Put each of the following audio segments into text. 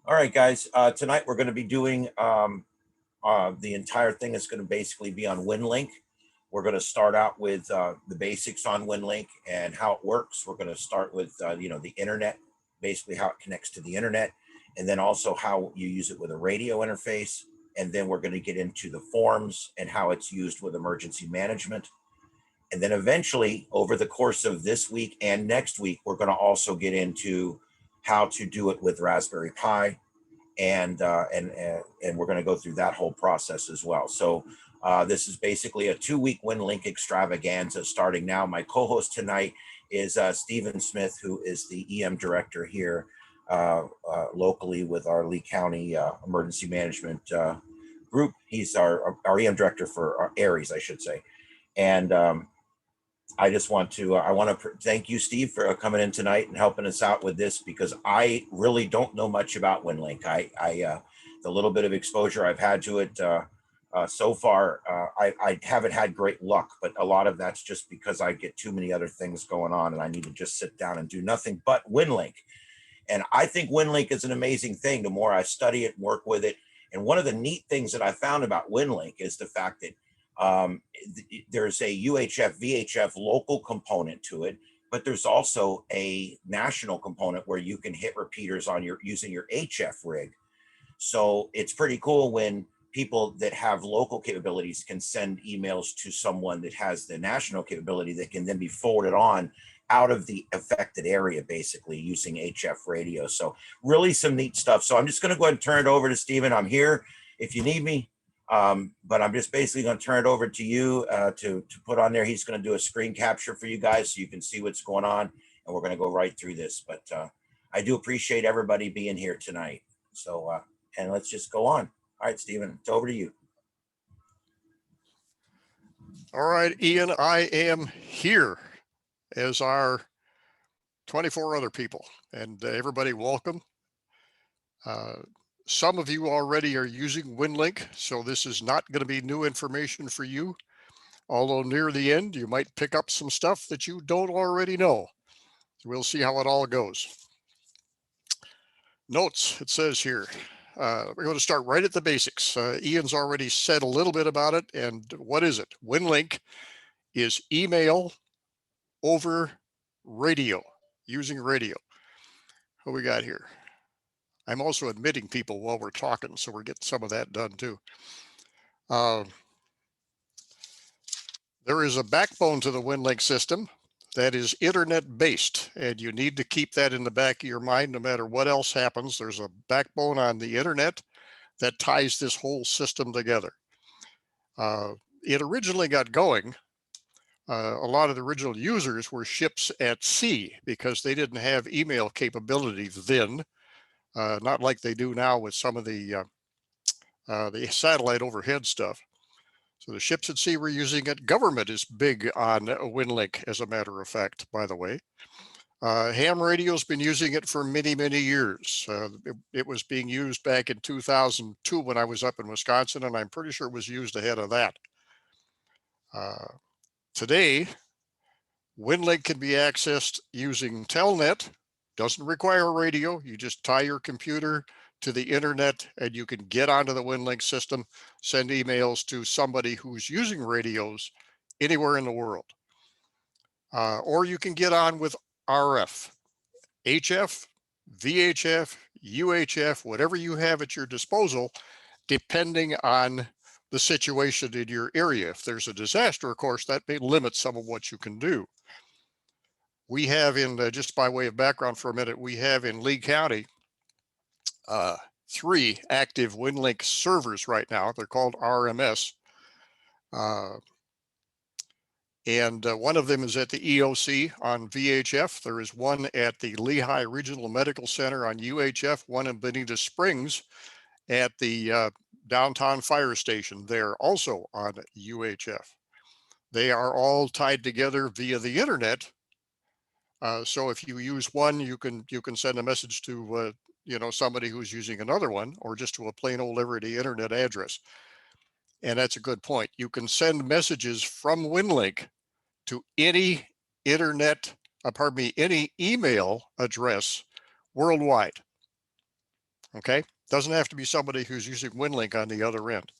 All right, guys. Tonight we're going to be doing the entire thing is going to basically be on Winlink. We're going to start out with the basics on Winlink and how it works. We're going to start with the internet, basically how it connects to the internet, and then also how you use it with a radio interface. And then we're going to get into the forms and how it's used with emergency management. And then eventually, over the course of this week and next week, we're going to also get into how to do it with Raspberry Pi, and we're going to go through that whole process as well. So this is basically a 2-week Winlink extravaganza starting now. My co-host tonight is Stephen Smith, who is the EM director here locally with our Lee County Emergency Management Group. He's our EM director for ARES, I should say. And I just want to thank you, Steve, for coming in tonight and helping us out with this, because I really don't know much about Winlink. The little bit of exposure I've had to it so far, I haven't had great luck, but a lot of that's just because I get too many other things going on and I need to just sit down and do nothing but Winlink. And I think Winlink is an amazing thing the more I study it and work with it. And one of the neat things that I found about Winlink is the fact that there's a UHF, VHF local component to it, but there's also a national component where you can hit repeaters on using your HF rig. So it's pretty cool when people that have local capabilities can send emails to someone that has the national capability that can then be forwarded on out of the affected area, basically using HF radio. So really some neat stuff. So I'm just going to go ahead and turn it over to Stephen. I'm here if you need me. But I'm just basically going to turn it over to you to put on there. He's going to do a screen capture for you guys so you can see what's going on, and we're going to go right through this. But I do appreciate everybody being here tonight. So, and let's just go on. All right, Stephen, it's over to you. All right, Ian, I am here, as are 24 other people, and everybody welcome. Some of you already are using Winlink, so this is not going to be new information for you. Although near the end, you might pick up some stuff that you don't already know. We'll see how it all goes. Notes, it says here. We're going to start right at the basics. Ian's already said a little bit about it. And what is it? Winlink is email over radio, using radio. What we got here? I'm also admitting people while we're talking, so we're getting some of that done too. There is a backbone to the Winlink system that is internet-based, and you need to keep that in the back of your mind no matter what else happens. There's a backbone on the internet that ties this whole system together. It originally got going. A lot of the original users were ships at sea because they didn't have email capability then. Not like they do now with some of the satellite overhead stuff. So the ships at sea were using it. Government is big on Winlink, as a matter of fact, by the way. Ham radio's been using it for many, many years. It was being used back in 2002 when I was up in Wisconsin, and I'm pretty sure it was used ahead of that. Today, Winlink can be accessed using Telnet. Doesn't require a radio. You just tie your computer to the internet and you can get onto the Winlink system, send emails to somebody who's using radios anywhere in the world. Or you can get on with RF, HF, VHF, UHF, whatever you have at your disposal, depending on the situation in your area. If there's a disaster, of course, that may limit some of what you can do. We have just by way of background for a minute, we have in Lee County 3 active Winlink servers right now. They're called RMS. And one of them is at the EOC on VHF. There is one at the Lehigh Regional Medical Center on UHF, one in Bonita Springs at the downtown fire station there also on UHF. They are all tied together via the internet. So if you use one, you can send a message to somebody who's using another one, or just to a plain old everyday internet address. And that's a good point. You can send messages from Winlink to any any email address worldwide. Okay, doesn't have to be somebody who's using Winlink on the other end.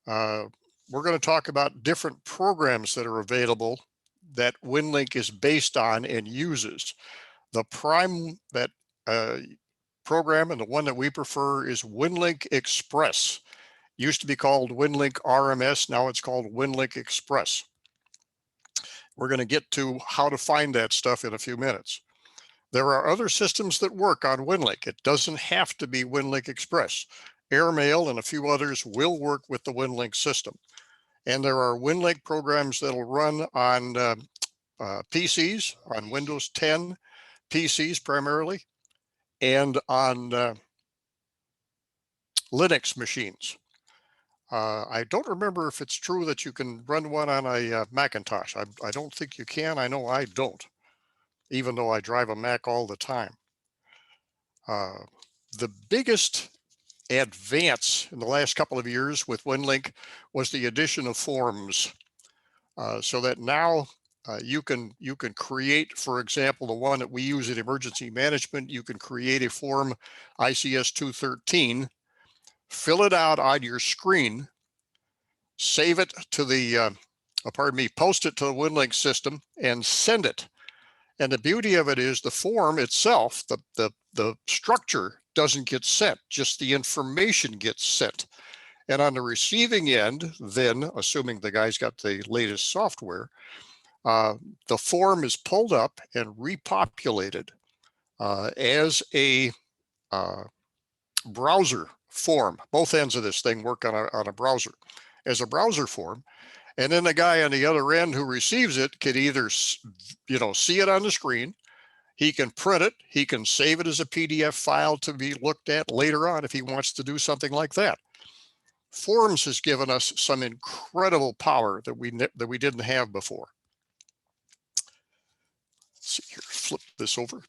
We're going to talk about different programs that are available that Winlink is based on and uses. The prime program and the one that we prefer is Winlink Express. Used to be called Winlink RMS, now it's called Winlink Express. We're going to get to how to find that stuff in a few minutes. There are other systems that work on Winlink. It doesn't have to be Winlink Express. Airmail and a few others will work with the Winlink system. And there are Winlink programs that'll run on PCs, on Windows 10 PCs primarily, and on Linux machines. I don't remember if it's true that you can run one on a Macintosh. I don't think you can. I know I don't, even though I drive a Mac all the time. The biggest advance in the last couple of years with Winlink was the addition of forms, so that now you can create, for example, the one that we use in emergency management. You can create a form ICS 213, fill it out on your screen, save it to the post it to the Winlink system and send it. And the beauty of it is the form itself, the structure doesn't get sent, just the information gets sent. And on the receiving end, then, assuming the guy's got the latest software, the form is pulled up and repopulated as a browser form. Both ends of this thing work on a browser, as a browser form. And then the guy on the other end who receives it can either, see it on the screen, he can print it, he can save it as a PDF file to be looked at later on if he wants to do something like that. Forms has given us some incredible power that we didn't have before. Let's see here, flip this over,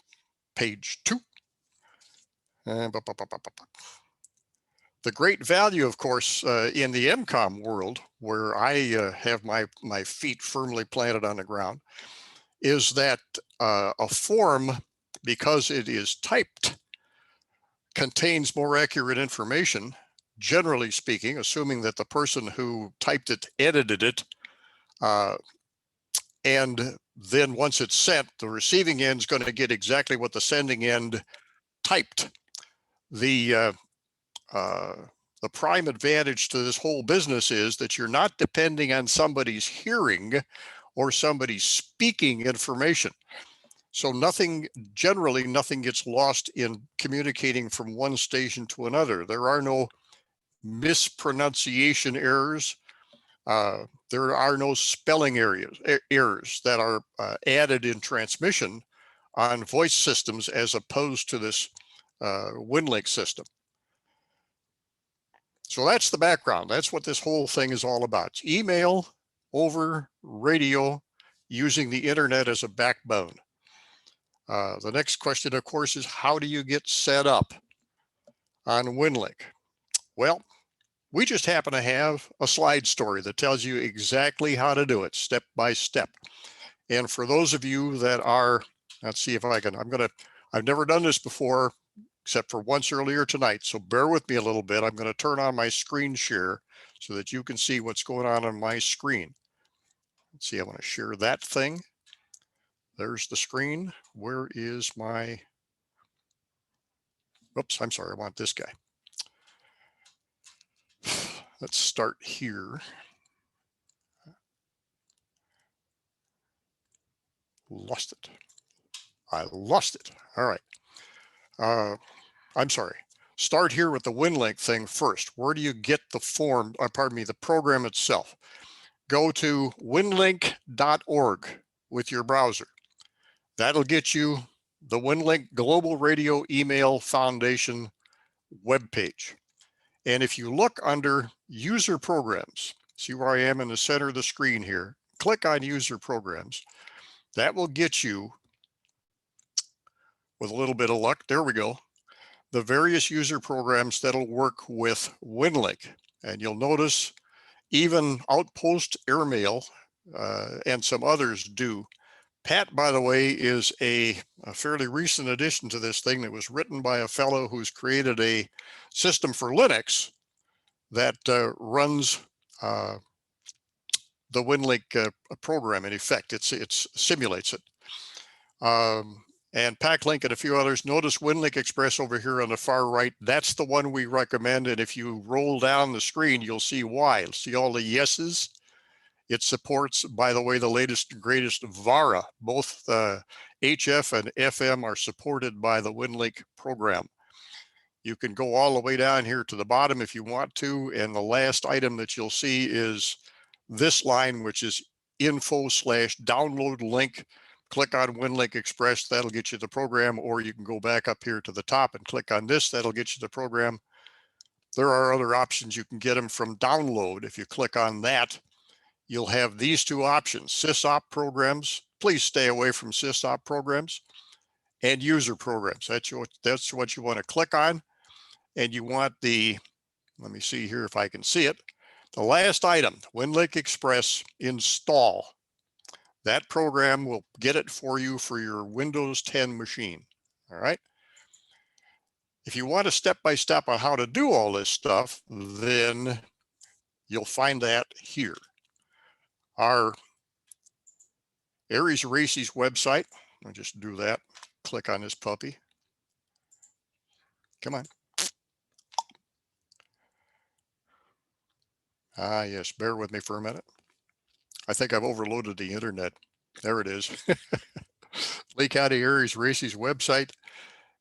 page 2. The great value, of course, in the MCOM world, where I have my feet firmly planted on the ground, is that a form, because it is typed, contains more accurate information, generally speaking, assuming that the person who typed it edited it, and then once it's sent, the receiving end is going to get exactly what the sending end typed. The prime advantage to this whole business is that you're not depending on somebody's hearing or somebody speaking information. So generally nothing gets lost in communicating from one station to another. There are no mispronunciation errors. There are no spelling errors that are added in transmission on voice systems as opposed to this Winlink system. So that's the background. That's what this whole thing is all about. It's email over radio using the internet as a backbone. The next question, of course, is how do you get set up on Winlink? Well, we just happen to have a slide story that tells you exactly how to do it step by step. And for those of you that are, let's see if I can, I've never done this before, except for once earlier tonight. So bear with me a little bit. I'm going to turn on my screen share so that you can see what's going on my screen. Let's see, I want to share that thing. There's the screen. Where is my, oops, I'm sorry, I want this guy. Let's start here. Lost it. I lost it. All right. I'm sorry. Start here with the Winlink thing first. Where do you get the form, the program itself? Go to winlink.org with your browser. That'll get you the Winlink Global Radio Email Foundation webpage. And if you look under User Programs, see where I am in the center of the screen here, click on User Programs. That will get you, with a little bit of luck, there we go, the various user programs that'll work with Winlink. And you'll notice even Outpost Airmail and some others do. PAT, by the way, is a fairly recent addition to this thing that was written by a fellow who's created a system for Linux that runs the Winlink program. In effect, it simulates it. And PacLink and a few others. Notice Winlink Express over here on the far right. That's the one we recommend. And if you roll down the screen, you'll see why. See all the yeses? It supports, by the way, the latest and greatest VARA. Both HF and FM are supported by the Winlink program. You can go all the way down here to the bottom if you want to. And the last item that you'll see is this line, which is info/download link. Click on Winlink Express, that'll get you the program, or you can go back up here to the top and click on this, that'll get you the program. There are other options. You can get them from download. If you click on that, you'll have these two options: sysop programs. Please stay away from sysop programs, and user programs. That's what you want to click on. And you want the, let me see here if I can see it, the last item, Winlink Express install. That program will get it for you for your Windows 10 machine. All right. If you want a step-by-step on how to do all this stuff, then you'll find that here. Our Aries Racy's website. I'll just do that. Click on this puppy. Come on. Ah, yes. Bear with me for a minute. I think I've overloaded the internet. There it is. Lee County Aries Racy's website.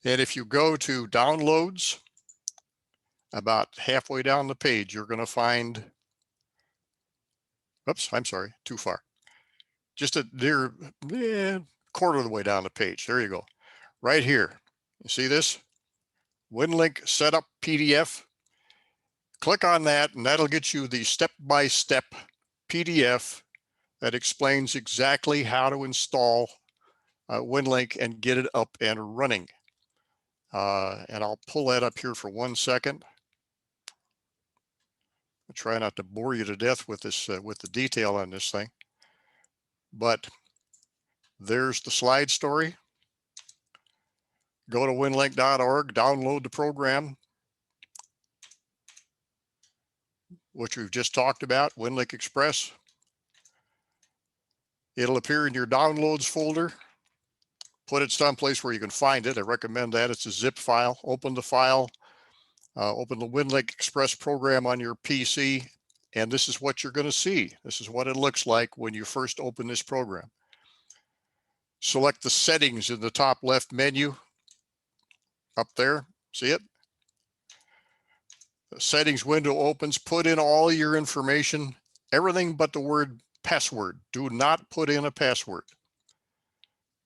And if you go to downloads, about halfway down the page, you're going to find, oops, I'm sorry, too far. Just a near quarter of the way down the page. There you go. Right here. You see this? Winlink Setup Pdf. Click on that, and that'll get you the step-by-step PDF that explains exactly how to install Winlink and get it up and running. And I'll pull that up here for 1 second. I'll try not to bore you to death with this, with the detail on this thing. But there's the slide story. Go to winlink.org, download the program, which we've just talked about, Winlink Express. It'll appear in your downloads folder. Put it someplace where you can find it. I recommend that. It's a zip file. Open the file. Open the Winlink Express program on your PC, and this is what you're going to see. This is what it looks like when you first open this program. Select the settings in the top left menu. Up there, see it? The settings window opens. Put in all your information, everything but the word password. Do not put in a password.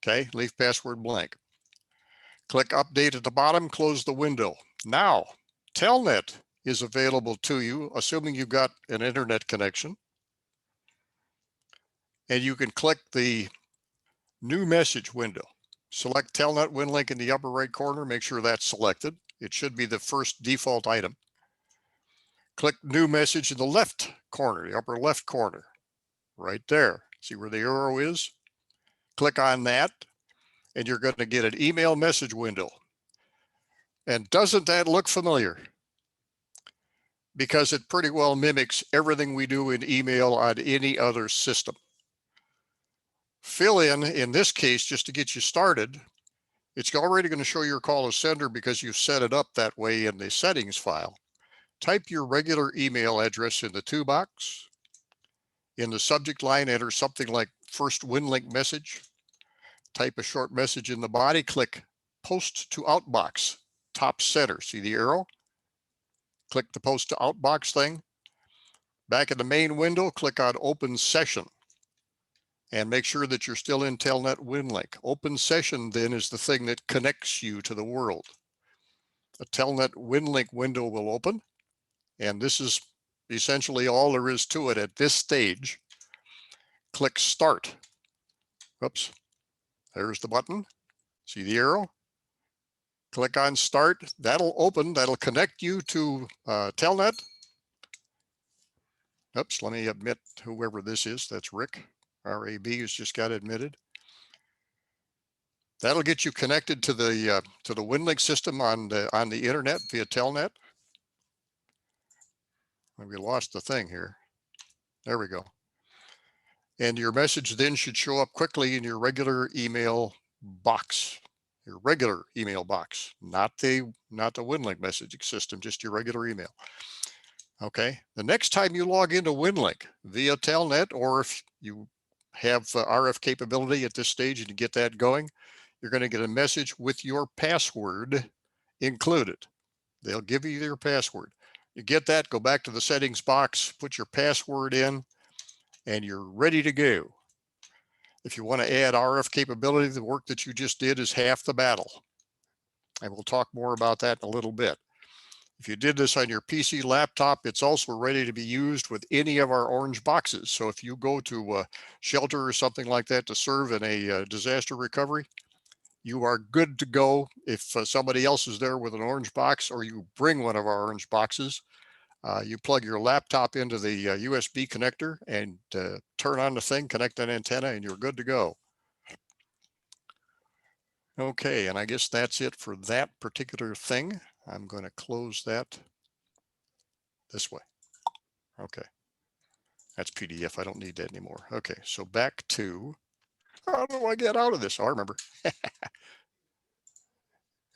Okay, leave password blank. Click update at the bottom, close the window. Now, Telnet is available to you, assuming you've got an internet connection. And you can click the new message window. Select Telnet Winlink in the upper right corner, make sure that's selected. It should be the first default item. Click new message in the left corner, the upper left corner, right there. See where the arrow is? Click on that, and you're going to get an email message window. And doesn't that look familiar? Because it pretty well mimics everything we do in email on any other system. Fill in this case, just to get you started, it's already going to show your call as sender because you've set it up that way in the settings file. Type your regular email address in the to box. In the subject line, enter something like first Winlink message. Type a short message in the body, click post to outbox, top center. See the arrow? Click the post to outbox thing. Back in the main window, click on open session. And make sure that you're still in Telnet Winlink. Open session then is the thing that connects you to the world. A Telnet Winlink window will open, and this is essentially all there is to it at this stage. Click start. Oops, there's the button. See the arrow? Click on start. That'll open, that'll connect you to Telnet. Oops, let me admit whoever this is. That's Rick. RAB has just got admitted. That'll get you connected to the Winlink system on the internet via Telnet. We lost the thing here. There we go. And your message then should show up quickly in your regular email box. Your regular email box, not the Winlink messaging system, just your regular email. Okay. The next time you log into Winlink via Telnet, or if you have RF capability at this stage and you get that going, you're going to get a message with your password included. They'll give you your password. You get that, go back to the settings box, put your password in, and you're ready to go. If you want to add RF capability, the work that you just did is half the battle. And we'll talk more about that in a little bit. If you did this on your PC laptop, it's also ready to be used with any of our orange boxes. So if you go to a shelter or something like that to serve in a disaster recovery, you are good to go. If somebody else is there with an orange box, or you bring one of our orange boxes, you plug your laptop into the USB connector and turn on the thing, connect an antenna, and you're good to go. Okay, and I guess that's it for that particular thing. I'm going to close that this way. Okay, that's PDF. I don't need that anymore. Okay, so back to, how do I get out of this? Oh, I remember.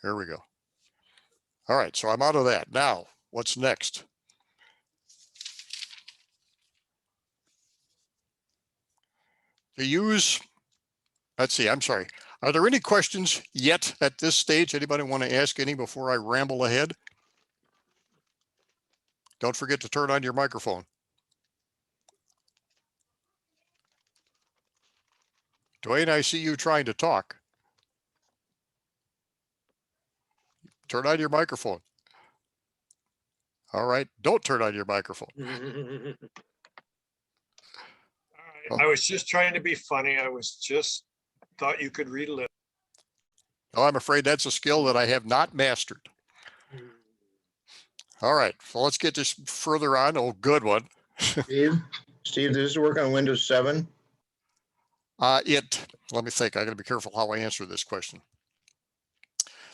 Here we go. All right, so I'm out of that. Now, what's next? To use, let's see, I'm sorry. Are there any questions yet at this stage? Anybody want to ask any before I ramble ahead? Don't forget to turn on your microphone. Dwayne, I see you trying to talk. Turn on your microphone. All right, don't turn on your microphone. I was just trying to be funny. I was just thought you could read a little. Oh, I'm afraid that's a skill that I have not mastered. All right, so let's get this further on. Oh, good one. Steve, does this work on Windows 7? Let me think. I got to be careful how I answer this question.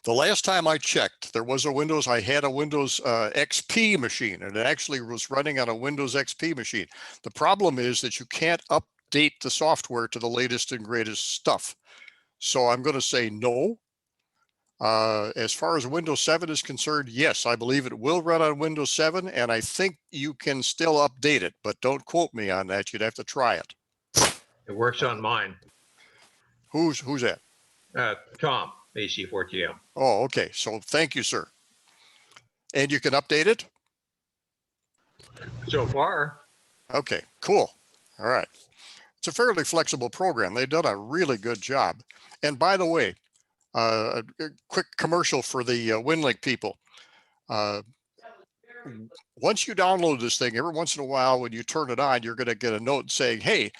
The last time I checked, there was I had a Windows XP machine, and it actually was running on a Windows XP machine. The problem is that you can't update the software to the latest and greatest stuff. So I'm going to say no. As far as Windows 7 is concerned, yes, I believe it will run on Windows 7, and I think you can still update it, but don't quote me on that. You'd have to try it. It works on mine. Who's that? Tom, AC4TM. Oh, okay. So thank you, sir. And you can update it? So far. Okay, cool. All right. It's a fairly flexible program. They've done a really good job. And by the way, a quick commercial for the Winlink people. Once you download this thing, every once in a while when you turn it on, you're going to get a note saying, hey,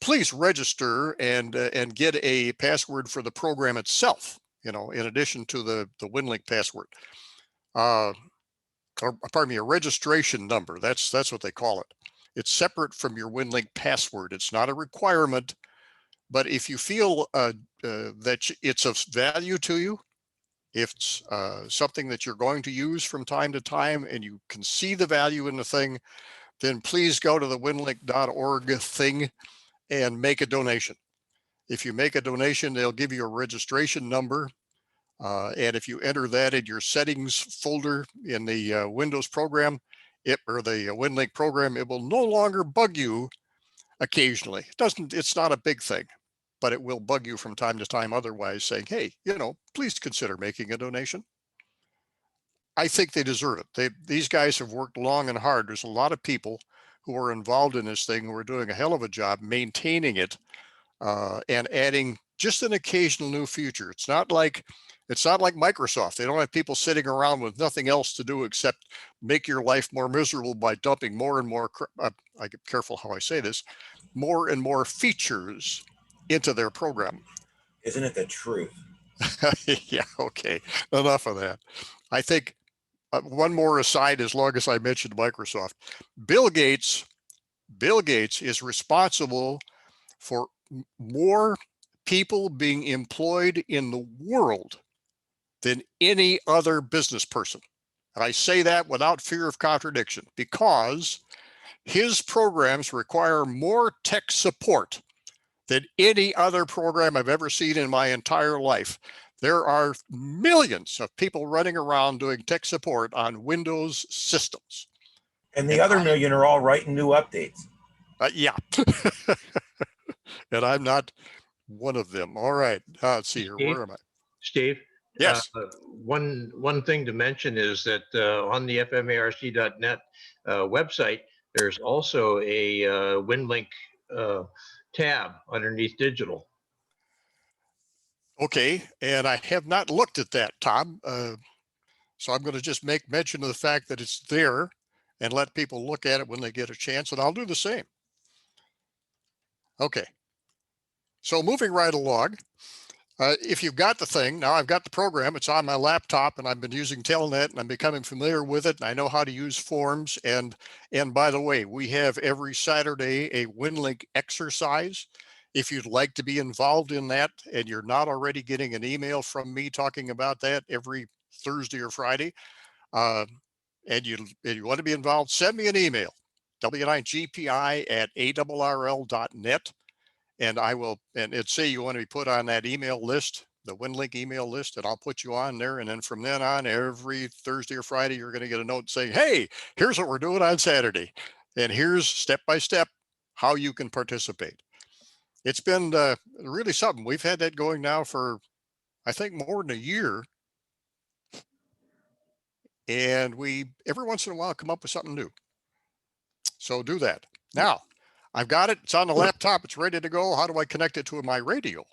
please register and get a password for the program itself, you know, in addition to the Winlink password. Or, pardon me, a registration number. That's what they call it. It's separate from your Winlink password. It's not a requirement, but if you feel that it's of value to you, if it's something that you're going to use from time to time and you can see the value in the thing, then please go to the winlink.org thing and make a donation. If you make a donation, they'll give you a registration number. And if you enter that in your settings folder in the Windows program, or the Winlink program, it will no longer bug you occasionally. It's not a big thing, but it will bug you from time to time otherwise, saying, hey, you know, please consider making a donation. I think they deserve it. These guys have worked long and hard. There's a lot of people who are involved in this thing who are doing a hell of a job maintaining it and adding just an occasional new feature. It's not like Microsoft. They don't have people sitting around with nothing else to do except make your life more miserable by dumping more and more, I get careful how I say this, more and more features into their program. Isn't it the truth? Yeah, okay, enough of that. I think one more aside, as long as I mentioned Microsoft. Bill Gates is responsible for more people being employed in the world than any other business person. And I say that without fear of contradiction because his programs require more tech support than any other program I've ever seen in my entire life. There are millions of people running around doing tech support on Windows systems. And the other million are all writing new updates. Yeah. And I'm not one of them. All right. Let's see here. Where am I? Steve? Yes. One thing to mention is that on the fmarc.net website, there's also a Winlink tab underneath digital. Okay. And I have not looked at that, Tom. So I'm going to just make mention of the fact that it's there and let people look at it when they get a chance, and I'll do the same. Okay. So moving right along, if you've got the thing, now I've got the program, it's on my laptop and I've been using Telnet and I'm becoming familiar with it and I know how to use forms. And by the way, we have every Saturday a Winlink exercise. If you'd like to be involved in that and you're not already getting an email from me talking about that every Thursday or Friday, and you want to be involved, send me an email, w9gpi@arrl.net. And I will, and it'd say you want to be put on that email list, the Winlink email list, and I'll put you on there. And then from then on, every Thursday or Friday, you're going to get a note saying, hey, here's what we're doing on Saturday. And here's step by step how you can participate. It's been really something. We've had that going now for, I think, more than a year. And we, every once in a while, come up with something new. So do that. Now, I've got it. It's on the laptop. It's ready to go. How do I connect it to my radio?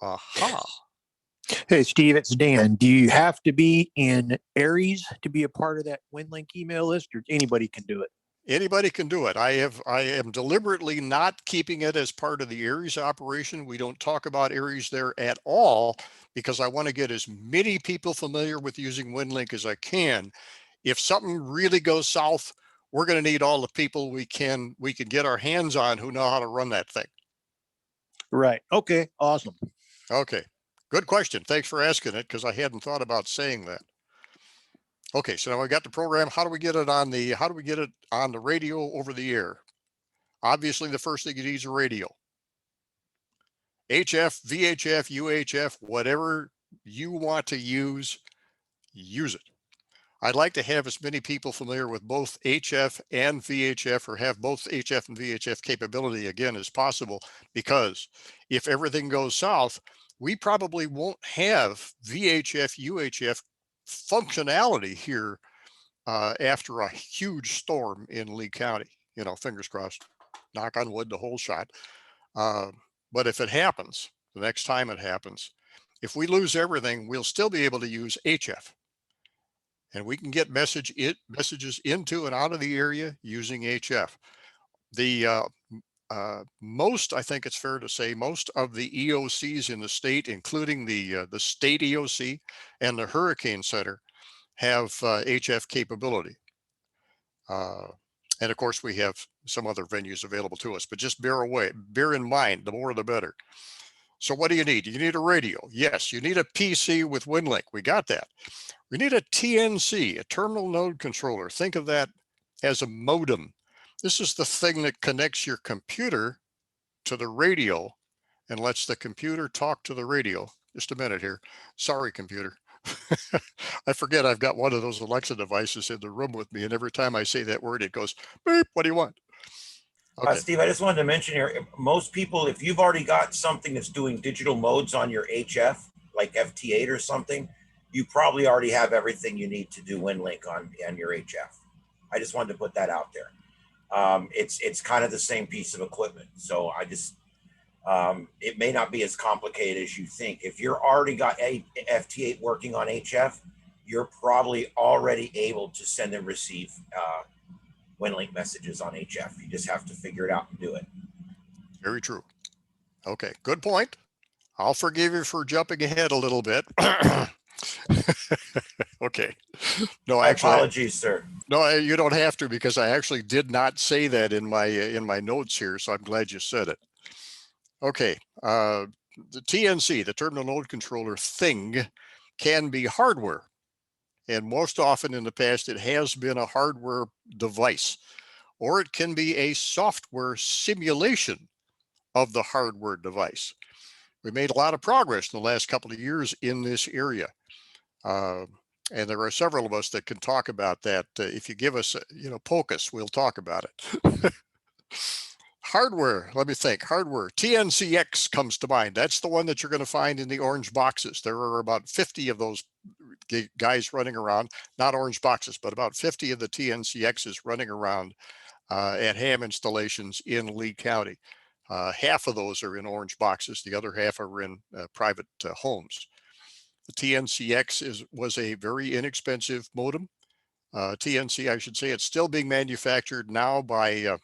Aha. Hey, Steve, it's Dan. Do you have to be in Aries to be a part of that Winlink email list, or anybody can do it? Anybody can do it. I am deliberately not keeping it as part of the Aries operation. We don't talk about Aries there at all because I want to get as many people familiar with using Winlink as I can. If something really goes south, we're going to need all the people we can get our hands on who know how to run that thing. Right. Okay. Awesome. Okay. Good question. Thanks for asking it because I hadn't thought about saying that. Okay, so now I got the program. How do we get it on the radio over the air? Obviously, the first thing you need is a radio. HF, VHF, UHF, whatever you want to use it. I'd like to have as many people familiar with both HF and VHF, or have both HF and VHF capability again as possible, because if everything goes south, we probably won't have VHF, UHF functionality here after a huge storm in Lee County. You know, fingers crossed, knock on wood, the whole shot. But if it happens, the next time it happens, if we lose everything, we'll still be able to use HF. And we can get messages into and out of the area using HF. The most, I think it's fair to say, most of the EOCs in the state, including the state EOC and the Hurricane Center, have HF capability. And of course, we have some other venues available to us, but just bear in mind, the more the better. So what do you need? You need a radio. Yes, you need a PC with Winlink. We got that. We need a TNC, a terminal node controller. Think of that as a modem. This is the thing that connects your computer to the radio and lets the computer talk to the radio. Just a minute here. Sorry, computer. I forget I've got one of those Alexa devices in the room with me, and every time I say that word, it goes, beep, what do you want? Okay. Steve, I just wanted to mention here, most people, if you've already got something that's doing digital modes on your HF, like FT8 or something, you probably already have everything you need to do Winlink on your HF. I just wanted to put that out there. It's kind of the same piece of equipment. So I just, it may not be as complicated as you think. If you're already got a FT8 working on HF, you're probably already able to send and receive Winlink messages on HF. You just have to figure it out and do it. Very true. Okay, good point. I'll forgive you for jumping ahead a little bit. Okay. No, actually, apologies, sir. No, you don't have to, because I actually did not say that in my notes here, so I'm glad you said it. Okay, the TNC, the terminal node controller thing, can be hardware. And most often in the past, it has been a hardware device, or it can be a software simulation of the hardware device. We made a lot of progress in the last couple of years in this area. And there are several of us that can talk about that. If you give us, poke us, we'll talk about it. Hardware, let me think. Hardware, TNCX comes to mind. That's the one that you're going to find in the orange boxes. There are about 50 of those guys running around, not orange boxes, but about 50 of the TNCXs running around at ham installations in Lee County. Half of those are in orange boxes. The other half are in private homes. The TNCX was a very inexpensive modem. TNC, I should say, it's still being manufactured now by,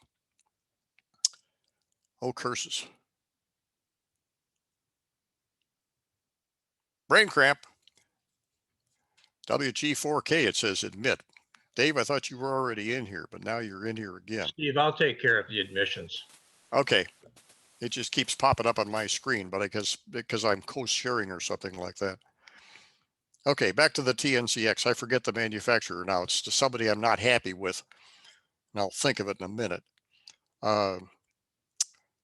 oh, curses. Brain cramp. WG4K, it says admit. Dave, I thought you were already in here, but now you're in here again. Steve, I'll take care of the admissions. Okay. It just keeps popping up on my screen, but I guess because I'm co-sharing or something like that. Okay, back to the TNCX. I forget the manufacturer now. It's to somebody I'm not happy with, and I'll think of it in a minute.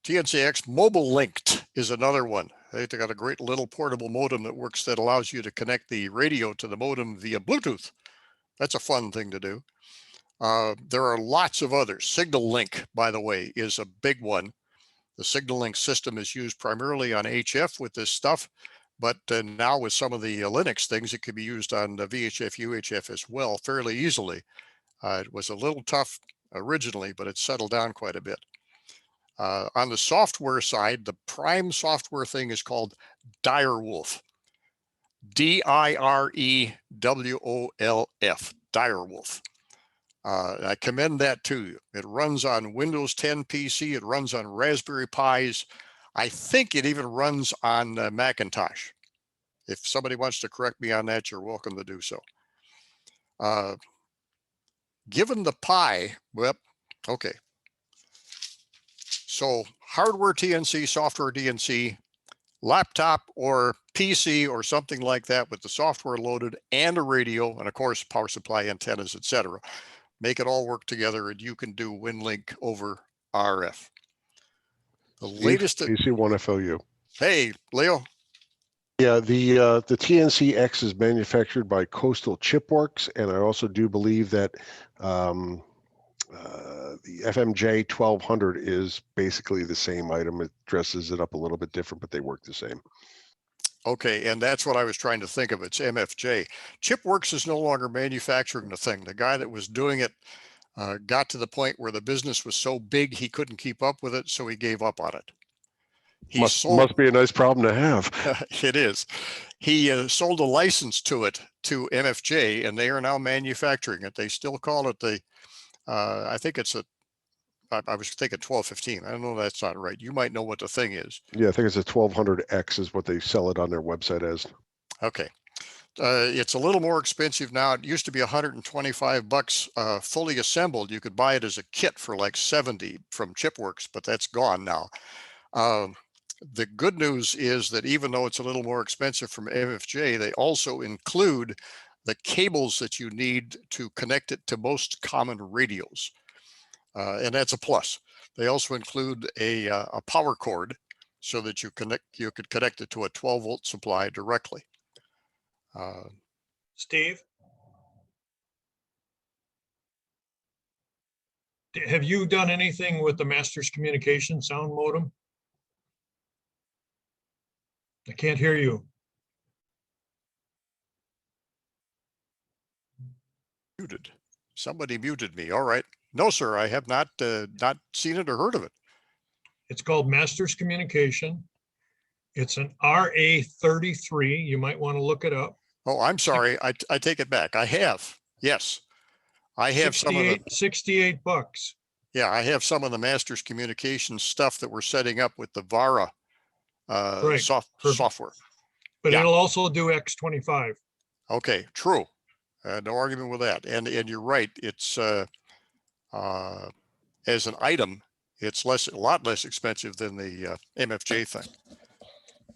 TNCX mobile linked is another one. They've got a great little portable modem that works, that allows you to connect the radio to the modem via Bluetooth. That's a fun thing to do. There are lots of others. Signal Link, by the way, is a big one. The Signal Link system is used primarily on HF with this stuff, but now with some of the Linux things, it can be used on VHF, UHF as well fairly easily. It was a little tough originally, but it's settled down quite a bit. On the software side, the prime software thing is called Direwolf. DIREWOLF, Direwolf. I commend that to you. It runs on Windows 10 PC. It runs on Raspberry Pis. I think it even runs on Macintosh. If somebody wants to correct me on that, you're welcome to do so. Given the Pi, well, okay. So hardware TNC, software DNC, laptop or PC or something like that with the software loaded and a radio, and of course, power supply, antennas, etc. Make it all work together, and you can do WinLink over RF. The latest AC1FOU. Hey, Leo. Yeah, the TNCX is manufactured by Coastal Chipworks, and I also do believe that the FMJ 1200 is basically the same item. It dresses it up a little bit different, but they work the same. Okay, and that's what I was trying to think of. It's MFJ. Chipworks is no longer manufacturing the thing. The guy that was doing it got to the point where the business was so big he couldn't keep up with it, so he gave up on it. Must be a nice problem to have. It is. He sold a license to it to MFJ, and they are now manufacturing it. They still call it the, I think it's a, I was thinking 1215. I don't know, that's not right. You might know what the thing is. Yeah, I think it's a 1200X is what they sell it on their website as. Okay. It's a little more expensive now. It used to be $125 fully assembled. You could buy it as a kit for like 70 from Chipworks, but that's gone now. The good news is that even though it's a little more expensive from MFJ, they also include the cables that you need to connect it to most common radios. And that's a plus. They also include a power cord so that you could connect it to a 12-volt supply directly. Steve? Have you done anything with the Masters Communication sound modem? I can't hear you. Muted. Somebody muted me. All right. No, sir, I have not seen it or heard of it. It's called Masters Communication. It's an RA33. You might want to look it up. Oh, I'm sorry. I take it back. I have. Yes. I have some of the $68. Yeah, I have some of the Masters Communication stuff that we're setting up with the VARA software. But yeah, it'll also do X25. Okay, true. No argument with that. And you're right. It's as an item, It's a lot less expensive than the MFJ thing.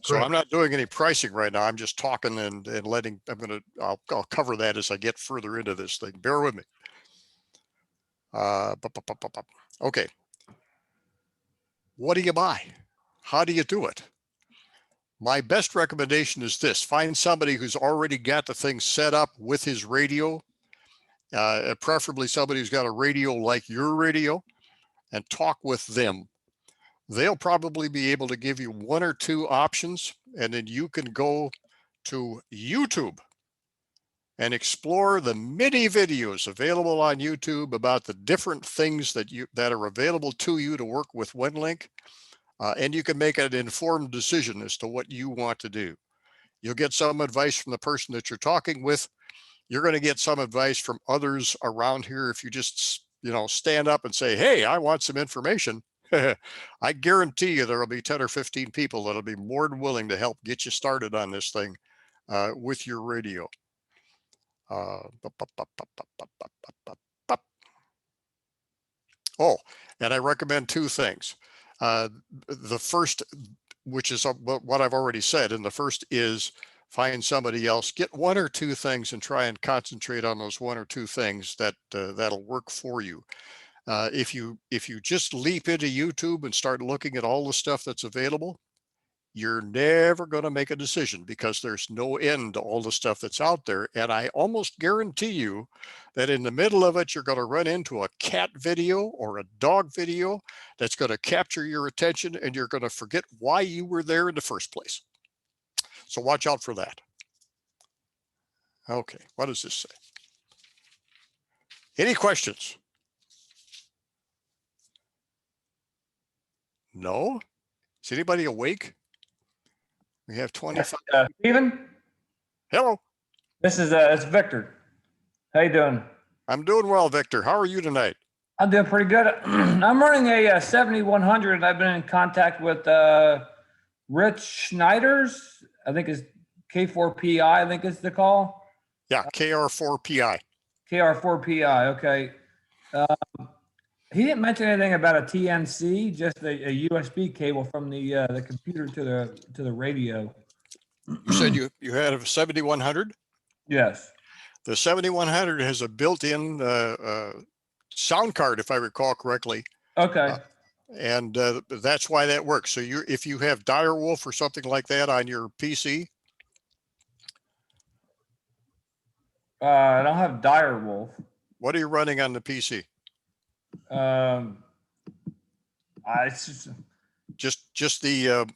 So Correct. I'm not doing any pricing right now. I'm just talking and letting, I'll cover that as I get further into this thing. Bear with me. Okay. What do you buy? How do you do it? My best recommendation is this: find somebody who's already got the thing set up with his radio, preferably somebody who's got a radio like your radio, and talk with them. They'll probably be able to give you one or two options, and then you can go to YouTube and explore the many videos available on YouTube about the different things that are available to you to work with Winlink. And you can make an informed decision as to what you want to do. You'll get some advice from the person that you're talking with. You're going to get some advice from others around here. If you just, stand up and say, hey, I want some information, I guarantee you there will be 10 or 15 people that'll be more than willing to help get you started on this thing with your radio. Oh, and I recommend two things. The first, which is what I've already said, and the first is find somebody else, get one or two things and try and concentrate on those one or two things that'll work for you. If you just leap into YouTube and start looking at all the stuff that's available, you're never going to make a decision because there's no end to all the stuff that's out there. And I almost guarantee you that in the middle of it, you're going to run into a cat video or a dog video that's going to capture your attention, and you're going to forget why you were there in the first place. So watch out for that. Okay, what does this say? Any questions? No? Is anybody awake? We have 25. Stephen, Hello. this is it's Victor. How you doing? I'm doing well, Victor. How are you tonight? I'm doing pretty good. I'm running a 7100, and I've been in contact with Rich Schneider's. I think it's K4PI. I think it's the call. Yeah, KR4PI. KR4PI. Okay. He didn't mention anything about a TNC, just a USB cable from the computer to the radio. You said you had a 7100? Yes. The 7100 has a built-in sound card, if I recall correctly. Okay. And that's why that works. So if you have Direwolf or something like that on your PC. I don't have Direwolf. What are you running on the PC? Just the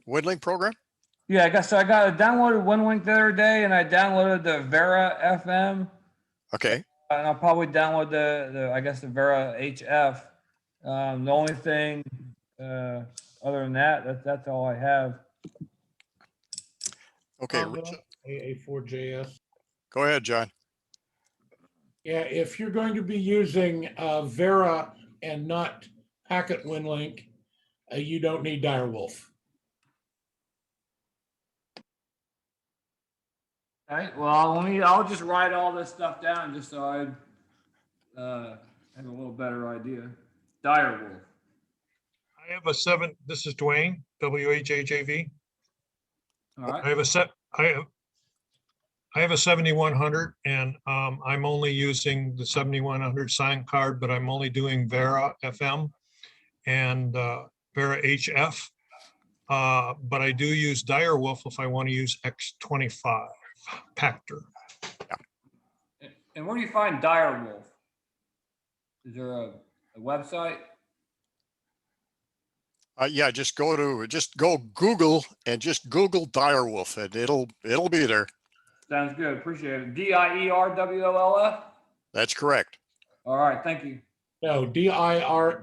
Winlink program? Yeah, I guess so. I downloaded Winlink the other day, and I downloaded the Vera FM. Okay. And I'll probably download the Vera HF. The only thing other than that's all I have. Okay. AA4JS. Go ahead, John. Yeah, if you're going to be using Vera and not Packet Winlink, you don't need Direwolf. All right. Well, I'll just write all this stuff down just so I have a little better idea. Direwolf. I have this is Dwayne, WHHAV. All right. I have a 7100, and I'm only using the 7100 sign card, but I'm only doing Vera FM and Vera HF. But I do use Direwolf if I want to use X25 Pactor. And where do you find Direwolf? Is there a website? Yeah, just go Google and just Google Direwolf, and it'll be there. Sounds good. Appreciate it. DIERWOLF? That's correct. All right. Thank you. No, DIREWOLF.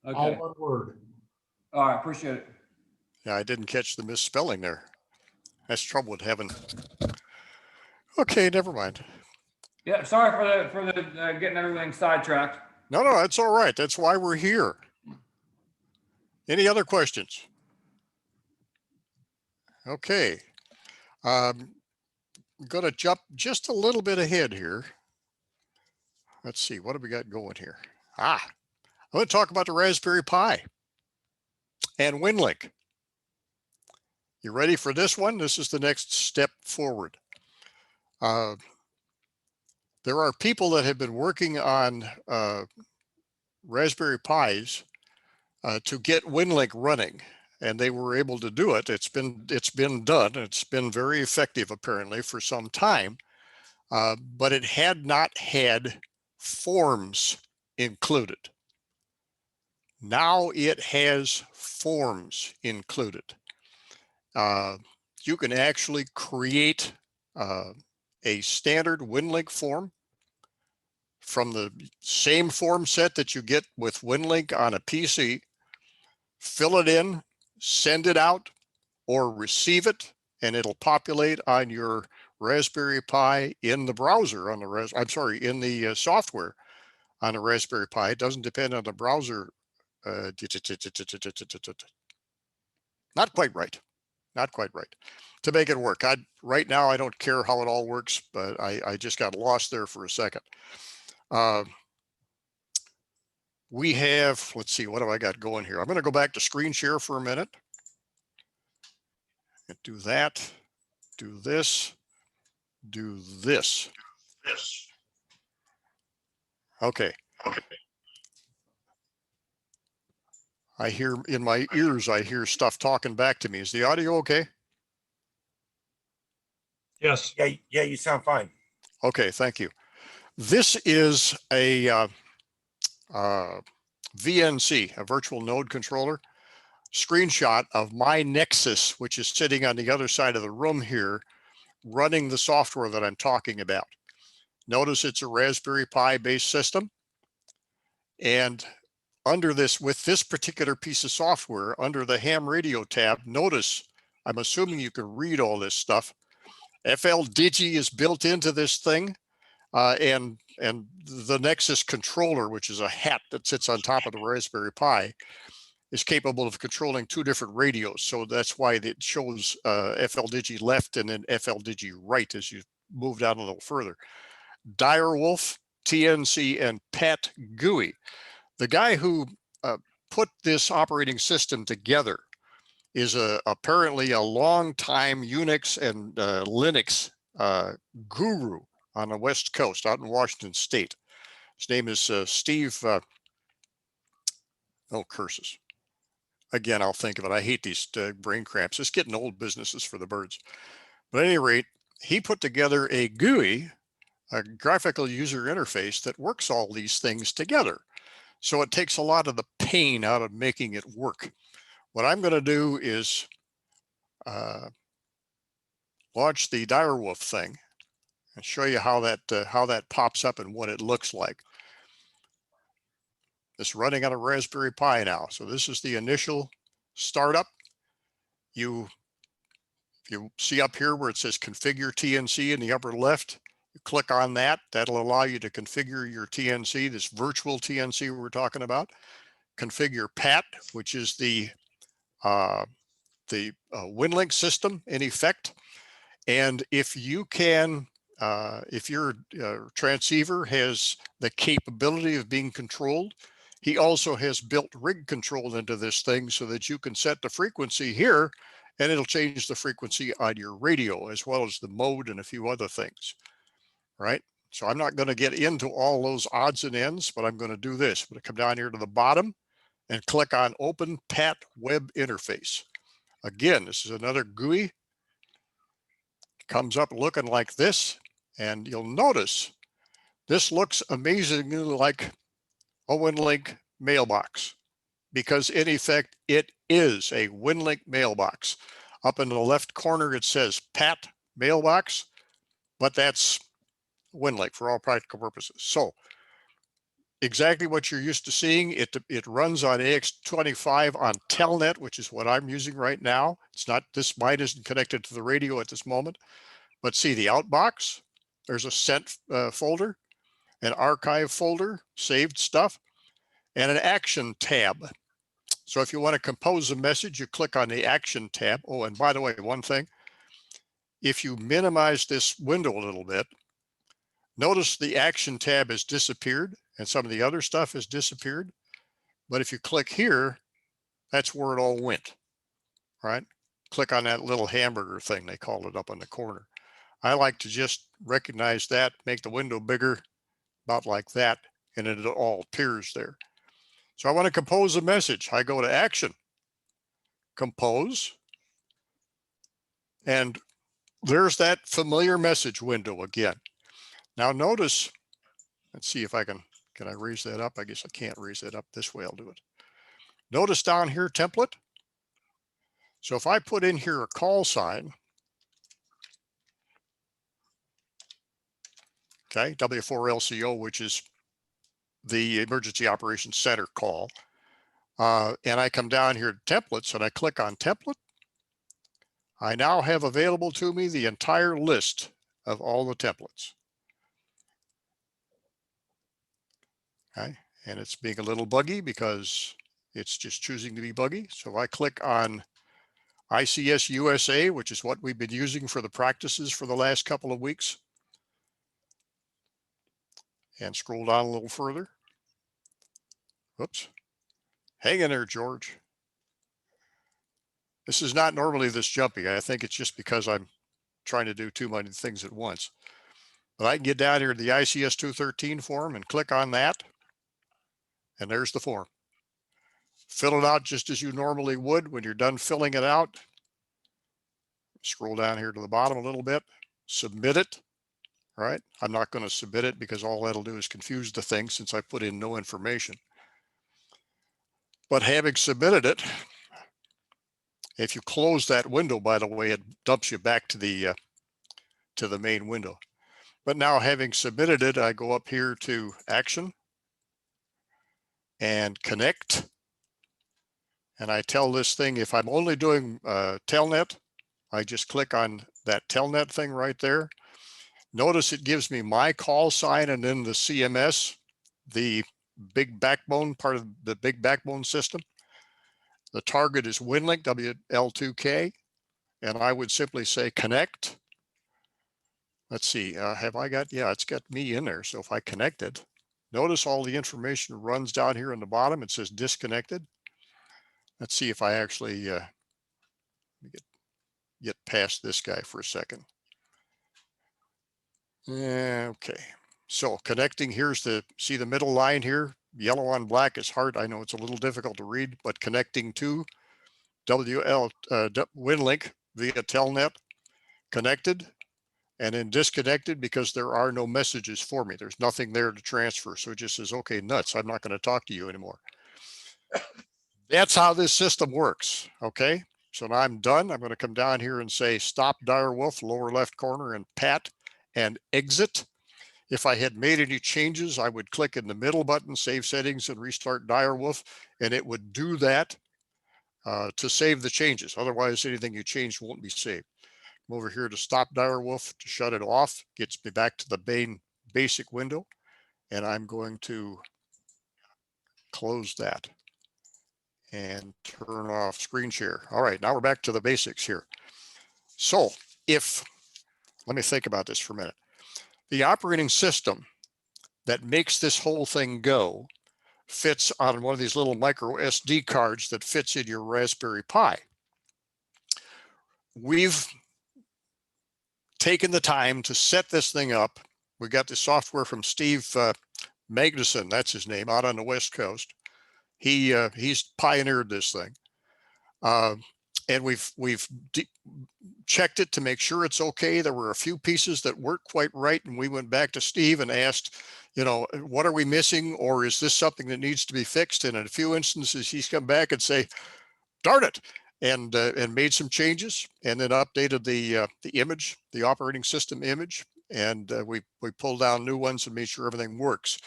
Okay. All one word. All right. Appreciate it. Yeah, I didn't catch the misspelling there. That's trouble with having. Okay, never mind. Yeah. Sorry for the getting everything sidetracked. No, that's all right. That's why we're here. Any other questions? Okay. I'm going to jump just a little bit ahead here. let's see, what have we got going here? I'm going to talk about the Raspberry Pi and Winlink. You ready for this one? This is the next step forward. There are people that have been working on Raspberry Pis to get Winlink running, and they were able to do it. It's been done. It's been very effective apparently for some time, but it had not had forms included. Now it has forms included. You can actually create a standard Winlink form from the same form set that you get with Winlink on a PC, fill it in, send it out, or receive it, and it'll populate on your Raspberry Pi in the browser on the in the software on a Raspberry Pi. It doesn't depend on the browser. Not quite right. Not quite right. To make it work. Right now, I don't care how it all works, but I just got lost there for a second. We have, let's see, what have I got going here? I'm going to go back to screen share for a minute. And do that, do this, do this. Okay. I hear in my ears, I hear stuff talking back to me. Is the audio okay? Yes. Yeah, you sound fine. Okay, thank you. This is a VNC, a virtual node controller, screenshot of my Nexus, which is sitting on the other side of the room here, running the software that I'm talking about. Notice it's a Raspberry Pi based system. And under this, with this particular piece of software, under the ham radio tab, notice, I'm assuming you can read all this stuff. FLDigi is built into this thing. And the Nexus controller, which is a hat that sits on top of the Raspberry Pi, is capable of controlling two different radios. So that's why it shows FLDigi left and then FLDigi right as you move down a little further. Direwolf, TNC, and Pat GUI. The guy who put this operating system together is apparently a long-time Unix and Linux guru on the West Coast out in Washington State. His name is Steve, oh, curses. Again, I'll think of it. I hate these brain cramps. It's getting old businesses for the birds. But at any rate, he put together a GUI, a graphical user interface that works all these things together. So it takes a lot of the pain out of making it work. What I'm going to do is launch the Direwolf thing and show you how that pops up and what it looks like. It's running on a Raspberry Pi now. So this is the initial startup. You see up here where it says configure TNC in the upper left. You click on that. That'll allow you to configure your TNC, this virtual TNC we're talking about. Configure PAT, which is the Winlink system in effect. And if you can, if your transceiver has the capability of being controlled, he also has built rig control into this thing so that you can set the frequency here and it'll change the frequency on your radio as well as the mode and a few other things, right? So I'm not going to get into all those odds and ends, but I'm going to do this. I'm going to come down here to the bottom and click on Open PAT Web Interface. Again, this is another GUI. Comes up looking like this, and you'll notice this looks amazingly like a Winlink mailbox, because in effect, it is a Winlink mailbox. Up in the left corner, it says PAT mailbox, but that's Winlink for all practical purposes. So exactly what you're used to seeing, it runs on AX25 on Telnet, which is what I'm using right now. It's not, mine isn't connected to the radio at this moment, but see the outbox, there's a sent folder, an archive folder, saved stuff, and an action tab. So if you want to compose a message, you click on the action tab. Oh, and by the way, one thing, if you minimize this window a little bit, Notice the action tab has disappeared and some of the other stuff has disappeared. But if you click here, that's where it all went, right? Click on that little hamburger thing, they call it up in the corner. I like to just recognize that, make the window bigger, about like that, and it all appears there. So I want to compose a message. I go to Action, Compose, and there's that familiar message window again. Now notice, let's see if I can I raise that up? I guess I can't raise that up. This way I'll do it. Notice down here, template. So if I put in here a call sign, okay, W4LCO, which is the Emergency Operations Center call, and I come down here to templates and I click on template, I now have available to me the entire list of all the templates. Okay, and it's being a little buggy because it's just choosing to be buggy. So I click on ICS USA, which is what we've been using for the practices for the last couple of weeks, and scroll down a little further. Whoops. Hang in there, George. This is not normally this jumpy. I think it's just because I'm trying to do too many things at once. But I can get down here to the ICS 213 form and click on that. And there's the form. Fill it out just as you normally would. When you're done filling it out, scroll down here to the bottom a little bit, submit it. Right? I'm not going to submit it because all that'll do is confuse the thing since I put in no information. But having submitted it, if you close that window, by the way, it dumps you back to the main window. But now having submitted it, I go up here to Action and Connect. And I tell this thing, if I'm only doing Telnet, I just click on that Telnet thing right there. Notice it gives me my call sign and then the CMS, the big backbone, part of the big backbone system. The target is Winlink WL2K, and I would simply say connect. Let's see, have I got, yeah, it's got me in there. So if I connect it, notice all the information runs down here in the bottom. It says disconnected. Let's see if I actually get past this guy for a second. Okay, so connecting, here's the, see the middle line here, yellow on black is hard. I know it's a little difficult to read, but connecting to Winlink via Telnet, connected, and then disconnected because there are no messages for me. There's nothing there to transfer. So it just says, okay, nuts, I'm not going to talk to you anymore. That's how this system works. Okay, so now I'm done. I'm going to come down here and say stop direwolf, lower left corner, and pat and exit. If I had made any changes, I would click in the middle button, save settings, and restart direwolf, and it would do that to save the changes. Otherwise, anything you changed won't be saved. I'm over here to stop direwolf to shut it off, gets me back to the main basic window, and I'm going to close that and turn off screen share. All right, now we're back to the basics here. So if, let me think about this for a minute. The operating system that makes this whole thing go fits on one of these little micro SD cards that fits in your Raspberry Pi. We've taken the time to set this thing up. We got the software from Steve Magnuson, that's his name, out on the West Coast. He's pioneered this thing. And we've checked it to make sure it's okay. There were a few pieces that weren't quite right, and we went back to Steve and asked, you know, what are we missing, or is this something that needs to be fixed? And in a few instances, he's come back and say, darn it, and made some changes, and then updated the image, the operating system image, and we pulled down new ones and made sure everything works.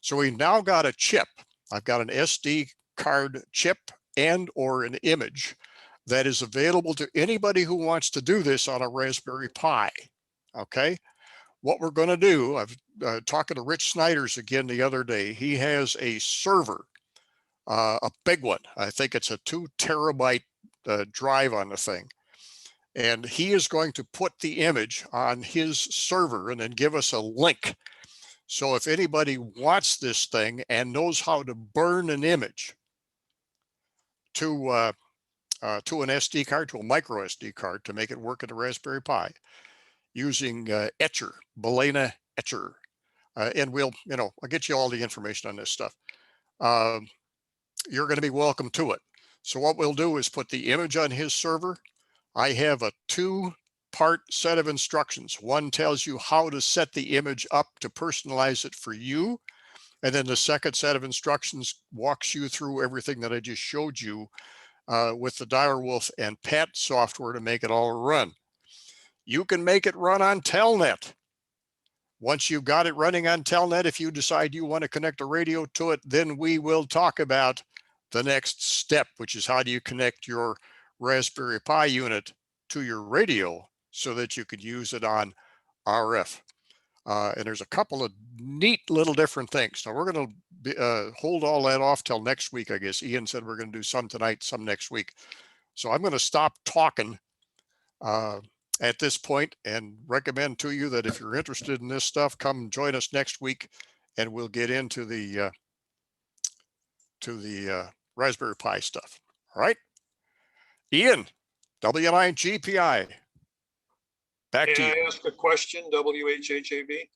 So we now got a chip. I've got an SD card chip and or an image that is available to anybody who wants to do this on a Raspberry Pi. Okay, what we're going to do, I've talking to Rich Snyders again the other day. He has a server, a big one. I think it's a 2 terabyte drive on the thing, and he is going to put the image on his server and then give us a link. So if anybody wants this thing and knows how to burn an image to an SD card, to a micro SD card to make it work in a Raspberry Pi using Etcher, Balena Etcher. And we'll, I'll get you all the information on this stuff. You're going to be welcome to it. So what we'll do is put the image on his server. I have a 2-part set of instructions. One tells you how to set the image up to personalize it for you. And then the second set of instructions walks you through everything that I just showed you with the Direwolf and PAT software to make it all run. You can make it run on Telnet. Once you've got it running on Telnet, if you decide you want to connect a radio to it, then we will talk about the next step, which is how do you connect your Raspberry Pi unit to your radio so that you could use it on RF. And there's a couple of neat little different things. Now we're going to hold all that off till next week, I guess. Ian said we're going to do some tonight, some next week. So I'm going to stop talking at this point and recommend to you that if you're interested in this stuff, come join us next week and we'll get into the Raspberry Pi stuff. All right. Ian, W9 GPI. Back to you. Can I ask a question, WHHAV?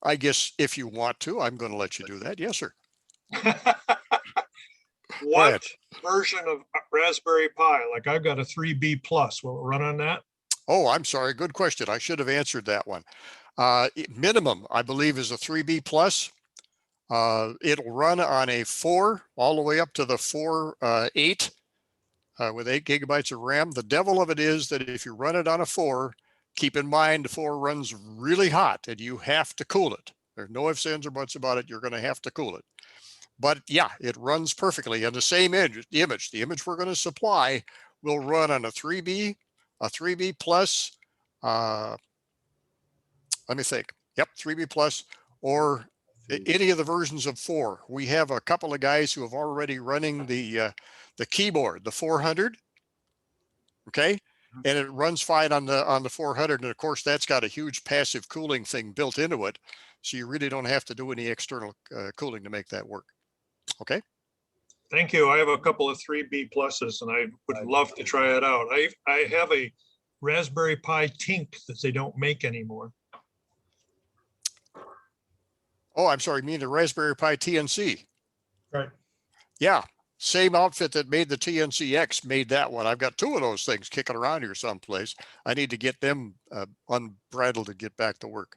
I guess if you want to, I'm going to let you do that. Yes, sir. What version of Raspberry Pi? Like I've got a 3B plus. Will it run on that? Oh, I'm sorry. Good question. I should have answered that one. Minimum, I believe, is a 3B plus. It'll run on a 4 all the way up to the 4.8 with 8 gigabytes of RAM. The devil of it is that if you run it on a 4, keep in mind the 4 runs really hot and you have to cool it. There's no ifs, ands, or buts about it. You're going to have to cool it. But yeah, it runs perfectly. And the same image, the image we're going to supply will run on a 3B, a 3B plus, let me think. Yep, 3B plus, or any of the versions of 4. We have a couple of guys who have already running the keyboard, the 400. Okay, and it runs fine on the 400, and of course that's got a huge passive cooling thing built into it, so you really don't have to do any external cooling to make that work. Okay. Thank you. I have a couple of 3B pluses and I would love to try it out. I have a Raspberry Pi Tink that they don't make anymore. Oh, I'm sorry, you mean the Raspberry Pi TNC? Right. Yeah, same outfit that made the TNCX made that one. I've got 2 of those things kicking around here someplace. I need to get them unbridled and get back to work.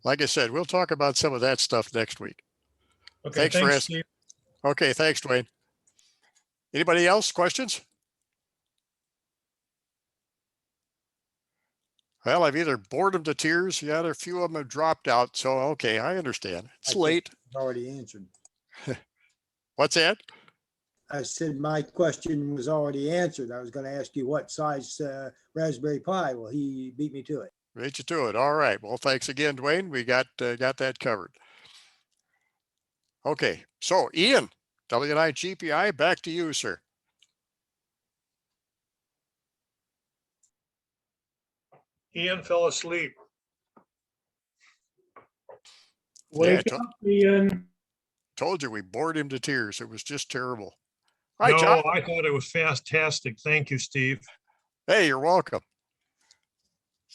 Like I said, we'll talk about some of that stuff next week. Okay, Thanks for asking. Steve. Okay, thanks, Dwayne. Anybody else? Questions? Well, I've either bored them to tears. Yeah, there are a few of them have dropped out. So, okay, I understand. It's late. Already answered. What's that? I said my question was already answered. I was going to ask you what size Raspberry Pi. Well, he beat me to it. Beat you to it. All right. Well, thanks again, Dwayne. We got that covered. Okay. So, Ian, W9 GPI, back to you, sir. Ian fell asleep. Wake up, Ian. Told you we bored him to tears. It was just terrible. Hi, No, John. I thought it was fantastic. Thank you, Steve. Hey, you're welcome.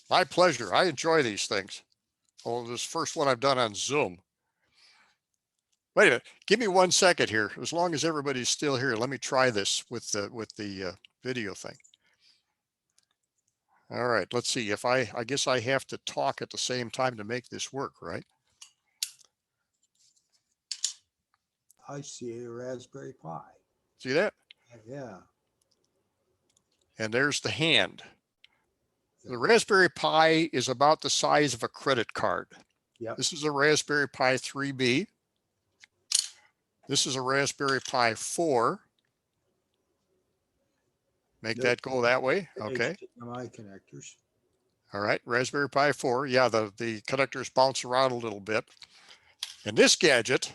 My pleasure. I enjoy these things. Oh, this first one I've done on Zoom. Wait a minute. Give me 1 second here. As long as everybody's still here, let me try this with the video thing. All right. Let's see if I guess I have to talk at the same time to make this work, right? I see a Raspberry Pi. See that? Yeah. And there's the hand. The Raspberry Pi is about the size of a credit card. Yep. This is a Raspberry Pi 3B. This is a Raspberry Pi 4. Make that go that way. Okay. HDMI connectors. All right. Raspberry Pi 4. Yeah, the connectors bounce around a little bit. And this gadget,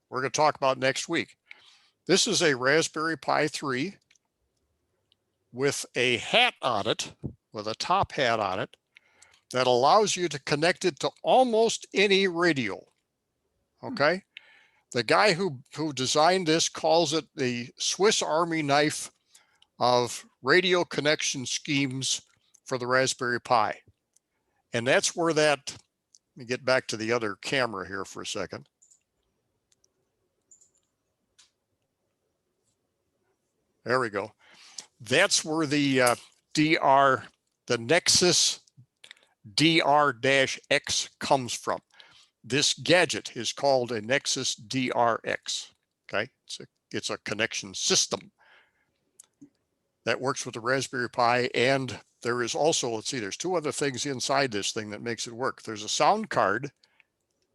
we're going to talk about next week. This is a Raspberry Pi 3 with a hat on it, with a top hat on it, that allows you to connect it to almost any radio. Okay. The guy who designed this calls it the Swiss Army knife of radio connection schemes for the Raspberry Pi. And that's where that, let me get back to the other camera here for a second. There we go. That's where the the Nexus DR-X comes from. This gadget is called a Nexus DR-X. Okay, it's a connection system that works with the Raspberry Pi, and there is also, let's see, there's two other things inside this thing that makes it work. There's a sound card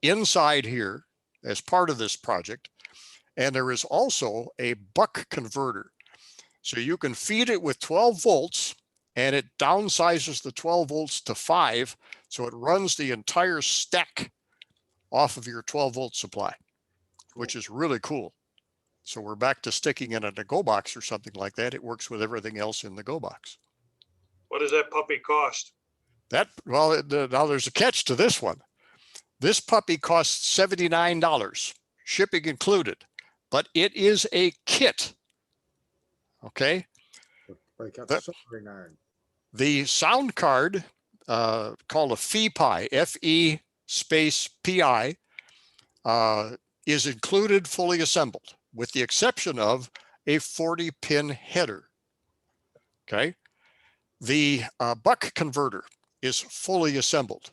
inside here as part of this project, and there is also a buck converter. So you can feed it with 12 volts, and it downsizes the 12 volts to 5, so it runs the entire stack off of your 12 volt supply, which is really cool. So we're back to sticking it in a Go box or something like that. It works with everything else in the Go box. What does that puppy cost? Well, now there's a catch to this one. This puppy costs $79, shipping included, but it is a kit. Okay. Break up the soldering iron. The sound card, called a FEPI, F-E space P-I, is included fully assembled, with the exception of a 40-pin header. Okay. The buck converter is fully assembled,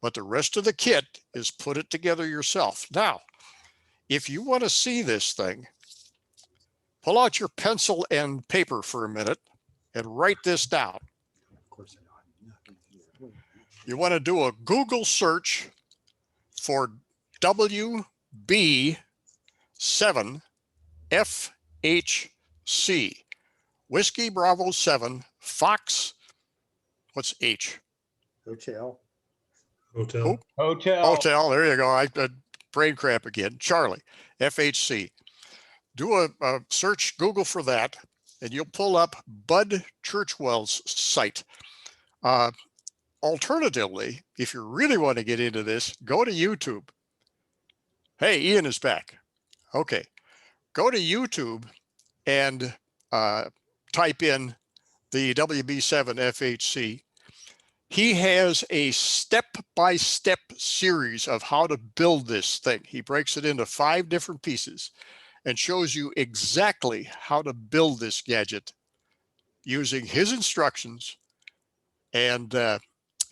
but the rest of the kit is put it together yourself. Now, if you want to see this thing, pull out your pencil and paper for a minute and write this down. You want to do a Google search for WB7FHC, Whiskey Bravo 7, Fox, what's H? Hotel. Hotel. Hotel, there you go. I brain cramp again. Charlie, FHC. Do a search, Google for that, and you'll pull up Bud Churchwell's site. Alternatively, if you really want to get into this, go to YouTube. Hey, Ian is back. Okay, go to YouTube and type in the WB7FHC. He has a step-by-step series of how to build this thing. He breaks it into 5 different pieces and shows you exactly how to build this gadget using his instructions and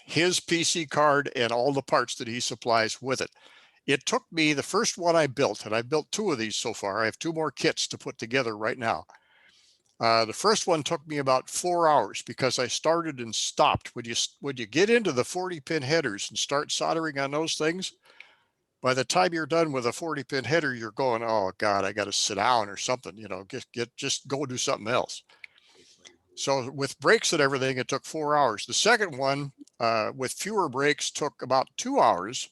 his PC card and all the parts that he supplies with it. It took me, the first one I built, and I built 2 of these so far. I have 2 more kits to put together right now. The first one took me about 4 hours because I started and stopped. When you get into the 40-pin headers and start soldering on those things, by the time you're done with a 40-pin header, you're going, oh God, I got to sit down or something, you know, just go do something else. So with breaks and everything, it took 4 hours. The second one, with fewer breaks, took about 2 hours.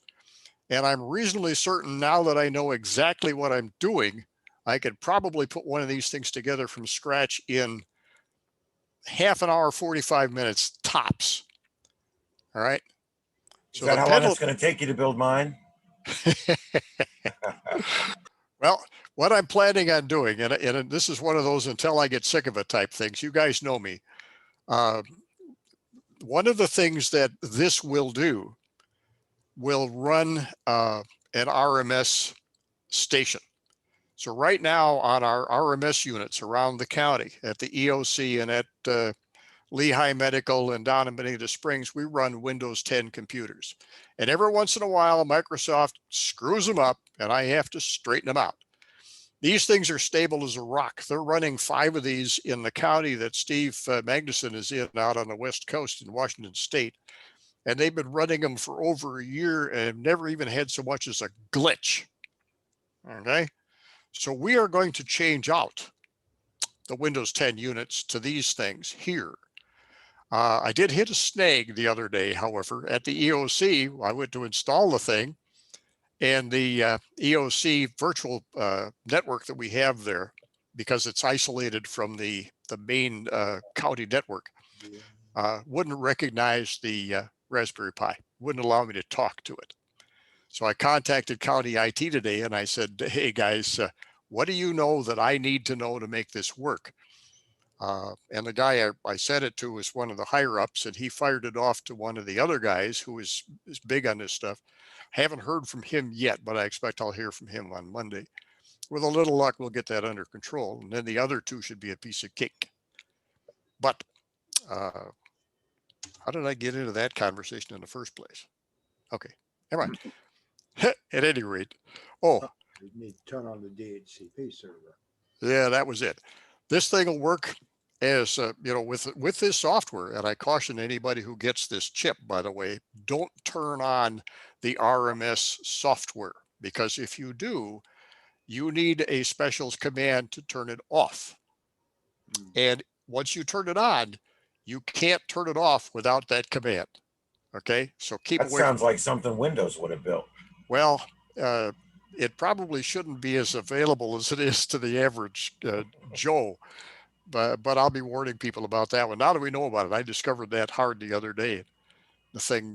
And I'm reasonably certain now that I know exactly what I'm doing, I could probably put one of these things together from scratch in half an hour, 45 minutes tops. All right. So is that how long it's going to take you to build mine? Well, what I'm planning on doing, and this is one of those until I get sick of it type things, you guys know me. One of the things that this will do will run an RMS station. So right now on our RMS units around the county at the EOC and at Lehigh Medical and down in Bonita Springs, we run Windows 10 computers. And every once in a while, Microsoft screws them up and I have to straighten them out. These things are stable as a rock. They're running 5 of these in the county that Steve Magnuson is in out on the West Coast in Washington State. And they've been running them for over a year and have never even had so much as a glitch. Okay. So we are going to change out the Windows 10 units to these things here. I did hit a snag the other day, however, at the EOC. I went to install the thing, and the EOC virtual network that we have there, because it's isolated from the main county network, wouldn't recognize the Raspberry Pi. Wouldn't allow me to talk to it. So I contacted County IT today and I said, hey guys, what do you know that I need to know to make this work? And the guy I sent it to was one of the higher ups, and he fired it off to one of the other guys who is big on this stuff. Haven't heard from him yet, but I expect I'll hear from him on Monday. With a little luck, we'll get that under control. And then the other two should be a piece of cake. But how did I get into that conversation in the first place? Okay, never mind. At any rate, You need to turn on the DHCP server. yeah, that was it. This thing will work as you know, with this software. And I caution anybody who gets this chip, by the way, don't turn on the RMS software, because if you do, you need a special command to turn it off. And once you turn it on, you can't turn it off without that command. Okay, so keep That away. sounds like something Windows would have built. Well, it probably shouldn't be as available as it is to the average Joe, but I'll be warning people about that one. Now that we know about it, I discovered that hard the other day. The thing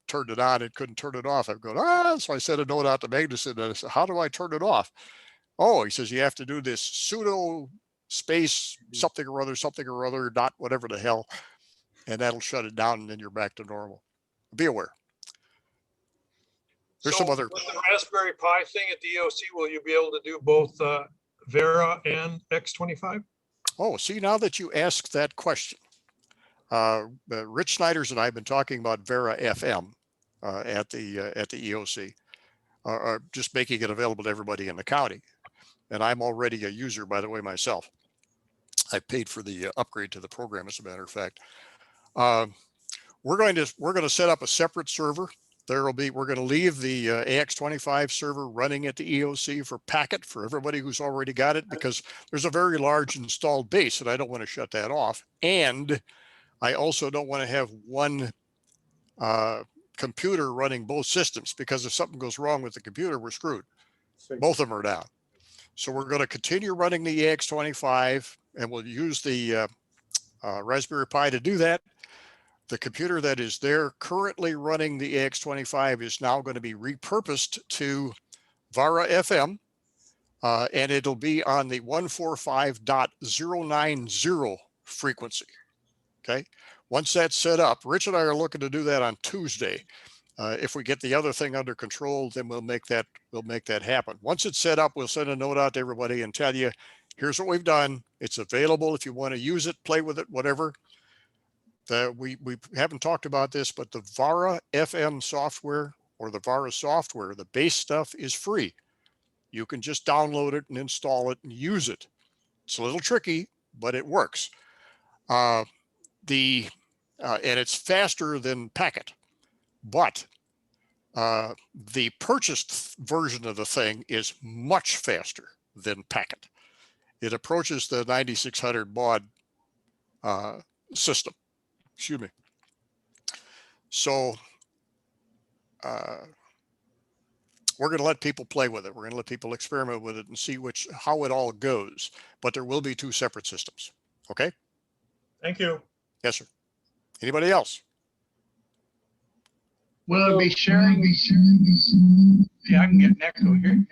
turned it on, it couldn't turn it off. I'm going, so I sent a note out to Magnuson and I said, how do I turn it off? Oh, he says, you have to do this sudo space something or other, dot whatever the hell, and that'll shut it down and then you're back to normal. Be aware. There's So some other. with the Raspberry Pi thing at the EOC, will you be able to do both Vera and X25? Oh, see, now that you asked that question, Rich Snyder's and I have been talking about Vera FM at the EOC, just making it available to everybody in the county. And I'm already a user, by the way, myself. I paid for the upgrade to the program, as a matter of fact. We're going to set up a separate server. We're going to leave the AX25 server running at the EOC for Packet for everybody who's already got it, because there's a very large installed base and I don't want to shut that off. And I also don't want to have one computer running both systems, because if something goes wrong with the computer, we're screwed. Both of them are down. So we're going to continue running the AX25 and we'll use the Raspberry Pi to do that. The computer that is there currently running the AX25 is now going to be repurposed to Vara FM, and it'll be on the 145.090 frequency. Okay. Once that's set up, Rich and I are looking to do that on Tuesday. If we get the other thing under control, then we'll make that happen. Once it's set up, we'll send a note out to everybody and tell you, here's what we've done. It's available if you want to use it, play with it, whatever. We haven't talked about this, but the Vara FM software, or the Vara software, the base stuff is free. You can just download it and install it and use it. It's a little tricky, but it works. And it's faster than Packet, but the purchased version of the thing is much faster than Packet. It approaches the 9600 baud system. Excuse me. So we're going to let people play with it. We're going to let people experiment with it and see how it all goes. But there will be two separate systems. Okay. Thank you. Yes, sir. Anybody else? Will it be sharing? Yeah, I can get an echo here.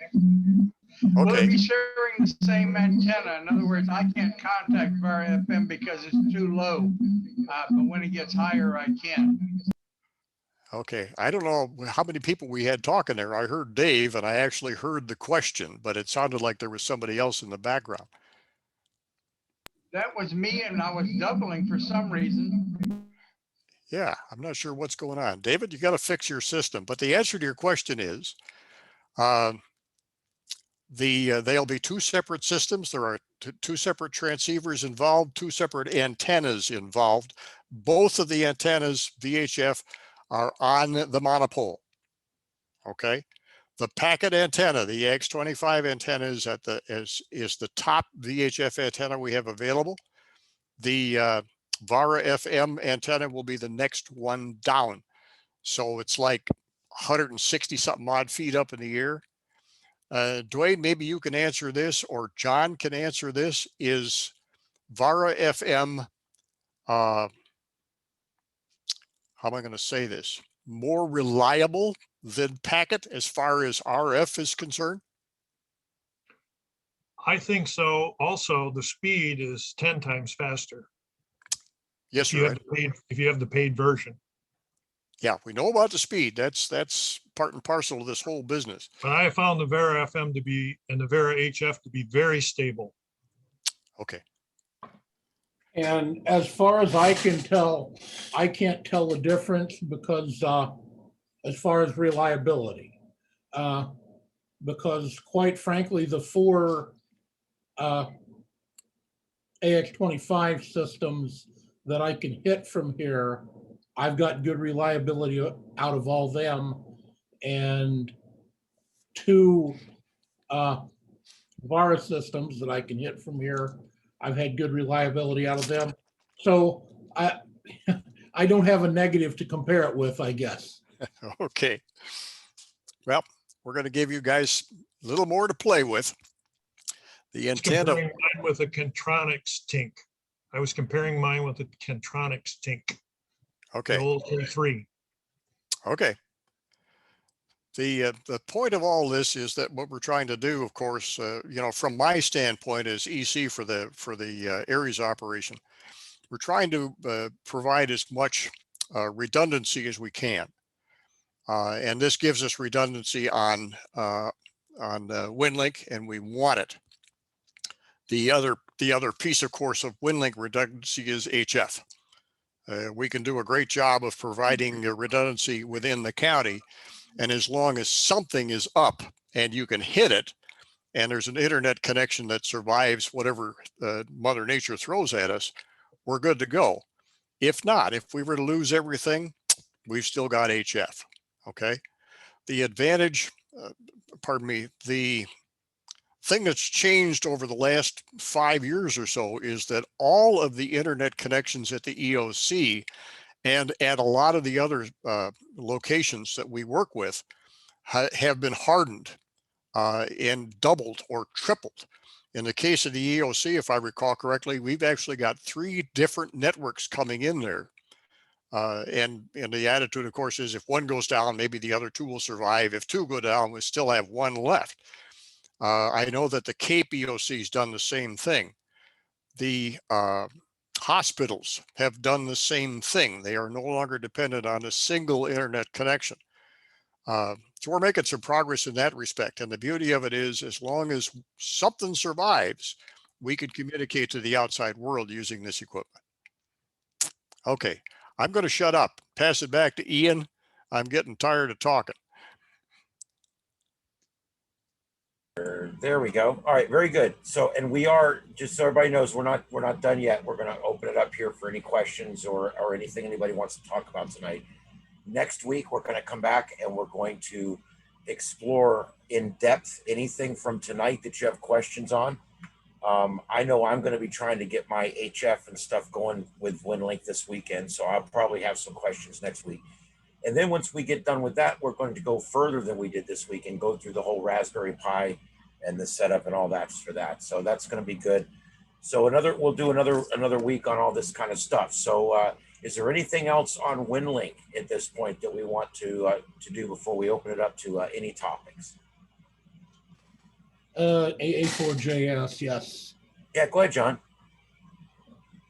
Will it Okay. be sharing the same antenna? In other words, I can't contact Vara FM because it's too low, but when it gets higher, I can. Okay. I don't know how many people we had talking there. I heard Dave and I actually heard the question, but it sounded like there was somebody else in the background. That was me, and I was doubling for some reason. Yeah, I'm not sure what's going on. David, you got to fix your system. But the answer to your question is, there'll be two separate systems. There are two separate transceivers involved, two separate antennas involved. Both of the antennas, VHF, are on the monopole. Okay. The Packet antenna, the AX25 antenna, is the top VHF antenna we have available. The Vara FM antenna will be the next one down. So it's like 160 something odd feet up in the air. Dwayne, maybe you can answer this, or John can answer this. Is Vara FM, how how am I going to say this? More reliable than packet as far as RF is concerned? I think so. Also, the speed is 10 times faster. Yes, If you sir. have the paid, if you have the paid version. Yeah, we know about the speed. That's part and parcel of this whole business. But I found the Vera FM to be, and the Vera HF to be very stable. Okay. And as far as I can tell, I can't tell the difference because as far as reliability, because quite frankly, the four AX25 systems that I can hit from here, I've got good reliability out of all them. And two VARA systems that I can hit from here, I've had good reliability out of them. So I don't have a negative to compare it with, I guess. Okay. Well, we're going to give you guys a little more to play with. The intent of Comparing mine with a Kentronics Tink. I was comparing mine with a Kentronics Tink. okay. The old K3. Okay. The point of all this is that what we're trying to do, of course, from my standpoint as EC for the Aries operation, we're trying to provide as much redundancy as we can, and this gives us redundancy on Winlink, and we want it. The other piece, of course, of Winlink redundancy is HF. We can do a great job of providing redundancy within the county. And as long as something is up and you can hit it, and there's an internet connection that survives whatever Mother Nature throws at us, we're good to go. If not, if we were to lose everything, we've still got HF. Okay. The advantage, the thing that's changed over the last 5 years or so is that all of the internet connections at the EOC and at a lot of the other locations that we work with have been hardened and doubled or tripled. In the case of the EOC, if I recall correctly, we've actually got 3 different networks coming in there. And the attitude, of course, is if one goes down, maybe the other 2 will survive. If 2 go down, we still have 1 left. I know that the Cape EOC has done the same thing. The hospitals have done the same thing. They are no longer dependent on a single internet connection. So we're making some progress in that respect. And the beauty of it is, as long as something survives, we can communicate to the outside world using this equipment. Okay, I'm going to shut up, pass it back to Ian. I'm getting tired of talking. There we go. All right, very good. So, and we are, just so everybody knows, we're not done yet. We're going to open it up here for any questions or anything anybody wants to talk about tonight. Next week, we're going to come back and we're going to explore in depth anything from tonight that you have questions on. I know I'm going to be trying to get my HF and stuff going with Winlink this weekend, so I'll probably have some questions next week. And then once we get done with that, we're going to go further than we did this week and go through the whole Raspberry Pi and the setup and all that for that. So that's going to be good. So we'll do another week on all this kind of stuff. So is there anything else on Winlink at this point that we want to do before we open it up to any topics? AA4JS, yes. Yeah, go ahead, John.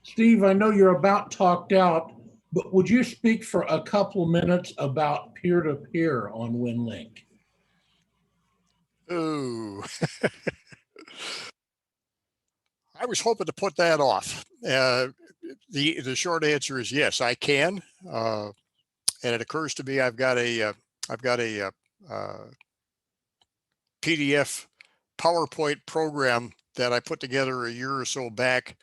Steve, I know you're about talked out, but would you speak for a couple minutes about peer-to-peer on Winlink? Ooh. I was hoping to put that off. The short answer is yes, I can. And it occurs to me I've got a PDF PowerPoint program that I put together a year or so back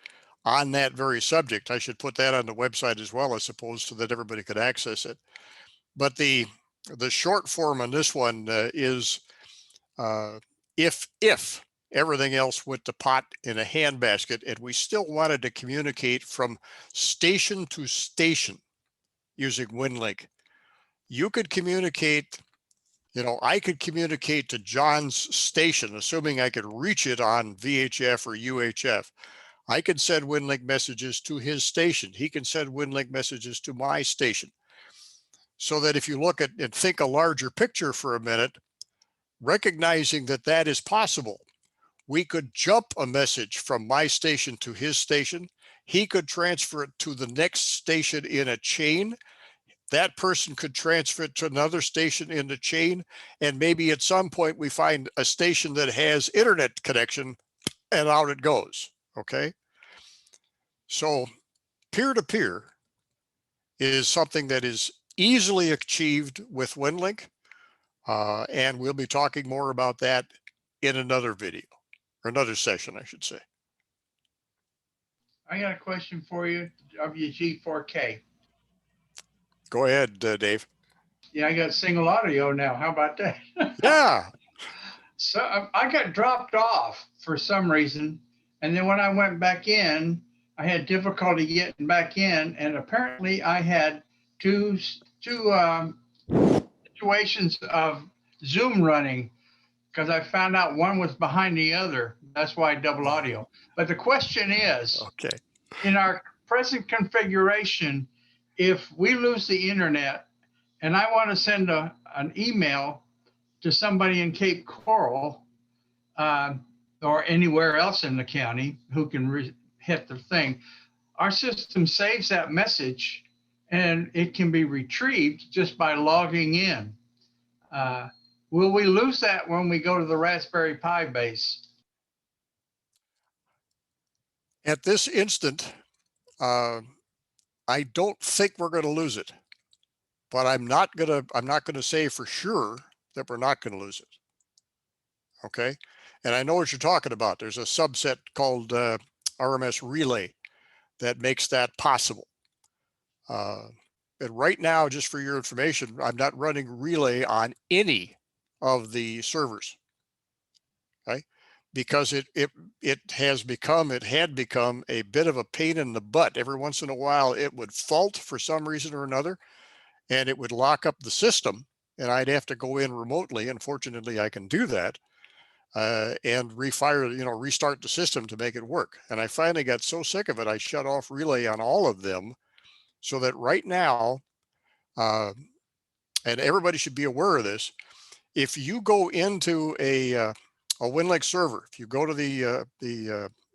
on that very subject. I should put that on the website as well, I suppose, so that everybody could access it. But the short form on this one is if everything else went to pot in a handbasket and we still wanted to communicate from station to station using Winlink, you could communicate, I could communicate to John's station, assuming I could reach it on VHF or UHF. I could send Winlink messages to his station. He can send Winlink messages to my station. So that if you look at and think a larger picture for a minute, recognizing that that is possible, we could jump a message from my station to his station. He could transfer it to the next station in a chain. That person could transfer it to another station in the chain. And maybe at some point we find a station that has internet connection and out it goes. Okay. So peer-to-peer is something that is easily achieved with Winlink. And we'll be talking more about that in another video, or another session, I should say. I got a question for you of your G4K. Go ahead, Dave. Yeah, I got single audio now. How about that? Yeah. So I got dropped off for some reason. And then when I went back in, I had difficulty getting back in. And apparently I had two situations of Zoom running, because I found out one was behind the other. That's why double audio. But the question is, Okay. in our present configuration, if we lose the internet and I want to send an email to somebody in Cape Coral or anywhere else in the county who can hit the thing, our system saves that message and it can be retrieved just by logging in. Will we lose that when we go to the Raspberry Pi base? At this instant, I don't think we're going to lose it, but I'm not going to say for sure that we're not going to lose it. Okay. And I know what you're talking about. There's a subset called RMS Relay that makes that possible. And right now, just for your information, I'm not running Relay on any of the servers. Okay. Because it had become a bit of a pain in the butt. Every once in a while, it would fault for some reason or another, and it would lock up the system, and I'd have to go in remotely. And fortunately, I can do that and restart the system to make it work. And I finally got so sick of it, I shut off Relay on all of them, so that right now, and everybody should be aware of this, if you go into a Winlink server, if you go to the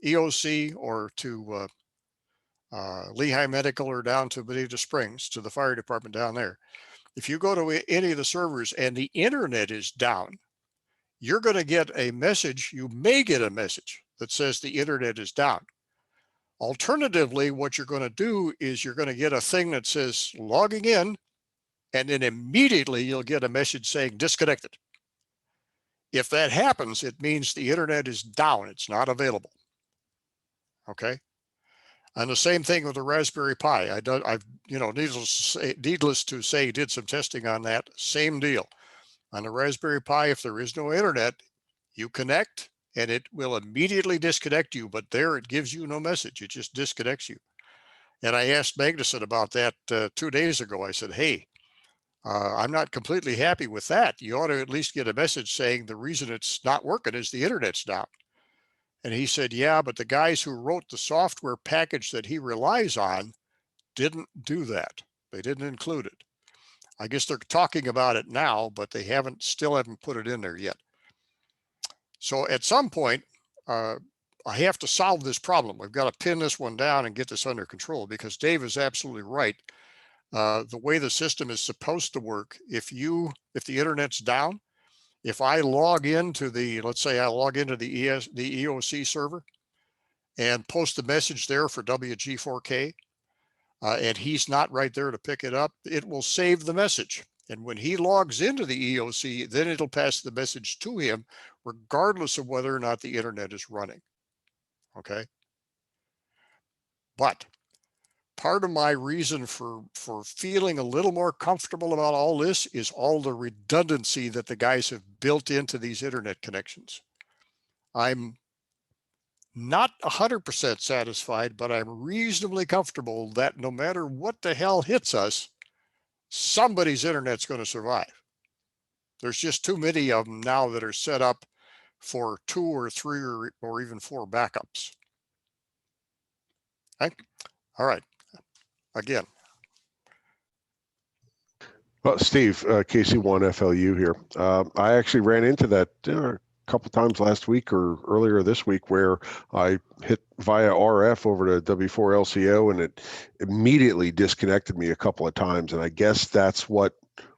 EOC or to Lehigh Medical or down to Bonita Springs, to the fire department down there, if you go to any of the servers and the internet is down, you're going to get a message. You may get a message that says the internet is down. Alternatively, what you're going to do is you're going to get a thing that says logging in, and then immediately you'll get a message saying disconnected. If that happens, it means the internet is down. It's not available. Okay. And the same thing with the Raspberry Pi. I've needless to say, did some testing on that. Same deal. On the Raspberry Pi, if there is no internet, you connect and it will immediately disconnect you, but there it gives you no message. It just disconnects you. And I asked Magnuson about that 2 days ago. I said, hey, I'm not completely happy with that. You ought to at least get a message saying the reason it's not working is the internet's down. And he said, yeah, but the guys who wrote the software package that he relies on didn't do that. They didn't include it. I guess they're talking about it now, but they still haven't put it in there yet. So at some point, I have to solve this problem. We've got to pin this one down and get this under control, because Dave is absolutely right. The way the system is supposed to work, if the internet's down, if I log into let's say I log into the EOC server and post a message there for WG4K, and he's not right there to pick it up, it will save the message. And when he logs into the EOC, then it'll pass the message to him, regardless of whether or not the internet is running. Okay. But part of my reason for feeling a little more comfortable about all this is all the redundancy that the guys have built into these internet connections. I'm not 100% satisfied, but I'm reasonably comfortable that no matter what the hell hits us, somebody's internet's going to survive. There's just too many of them now that are set up for 2 or 3 or even 4 backups. Okay. All right. Again. Well, Steve, KC1FLU here. I actually ran into that a couple times last week or earlier this week where I hit via RF over to W4LCO and it immediately disconnected me a couple of times. And I guess that's what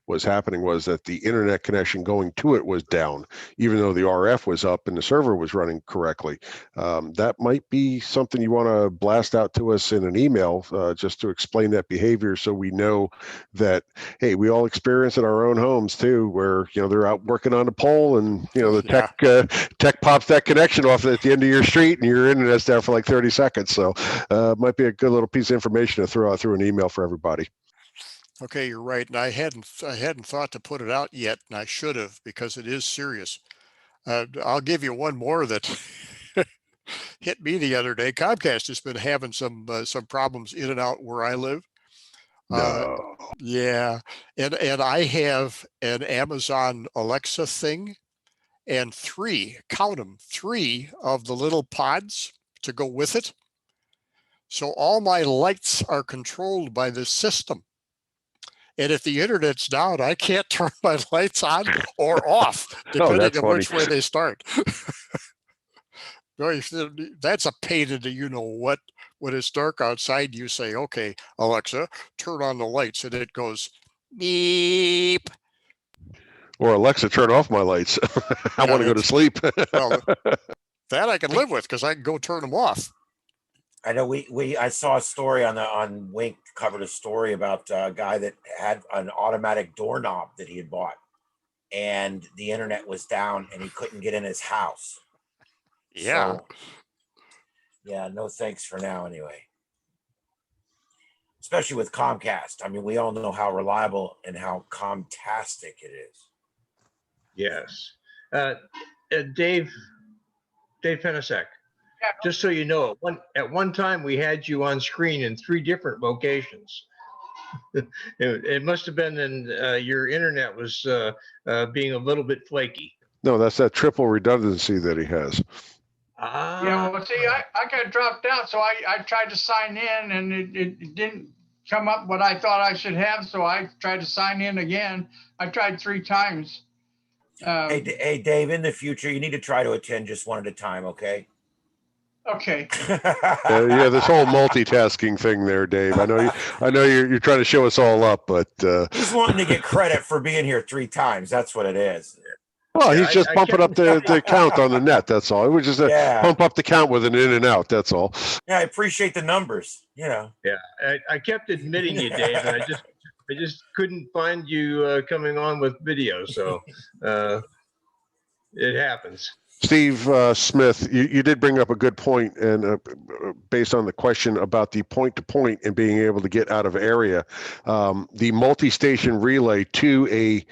was happening, was that the internet connection going to it was down, even though the RF was up and the server was running correctly. That might be something you want to blast out to us in an email, just to explain that behavior, so we know that, hey, we all experience in our own homes too, where, you know, they're out working on the pole and, you know, the tech pops that connection off at the end of your street and your internet's down for like 30 seconds. So might be a good little piece of information to throw out through an email for everybody. Okay, you're right. And I hadn't thought to put it out yet, and I should have, because it is serious. I'll give you one more that hit me the other day. Comcast has been having some problems in and out where I live. No. Yeah, and I have an Amazon Alexa thing, and count them, 3 of the little pods to go with it. So all my lights are controlled by this system. And if the internet's down, I can't turn my lights on or off, depending on which way they start. That's a pain in the you-know-what. When it's dark outside, you say, okay, Alexa, turn on the lights, and it goes beep. Or Alexa, turn off my lights. I want to go to sleep. Well, that I can live with, because I can go turn them off. I know I saw a story on Wink, covered a story about a guy that had an automatic doorknob that he had bought, and the internet was down and he couldn't get in his house. Yeah. So, yeah, no thanks for now anyway. Especially with Comcast. I mean, we all know how reliable and how comtastic it is. Yes. Dave Penasek, just so you know, at one time we had you on screen in 3 different locations. It must have been in your internet was being a little bit flaky. No, that's that triple redundancy that he has. Yeah, well, see, I got dropped out, so I tried to sign in and it didn't come up what I thought I should have, so I tried to sign in again. I tried 3 times. Hey, Dave, in the future, you need to try to attend just one at a time, okay? Okay. Yeah, this whole multitasking thing there, Dave. I know you're trying to show us all up, but he's wanting to get credit for being here 3 times. That's what it is. Well, he's just pumping up the count on the net. That's all. It was just pump up the count with an in and out. That's all. Yeah, I appreciate the numbers. You know. Yeah, I kept admitting you, Dave, and I just couldn't find you coming on with video, so it happens. Steve Smith, you did bring up a good point, and based on the question about the point-to-point and being able to get out of area, the multi-station relay to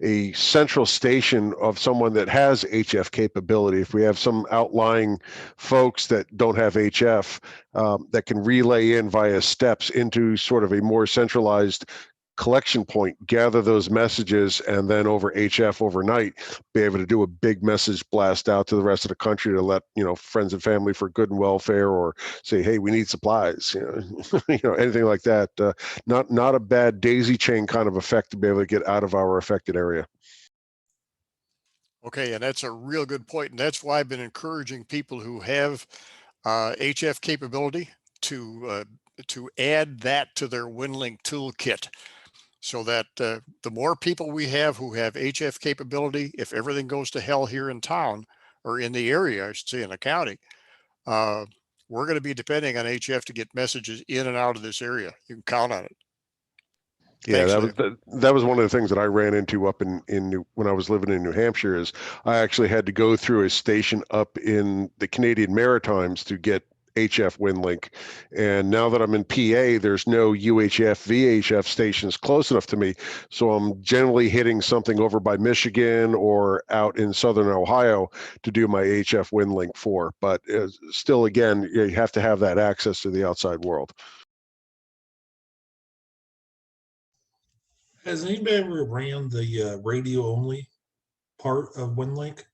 a central station of someone that has HF capability. If we have some outlying folks that don't have HF, that can relay in via steps into sort of a more centralized collection point, gather those messages, and then over HF overnight, be able to do a big message blast out to the rest of the country to let, you know, friends and family for good and welfare, or say, hey, we need supplies, anything like that. Not a bad daisy chain kind of effect to be able to get out of our affected area. Okay, and that's a real good point, and that's why I've been encouraging people who have HF capability to add that to their Winlink toolkit, so that the more people we have who have HF capability, if everything goes to hell here in town, or in the area, I should say, in the county, we're going to be depending on HF to get messages in and out of this area. You can count on it. Yeah, Thanks, that was one of the things that I ran into up in when I was living in New Hampshire. Is I actually had to go through a station up in the Canadian Maritimes to get HF Winlink, and now that I'm in PA, there's no UHF VHF stations close enough to me, so I'm generally hitting something over by Michigan or out in southern Ohio to do my HF Winlink for. But still, again, you have to have that access to the outside world. Has anybody ever ran the radio only part of Winlink?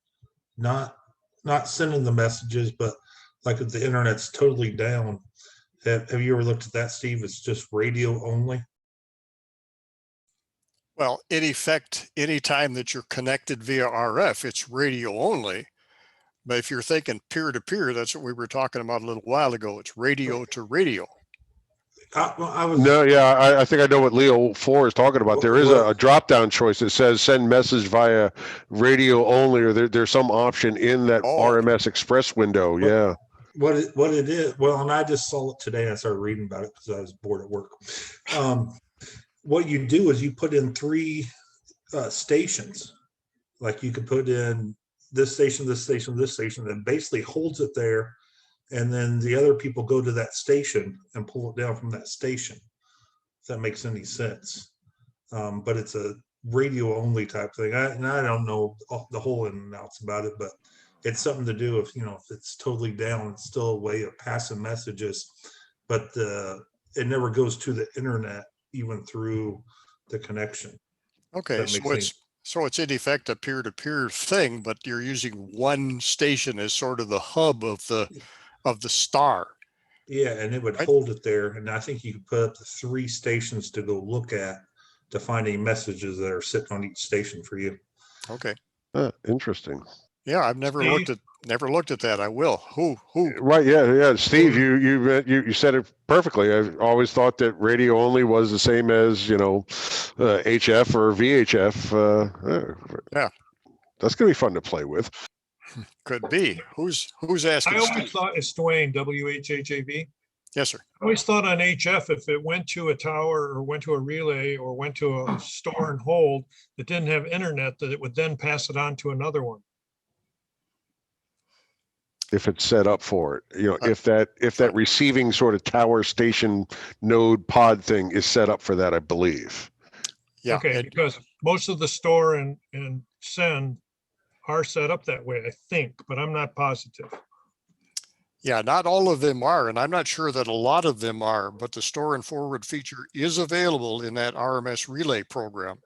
Not sending the messages, but like if the internet's totally down. Have you ever looked at that, Steve? It's just radio only. Well, in effect, anytime that you're connected via RF, it's radio only. But if you're thinking peer-to-peer, that's what we were talking about a little while ago. It's radio to radio. I was No, yeah, I think I know what Leo 4 is talking about. There is a drop-down choice that says send message via radio only, or there's some option in that Oh. RMS Express window. Yeah. what it is. Well, and I just saw it today. I started reading about it because I was bored at work. What you do is you put in 3 stations. Like you could put in this station, this station, this station, and basically holds it there. And then the other people go to that station and pull it down from that station. If that makes any sense. But it's a radio only type thing. I don't know the whole in and outs about it, but it's something to do if, if it's totally down, it's still a way of passing messages, but it never goes to the internet even through the connection. Okay, so it's in effect a peer-to-peer thing, but you're using one station as sort of the hub of the star. Yeah, and it would hold it there, and I think you could put up to 3 stations to go look at to find any messages that are sitting on each station for you. Okay. Interesting. Yeah, I've never looked at that. I will. Who? Right. Yeah. Steve, you said it perfectly. I've always thought that radio only was the same as, HF or VHF. Yeah. That's going to be fun to play with. Could be. Who's asking? I always thought it's Dwayne, WHHAV. Yes, sir. I always thought on HF, if it went to a tower or went to a relay or went to a store and hold that didn't have internet, that it would then pass it on to another one. If it's set up for it, if that receiving sort of tower station node pod thing is set up for that, I believe. Yeah. Okay, because most of the store and send are set up that way, I think, but I'm not positive. Yeah, not all of them are, and I'm not sure that a lot of them are, but the store and forward feature is available in that RMS relay program.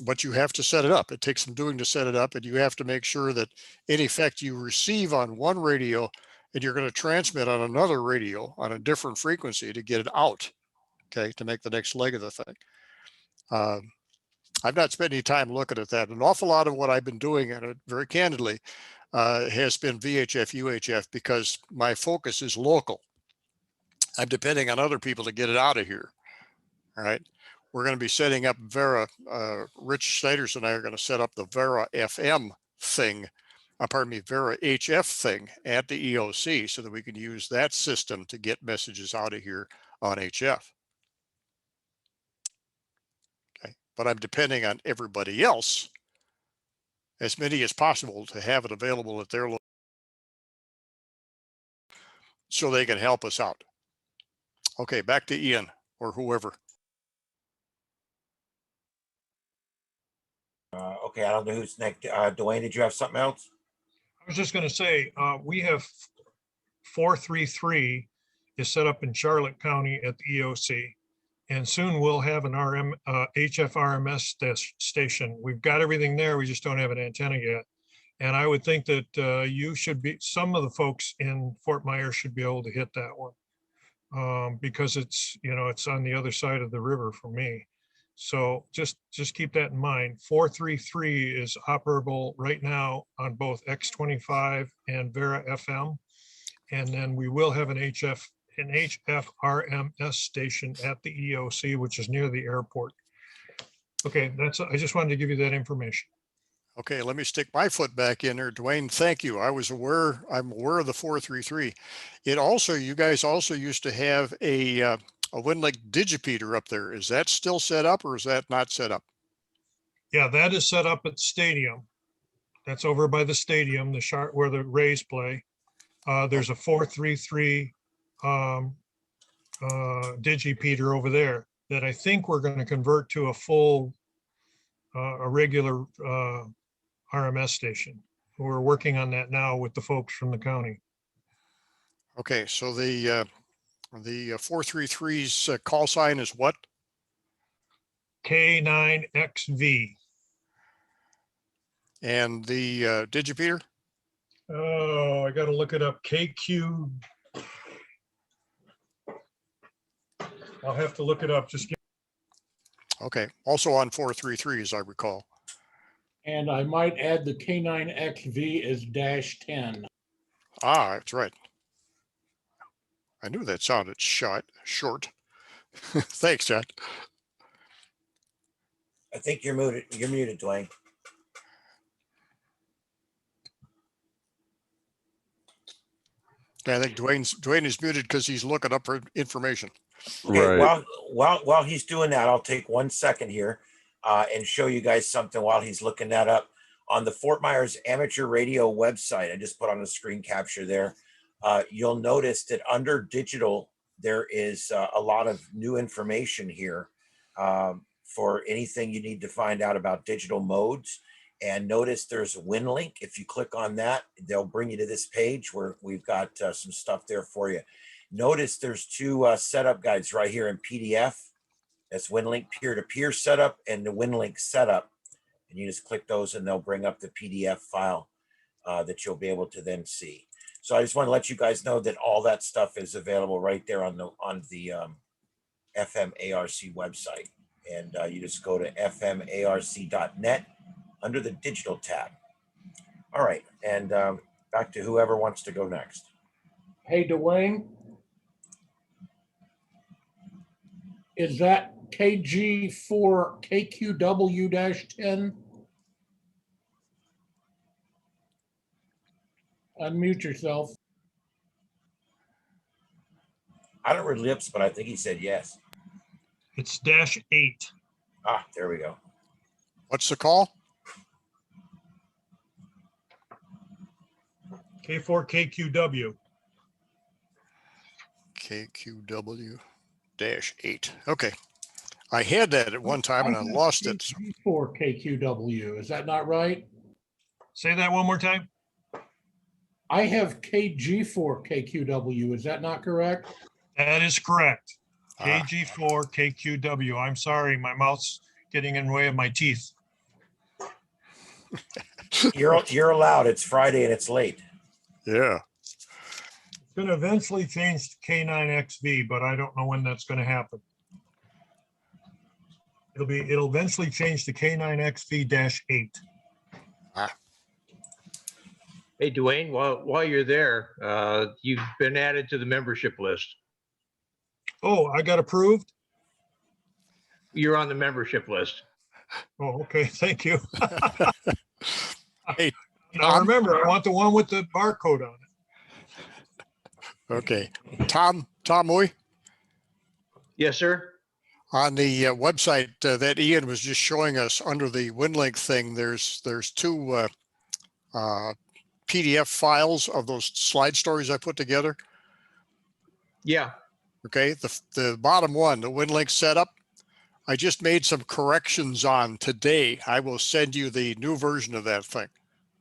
But you have to set it up. It takes some doing to set it up, and you have to make sure that in effect you receive on one radio and you're going to transmit on another radio on a different frequency to get it out, okay, to make the next leg of the thing. I've not spent any time looking at that. An awful lot of what I've been doing, and very candidly, has been VHF, UHF, because my focus is local. I'm depending on other people to get it out of here, all right? We're going to be setting up Vera, Rich Snyder's and I are going to set up the Vera FM thing, Vera HF thing at the EOC so that we can use that system to get messages out of here on HF. Okay, but I'm depending on everybody else, as many as possible, to have it available at their location so they can help us out. Okay, back to Ian or whoever. Okay, I don't know who's next. Dwayne, did you have something else? I was just going to say, we have 433 is set up in Charlotte County at the EOC, and soon we'll have an HF RMS station. We've got everything there. We just don't have an antenna yet. And I would think that some of the folks in Fort Myers should be able to hit that one because it's on the other side of the river for me. So just keep that in mind. 433 is operable right now on both X25 and Vera FM. And then we will have an HF RMS station at the EOC, which is near the airport. Okay, I just wanted to give you that information. Okay, let me stick my foot back in there. Dwayne, thank you. I'm aware of the 433. You guys also used to have a Winlink digipeater up there. Is that still set up or is that not set up? Yeah, that is set up at the stadium. That's over by the stadium, where the Rays play. There's a 433 digipeater over there that I think we're going to convert to a full, a regular RMS station. We're working on that now with the folks from the county. Okay, so the 433's call sign is what? K9XV. And the digipeater? Oh, I got to look it up. KQ. I'll have to look it up. Okay. Also on 433, as I recall. And I might add the K9XV as -10. Ah, that's right. I knew that sounded short. Thanks, John. I think you're muted. You're muted, Dwayne. Yeah, I think Dwayne is muted because he's looking up for information. Okay, Right. while he's doing that, I'll take 1 second here and show you guys something while he's looking that up. On the Fort Myers Amateur Radio website, I just put on the screen capture there. You'll notice that under digital, there is a lot of new information here for anything you need to find out about digital modes. And notice there's a Winlink. If you click on that, they'll bring you to this page where we've got some stuff there for you. Notice there's 2 setup guides right here in PDF. That's Winlink peer-to-peer setup and the Winlink setup. And you just click those and they'll bring up the PDF file that you'll be able to then see. So I just want to let you guys know that all that stuff is available right there on the FMARC website. And you just go to fmarc.net under the digital tab. All right, and back to whoever wants to go next. Hey, Dwayne. Is that KG4 KQW-10? Unmute yourself. I don't read lips, but I think he said yes. It's -8. Ah, there we go. What's the call? K4KQW. KQW-8. Okay. I had that at one time and I lost it. KG4 KQW, is that not right? Say that one more time. I have KG4 KQW, is that not correct? That is correct. KG4 KQW. I'm sorry, my mouth's getting in the way of my teeth. You're allowed. It's Friday and it's late. Yeah. It's going to eventually change to K9XV, but I don't know when that's going to happen. It'll eventually change to K9XV-8. Hey, Dwayne, while you're there, you've been added to the membership list. Oh, I got approved? You're on the membership list. Oh, okay. Thank you. Hey, now remember, I want the one with the barcode on it. Okay. Tom Moy? Yes, sir. On the website that Ian was just showing us under the Winlink thing, there's 2 PDF files of those slide stories I put together. Yeah. Okay. The bottom one, the Winlink setup, I just made some corrections on today. I will send you the new version of that thing.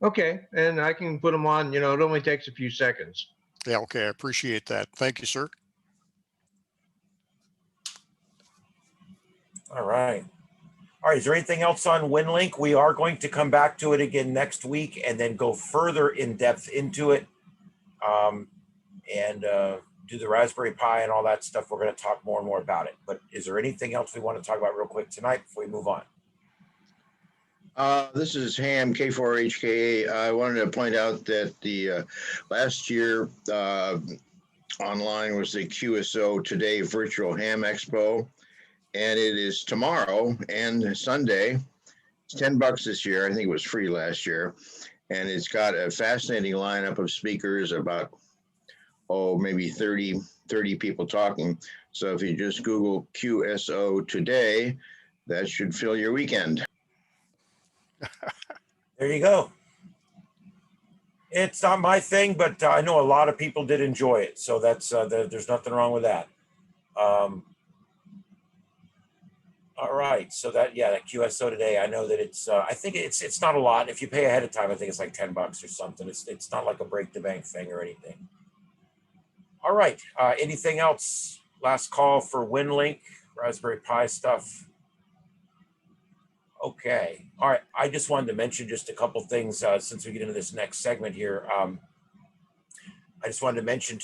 Okay. And I can put them on, it only takes a few seconds. Yeah. Okay. I appreciate that. Thank you, sir. All right. All right. Is there anything else on Winlink? We are going to come back to it again next week and then go further in depth into it and do the Raspberry Pi and all that stuff. We're going to talk more and more about it. But is there anything else we want to talk about real quick tonight before we move on? This is Ham, K4HKA. I wanted to point out that the last year online was the QSO Today Virtual Ham Expo, and it is tomorrow and Sunday. It's $10 this year. I think it was free last year, and it's got a fascinating lineup of speakers, about maybe 30 people talking. So if you just Google QSO Today, that should fill your weekend. There you go. It's not my thing, but I know a lot of people did enjoy it. So that's there's nothing wrong with that. All right. So that QSO Today, I know that it's I think it's not a lot. If you pay ahead of time, I think it's like $10 or something. It's not like a break the bank thing or anything. All right. Anything else? Last call for Winlink, Raspberry Pi stuff. Okay. All right. I just wanted to mention just a couple things since we get into this next segment here. I just wanted to mention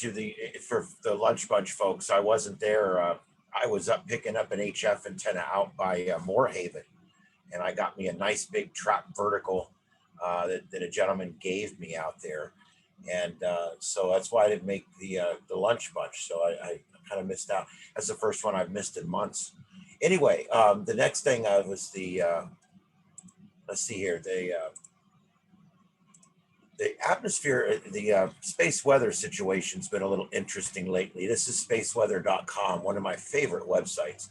for the Lunch Bunch folks, I wasn't there. I was up picking up an HF antenna out by Moorhaven, and I got me a nice big trap vertical that a gentleman gave me out there. And so that's why I didn't make the lunch bunch. So I kind of missed out. That's the first one I've missed in months. Anyway, the next thing was the, let's see here, the atmosphere, the space weather situation's been a little interesting lately. This is spaceweather.com, one of my favorite websites.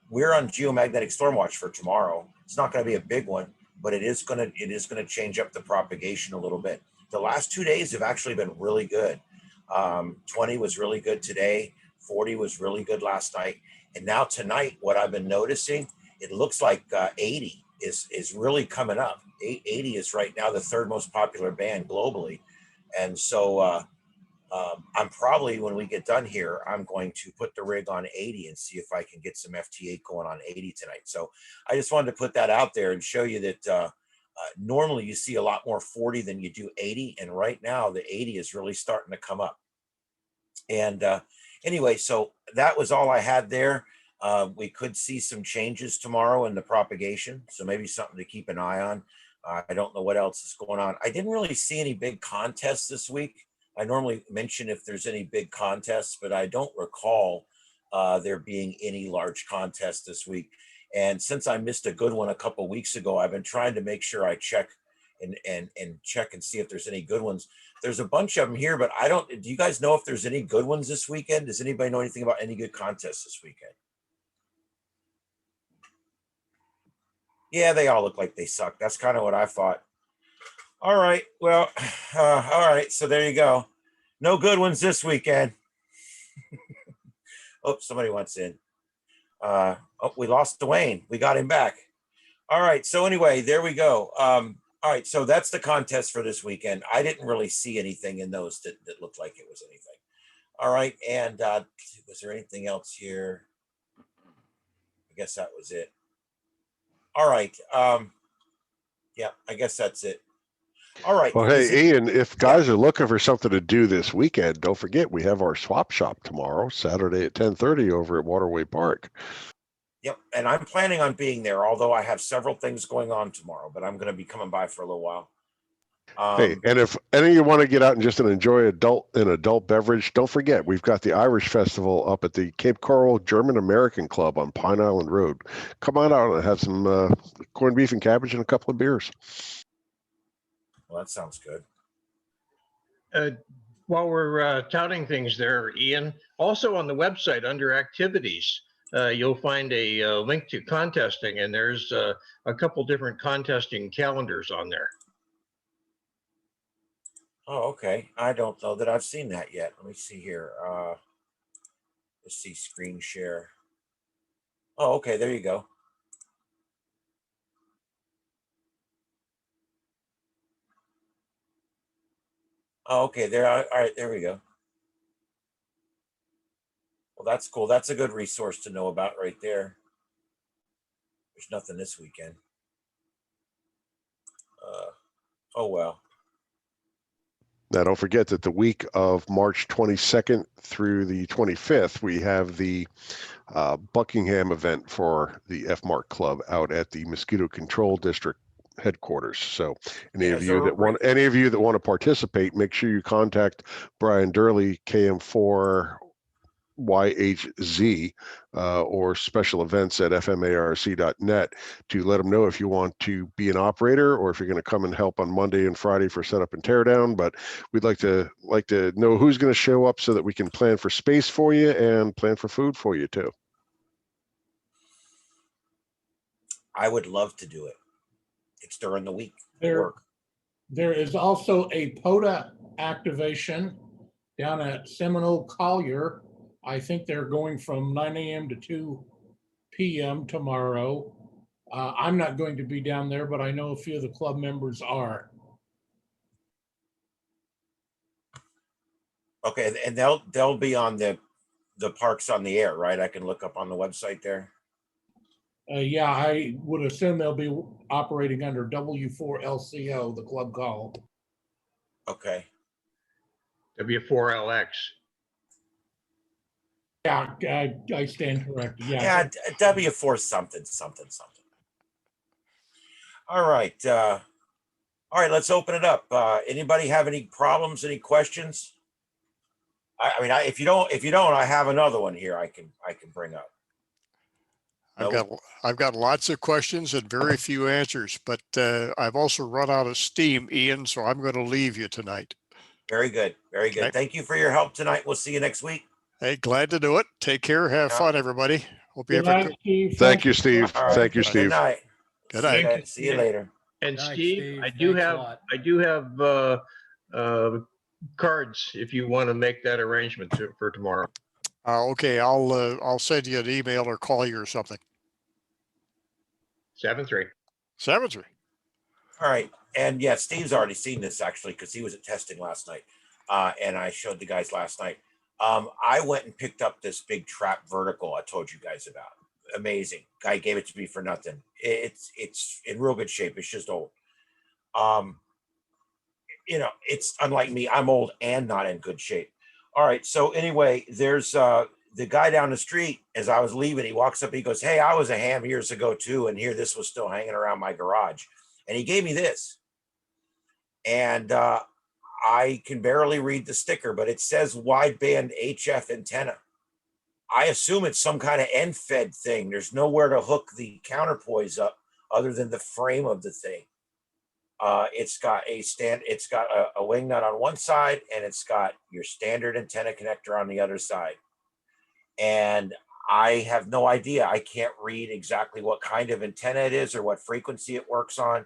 We're on geomagnetic storm watch for tomorrow. It's not going to be a big one, but it is going to change up the propagation a little bit. The last 2 days have actually been really good. 20 was really good today. 40 was really good last night. And now tonight, what I've been noticing, it looks like 80 is really coming up. 80 is right now the third most popular band globally. And so I'm probably, when we get done here, I'm going to put the rig on 80 and see if I can get some FT8 going on 80 tonight. So I just wanted to put that out there and show you that normally you see a lot more 40 than you do 80. And right now the 80 is really starting to come up. And anyway, so that was all I had there. We could see some changes tomorrow in the propagation. So maybe something to keep an eye on. I don't know what else is going on. I didn't really see any big contests this week. I normally mention if there's any big contests, but I don't recall there being any large contests this week. And since I missed a good one a couple of weeks ago, I've been trying to make sure I check and check and see if there's any good ones. There's a bunch of them here, but I don't, do you guys know if there's any good ones this weekend? Does anybody know anything about any good contests this weekend? Yeah, they all look like they suck. That's kind of what I thought. All right, well, all right, so there you go. No good ones this weekend. Oh, somebody wants in. Oh, we lost Dwayne. We got him back. All right, so anyway, there we go. All right, so that's the contest for this weekend. I didn't really see anything in those that looked like it was anything. All right, and was there anything else here? I guess that was it. All right. Yeah, I guess that's it. All right. Well, hey, Ian, if guys are looking for something to do this weekend, don't forget we have our swap shop tomorrow, Saturday at 10:30 over at Waterway Park. Yep, and I'm planning on being there, although I have several things going on tomorrow, but I'm going to be coming by for a little while. Hey, and if any of you want to get out and just enjoy an adult beverage, don't forget we've got the Irish Festival up at the Cape Coral German American Club on Pine Island Road. Come on out and have some corned beef and cabbage and a couple of beers. Well, that sounds good. While we're touting things there, Ian, also on the website under activities, you'll find a link to contesting, and there's a couple different contesting calendars on there. Oh, okay. I don't know that I've seen that yet. Let me see here. Let's see, screen share. Oh, okay, there you go. Oh, okay, there. All right, there we go. Well, that's cool. That's a good resource to know about right there. There's nothing this weekend. Oh, well. Now, don't forget that the week of March 22nd through the 25th, we have the Buckingham event for the F-Mark Club out at the Mosquito Control District headquarters. So any of you that want to participate, make sure you contact Brian Durley, KM4YHZ, or special events at fmarc.net to let them know if you want to be an operator or if you're going to come and help on Monday and Friday for setup and teardown. But we'd like to know who's going to show up so that we can plan for space for you and plan for food for you too. I would love to do it. It's during the week. There is also a POTA activation down at Seminole Collier. I think they're going from 9 a.m. to 2 p.m. tomorrow. I'm not going to be down there, but I know a few of the club members are. Okay, and they'll be on the Parks on the Air, right? I can look up on the website there. Yeah, I would assume they'll be operating under W4LCO, the club call. Okay. W4LX. Yeah, I stand corrected. Yeah. Yeah, W4 something, something, something. All right. All right, let's open it up. Anybody have any problems, any questions? I mean, if you don't, I have another one here I can bring up. I've got lots of questions and very few answers, but I've also run out of steam, Ian, so I'm going to leave you tonight. Very good. Very good. Okay. Thank you for your help tonight. We'll see you next week. Hey, glad to do it. Take care. Have fun, everybody. Hope you Good have a night, good Steve. Thank you, Steve. All right. Thank you, Good Steve. night. Good night. Thank you, See you later. And Night, Steve, Steve. I do Thanks a have lot. cards if you want to make that arrangement for tomorrow. Okay, I'll send you an email or call you or something. 7-3. 7-3. All right. And yeah, Steve's already seen this actually because he was at testing last night. And I showed the guys last night. I went and picked up this big trap vertical I told you guys about. Amazing. Guy gave it to me for nothing. It's in real good shape. It's just old. You know, it's unlike me. I'm old and not in good shape. All right. So anyway, there's the guy down the street. As I was leaving, he walks up, he goes, "Hey, I was a ham years ago too, and here this was still hanging around my garage." And he gave me this. And I can barely read the sticker, but it says wideband HF antenna. I assume it's some kind of end fed thing. There's nowhere to hook the counterpoise up other than the frame of the thing. It's got a wing nut on one side, and it's got your standard antenna connector on the other side. And I have no idea. I can't read exactly what kind of antenna it is or what frequency it works on.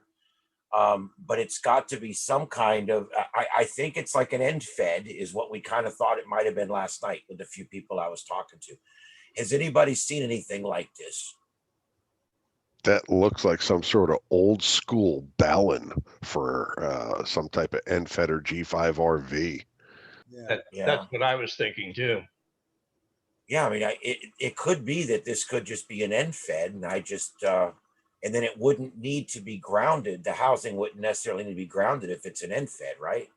But it's got to be some kind of, I think it's like an end fed is what we kind of thought it might have been last night with the few people I was talking to. Has anybody seen anything like this? That looks like some sort of old school ballon for some type of NFET or G5RV. That's what I was thinking too. Yeah, I mean, it could be that this could just be an end fed, and I just and then it wouldn't need to be grounded. The housing wouldn't necessarily need to be grounded if it's an end fed, right?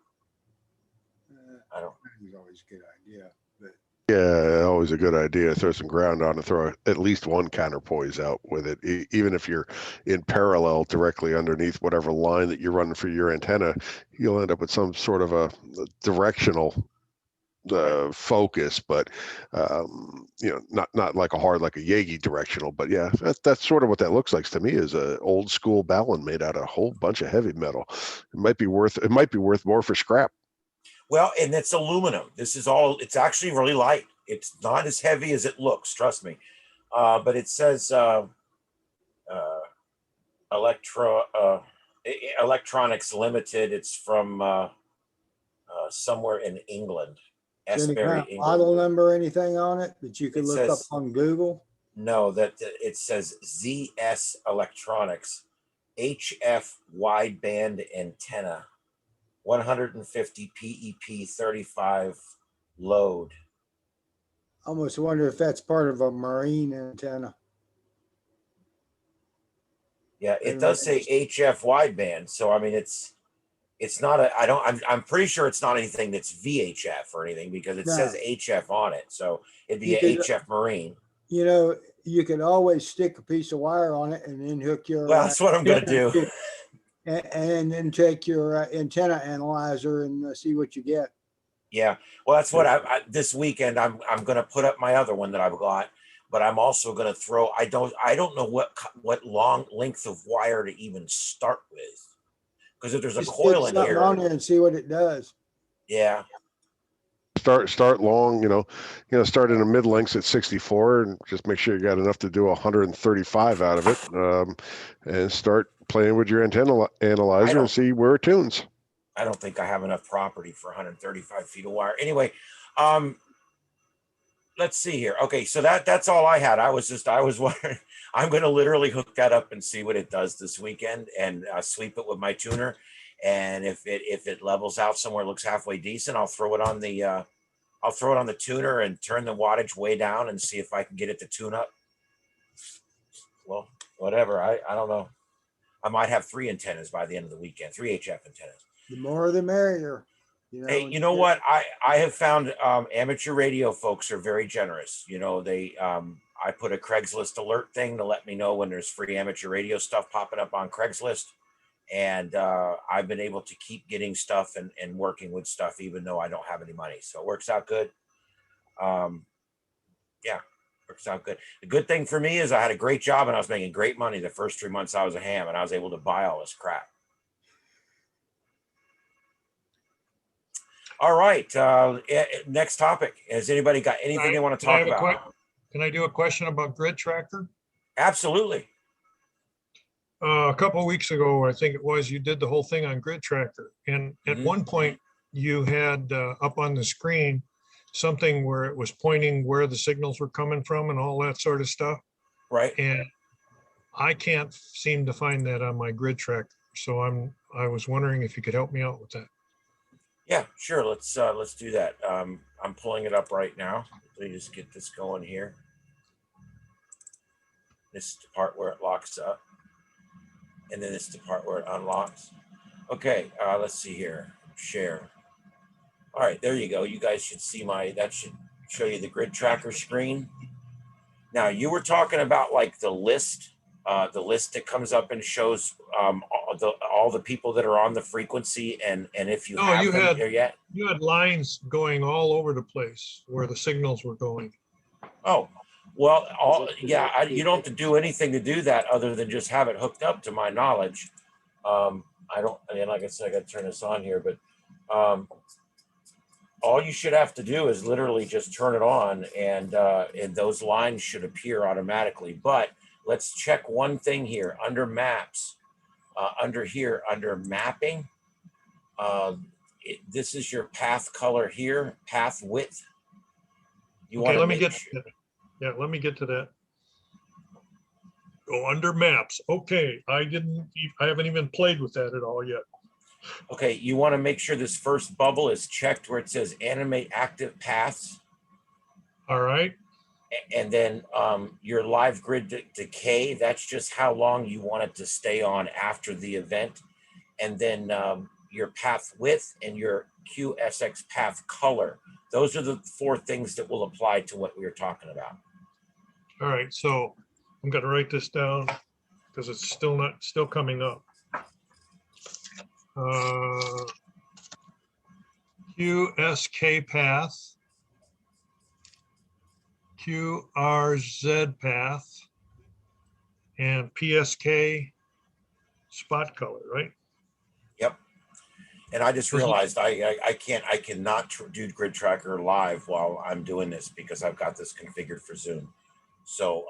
I don't. It's always a good idea. But Yeah, always a good idea. Throw some ground on and throw at least one counterpoise out with it. Even if you're in parallel directly underneath whatever line that you're running for your antenna, you'll end up with some sort of a directional focus, but you know, not like a hard, like a Yagi directional, but yeah, that's sort of what that looks like to me, is a old school ballon made out of a whole bunch of heavy metal. It might be worth more for scrap. Well, and it's aluminum. This is all, it's actually really light. It's not as heavy as it looks, trust me. But it says Electronics Limited. It's from somewhere in England. is there any Asbury, kind of England. model number or anything on it that you could It look up says- on Google? No, that it says ZS Electronics HF wideband antenna, 150 PEP 35 load. Almost wonder if that's part of a marine antenna. Yeah, it does say HF wideband. So I mean, it's not a. I'm pretty sure it's not anything that's VHF or anything because it says HF on it. So it'd be a HF Marine. You know, you could always stick a piece of wire on it and then hook your. Well, that's what I'm gonna do. And then take your antenna analyzer and see what you get. Yeah, well, that's what I this weekend I'm gonna put up my other one that I've got, but I'm also gonna throw. I don't know what long length of wire to even start with, because if there's a coil in here, on there and see what it does. Yeah. Start long, start in the mid lengths at 64 and just make sure you got enough to do 135 out of it, and start playing with your antenna analyzer and see where it tunes. I don't think I have enough property for 135 feet of wire. Anyway, let's see here. Okay, so that's all I had. I was wondering. I'm going to literally hook that up and see what it does this weekend and sweep it with my tuner. And if it levels out somewhere, looks halfway decent, I'll throw it on the tuner and turn the wattage way down and see if I can get it to tune up. Well, whatever. I don't know. I might have 3 antennas by the end of the weekend, 3 HF antennas. The more the merrier. Hey, you know what? I have found amateur radio folks are very generous. You know, they I put a Craigslist alert thing to let me know when there's free amateur radio stuff popping up on Craigslist. And I've been able to keep getting stuff and working with stuff even though I don't have any money. So it works out good. Yeah, works out good. The good thing for me is I had a great job and I was making great money the first 3 months I was a ham, and I was able to buy all this crap. All right. Next topic. Has anybody got anything they want to talk about? Can I do a question about Grid Tracker? Absolutely. A couple of weeks ago, I think it was, you did the whole thing on Grid Tracker. And at one point you had up on the screen something where it was pointing where the signals were coming from and all that sort of stuff. Right. And I can't seem to find that on my Grid Tracker. So I was wondering if you could help me out with that. Yeah, sure. Let's do that. I'm pulling it up right now. Let me just get this going here. This is the part where it locks up. And then this is the part where it unlocks. Okay, let's see here. Share. All right, there you go. You guys should see that should show you the Grid Tracker screen. Now, you were talking about like the list that comes up and shows all the people that are on the frequency, and if you have them there yet. You had lines going all over the place where the signals were going. Oh, well, you don't have to do anything to do that other than just have it hooked up, to my knowledge. Like I said, I got to turn this on here, but all you should have to do is literally just turn it on, and those lines should appear automatically. But let's check one thing here under maps, under mapping. This is your path color here, path width. Okay, let me get to that. Go under maps. Okay, I haven't even played with that at all yet. Okay, you want to make sure this first bubble is checked where it says animate active paths. All right. And then your live grid decay, that's just how long you want it to stay on after the event. And then your path width and your QSX path color. Those are the 4 things that will apply to what we were talking about. All right, so I'm going to write this down because it's still coming up. QSK path, QRZ path, and PSK spot color, right? Yep. And I just realized I cannot do Grid Tracker live while I'm doing this because I've got this configured for Zoom. So,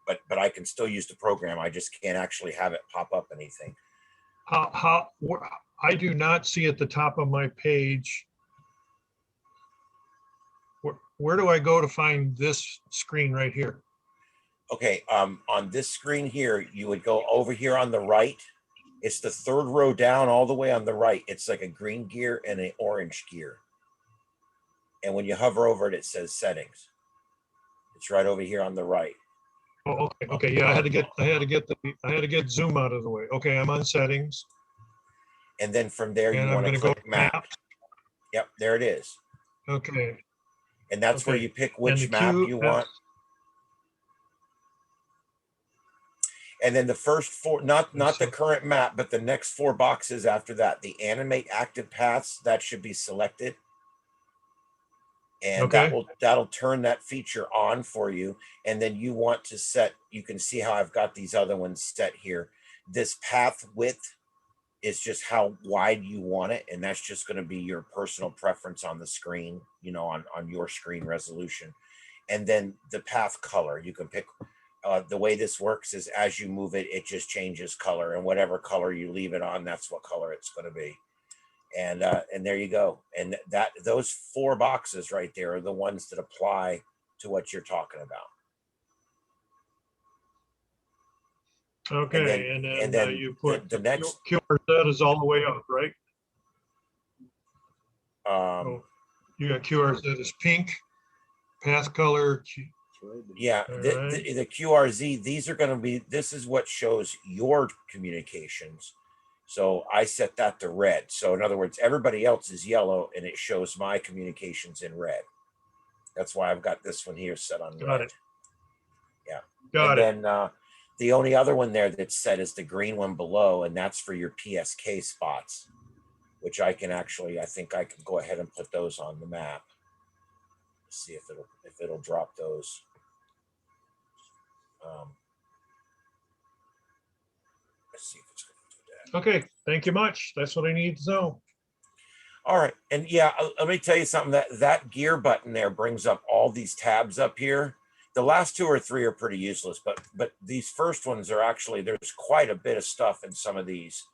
but I can still use the program. I just can't actually have it pop up anything. I do not see at the top of my page. Where do I go to find this screen right here? Okay, on this screen here, you would go over here on the right. It's the 3rd row down all the way on the right. It's like a green gear and an orange gear. And when you hover over it, it says settings. It's right over here on the right. Oh, okay. Yeah, I had to get Zoom out of the way. Okay, I'm on settings. And then from there, you want to click map. Yep, there it is. Okay. And that's where you pick which map you want. And then the first 4, not the current map, but the next 4 boxes after that, the animate active paths, that should be selected. And that'll turn that feature on for you. And then you want to set, you can see how I've got these other ones set here. This path width is just how wide you want it. And that's just going to be your personal preference on the screen, on your screen resolution. And then the path color, you can pick, the way this works is as you move it, it just changes color, and whatever color you leave it on, that's what color it's going to be. And there you go. And those 4 boxes right there are the ones that apply to what you're talking about. Okay, and then you put the next QRZ is all the way up, right? You got QRZ is pink, path color. Yeah, the QRZ, these are going to be, this is what shows your communications. So I set that to red. So in other words, everybody else is yellow and it shows my communications in red. That's why I've got this one here set on Got red. it. Yeah. Got it. And then the only other one there that's set is the green one below, and that's for your PSK spots, which I can actually, I think I can go ahead and put those on the map. Let's see if it'll drop those. Let's see if it's going to do that. Okay, thank you much. That's what I need to know. All right, and yeah, let me tell you something. That gear button there brings up all these tabs up here. The last 2 or 3 are pretty useless, but these first ones are actually, there's quite a bit of stuff in some of these.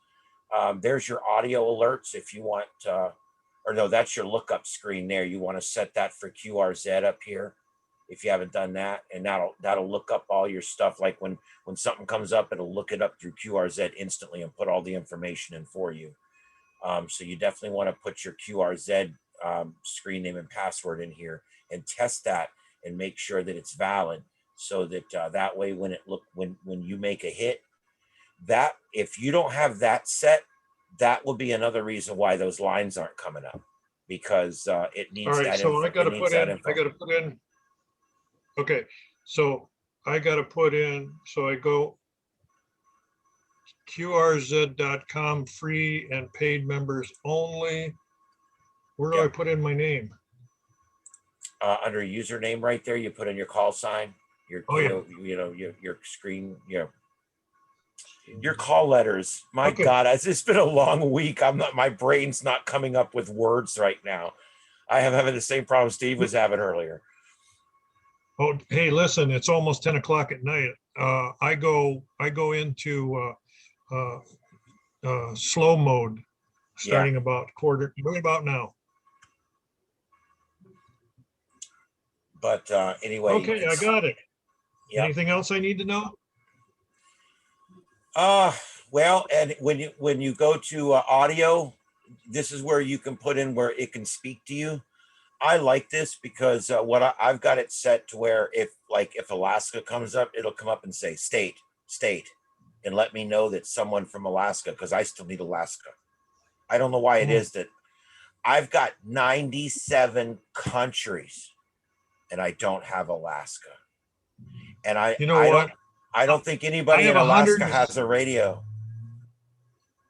There's your audio alerts if you want, or no, that's your lookup screen there. You want to set that for QRZ up here if you haven't done that, and that'll look up all your stuff. Like when something comes up, it'll look it up through QRZ instantly and put all the information in for you. So you definitely want to put your QRZ screen name and password in here and test that and make sure that it's valid, so that that way when you make a hit, that if you don't have that set, that will be another reason why those lines aren't coming up, because it needs All right, that so info. I gotta It needs put that in, info. I gotta put in, okay, so I gotta put in, so I go QRZ.com free and paid members only. Where do I Yep. put in my name? Under username right there, you put in your call sign, your Oh, yeah. your screen, your call letters. My Okay. God, it's been a long week. My brain's not coming up with words right now. I am having the same problem Steve was having earlier. Oh, hey, listen, it's almost 10 o'clock at night. I go into slow mode starting about right about now. But anyway. Okay, I got it. Yep. Anything else I need to know? Well, and when you go to audio, this is where you can put in where it can speak to you. I like this because I've got it set to where if Alaska comes up, it'll come up and say state, and let me know that someone from Alaska, because I still need Alaska. I don't know why it is that I've got 97 countries and I don't have Alaska. And I don't think anybody in Alaska has a radio.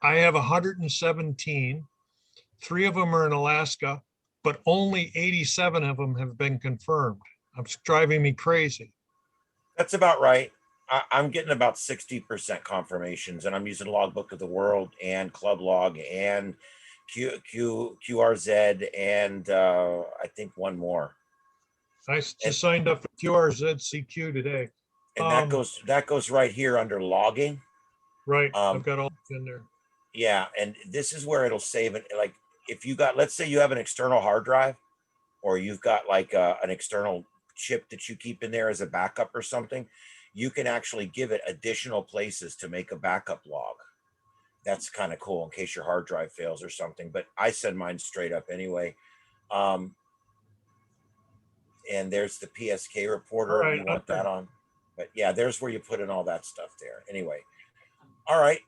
I have 117. 3 of them are in Alaska, but only 87 of them have been confirmed. It's driving me crazy. That's about right. I'm getting about 60% confirmations, and I'm using Logbook of the World and Club Log and QRZ and I think one more. I just signed up for QRZ-CQ today. And that goes right here under logging. Right, I've got all in there. Yeah, and this is where it'll save it. Like if you got, let's say you have an external hard drive, or you've got like an external chip that you keep in there as a backup or something, you can actually give it additional places to make a backup log. That's kind of cool in case your hard drive fails or something, but I send mine straight up anyway. And there's the Psk Reporter. Right, you want that on. But yeah, there's where you put in all that stuff there. Anyway, all right.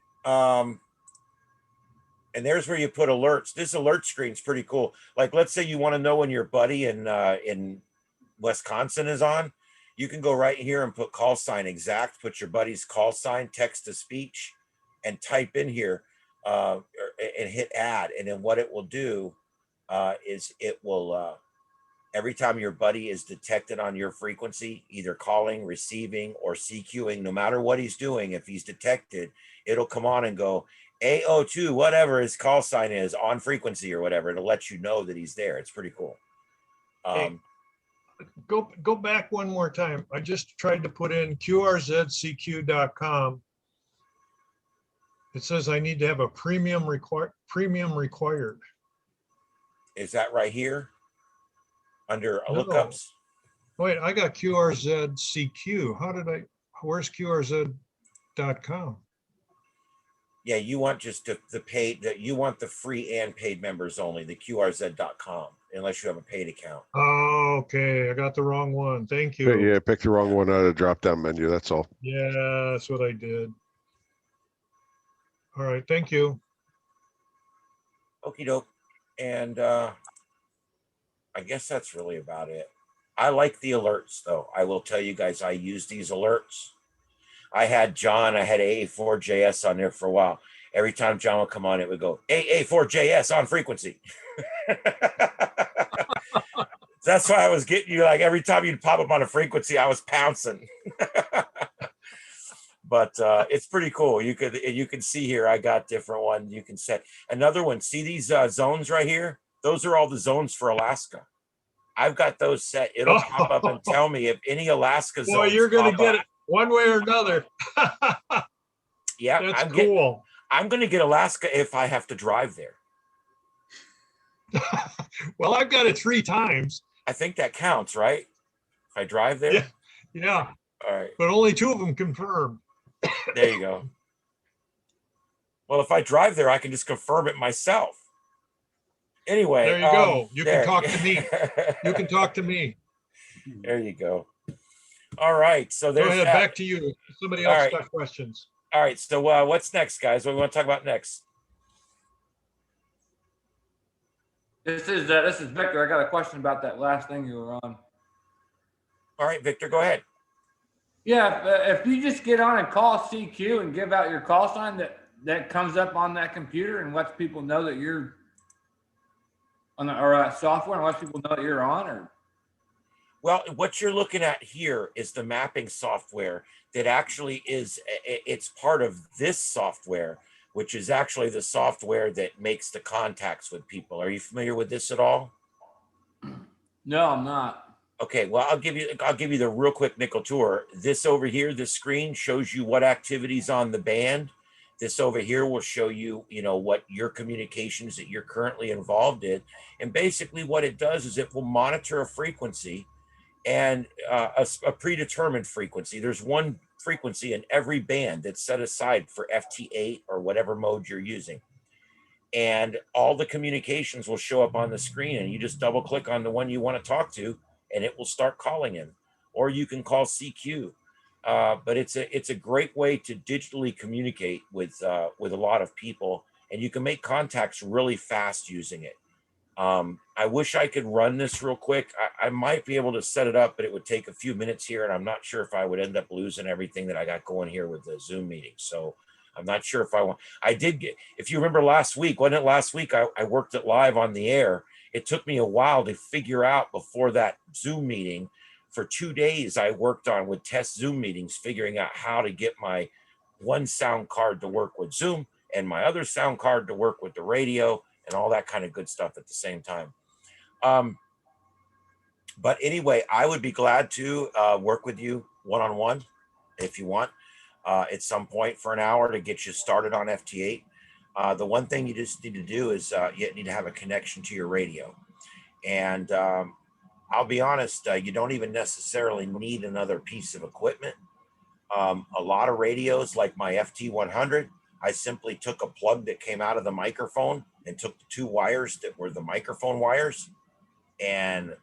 And there's where you put alerts. This alert screen's pretty cool. Like, let's say you want to know when your buddy in Wisconsin is on. You can go right here and put call sign exact, put your buddy's call sign, text to speech, and type in here and hit add. And then what it will do is it will, every time your buddy is detected on your frequency, either calling, receiving, or CQing, no matter what he's doing, if he's detected, it'll come on and go A02, whatever his call sign is on frequency or whatever. It'll let you know that he's there. It's pretty cool. Hey, go back one more time. I just tried to put in QRZCQ.com. It says I need to have a premium required. Is that right here? Under lookups? Wait, I got QRZCQ. Where's QRZ.com? Yeah, you want just the paid, you want the free and paid members only, the QRZ.com, unless you have a paid account. Oh, okay. I got the wrong one. Thank you. Yeah, pick the wrong one out of the drop-down menu. That's all. Yeah, that's what I did. All right. Thank you. Okie doke. And I guess that's really about it. I like the alerts, though. I will tell you guys, I use these alerts. I had AA4JS on there for a while. Every time John would come on, it would go AA4JS on frequency. That's why I was getting you, like, every time you'd pop up on a frequency, I was pouncing. But it's pretty cool. You can see here, I got different ones. You can set another one. See these zones right here? Those are all the zones for Alaska. I've got those set. It'll pop up and tell me if any Alaska zones. Boy, you're going to pop get up. it one way or another. Yeah, That's cool. I'm going to get Alaska if I have to drive there. Well, I've got it 3 times. I think that counts, right? If I drive there? Yeah. Yeah. All right. But only 2 of them confirmed. There you go. Well, if I drive there, I can just confirm it myself. Anyway. There you go. You there. can talk to me. You can talk to me. There you go. All right. So Go there's ahead, that. back to you. Somebody else All right. got questions. All right. So what's next, guys? What do we want to talk about next? This is Victor. I got a question about that last thing you were on. All right, Victor, go ahead. Yeah, if you just get on and call CQ and give out your call sign, that comes up on that computer and lets people know that you're on the, or software and lets people know that you're on, or. Well, what you're looking at here is the mapping software that actually it's part of this software, which is actually the software that makes the contacts with people. Are you familiar with this at all? No, I'm not. Okay, well, I'll give you the real quick nickel tour. This over here, this screen shows you what activities on the band. This over here will show you, what your communications that you're currently involved in. And basically what it does is it will monitor a frequency and a predetermined frequency. There's one frequency in every band that's set aside for FT8 or whatever mode you're using. And all the communications will show up on the screen, and you just double click on the one you want to talk to, and it will start calling him. Or you can call CQ. But it's a great way to digitally communicate with a lot of people, and you can make contacts really fast using it. I wish I could run this real quick. I might be able to set it up, but it would take a few minutes here, and I'm not sure if I would end up losing everything that I got going here with the Zoom meeting. So I'm not sure if I want. I did get, if you remember last week, wasn't it last week? I worked it live on the air. It took me a while to figure out before that Zoom meeting. For 2 days, I worked on with test Zoom meetings, figuring out how to get my one sound card to work with Zoom and my other sound card to work with the radio and all that kind of good stuff at the same time. But anyway, I would be glad to work with you one-on-one if you want at some point for an hour to get you started on FT8. The one thing you just need to do is you need to have a connection to your radio. And I'll be honest, you don't even necessarily need another piece of equipment. A lot of radios, like my FT100, I simply took a plug that came out of the microphone and took the 2 wires that were the microphone wires and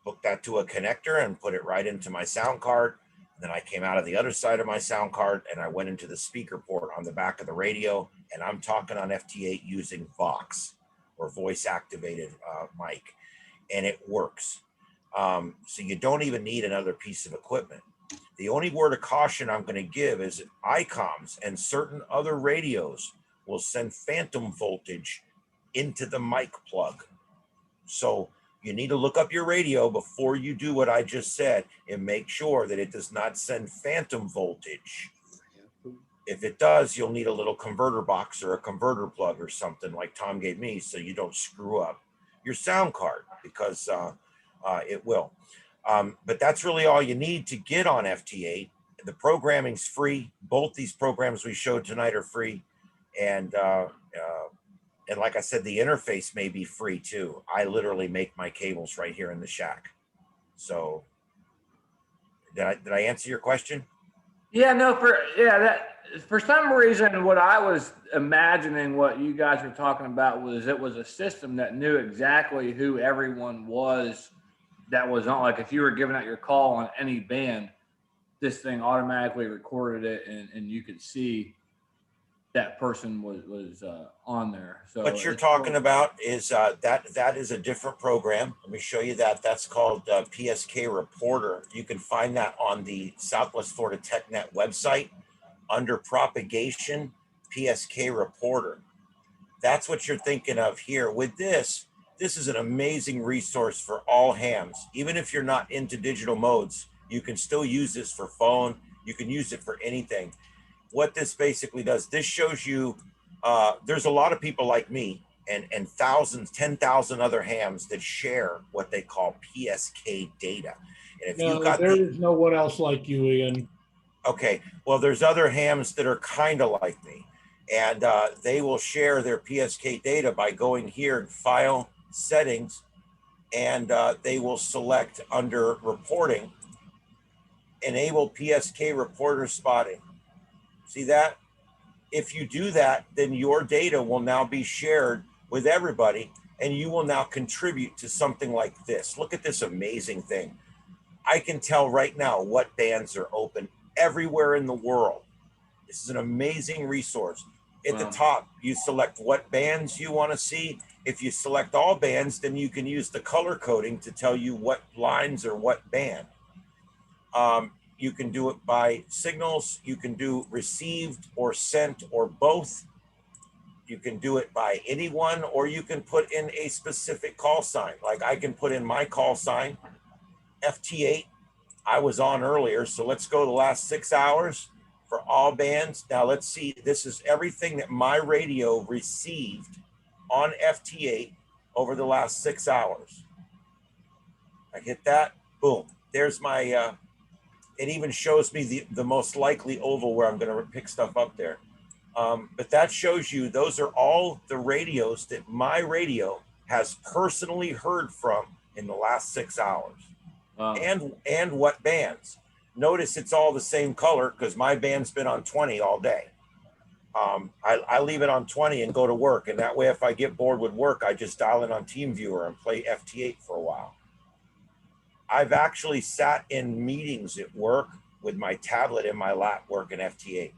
hooked that to a connector and put it right into my sound card. Then I came out of the other side of my sound card and I went into the speaker port on the back of the radio, and I'm talking on FT8 using Vox or voice activated mic, and it works. So you don't even need another piece of equipment. The only word of caution I'm going to give is ICOMs and certain other radios will send phantom voltage into the mic plug. So you need to look up your radio before you do what I just said and make sure that it does not send phantom voltage. If it does, you'll need a little converter box or a converter plug or something like Tom gave me, so you don't screw up your sound card, because it will. But that's really all you need to get on FT8. The programming's free. Both these programs we showed tonight are free. And like I said, the interface may be free too. I literally make my cables right here in the shack. So did I answer your question? Yeah, no, for some reason, what I was imagining what you guys were talking about was it was a system that knew exactly who everyone was that was on. Like if you were giving out your call on any band, this thing automatically recorded it and you could see that person was on there. So What you're it's talking about is that is a different program. Let me show you that. That's called Psk Reporter. You can find that on the Southwest Florida TechNet website under propagation, Psk Reporter. That's what you're thinking of here. With this is an amazing resource for all hams. Even if you're not into digital modes, you can still use this for phone. You can use it for anything. What this basically does, this shows you, there's a lot of people like me and thousands, 10,000 other hams that share what they call PSK data. And if No, you've got there is no one else like you, Ian. okay, well, there's other hams that are kind of like me, and they will share their PSK data by going here, File, Settings, and they will select under Reporting, Enable Psk Reporter Spotting. See that? If you do that, then your data will now be shared with everybody, and you will now contribute to something like this. Look at this amazing thing. I can tell right now what bands are open everywhere in the world. This is an amazing resource. At the top, you select what bands you want to see. If you select all bands, then you can use the color coding to tell you what lines or what band. You can do it by signals. You can do received or sent or both. You can do it by anyone, or you can put in a specific call sign. Like I can put in my call sign, FT8. I was on earlier, so let's go the last 6 hours for all bands. Now let's see, this is everything that my radio received on FT8 over the last 6 hours. I hit that, boom. There's my, it even shows me the most likely oval where I'm gonna pick stuff up there. But that shows you, those are all the radios that my radio has personally heard from in the last 6 hours. And what bands. Notice it's all the same color because my band's been on 20 all day. I leave it on 20 and go to work. And that way, if I get bored with work, I just dial in on TeamViewer and play FT8 for a while. I've actually sat in meetings at work with my tablet in my lap working FT8.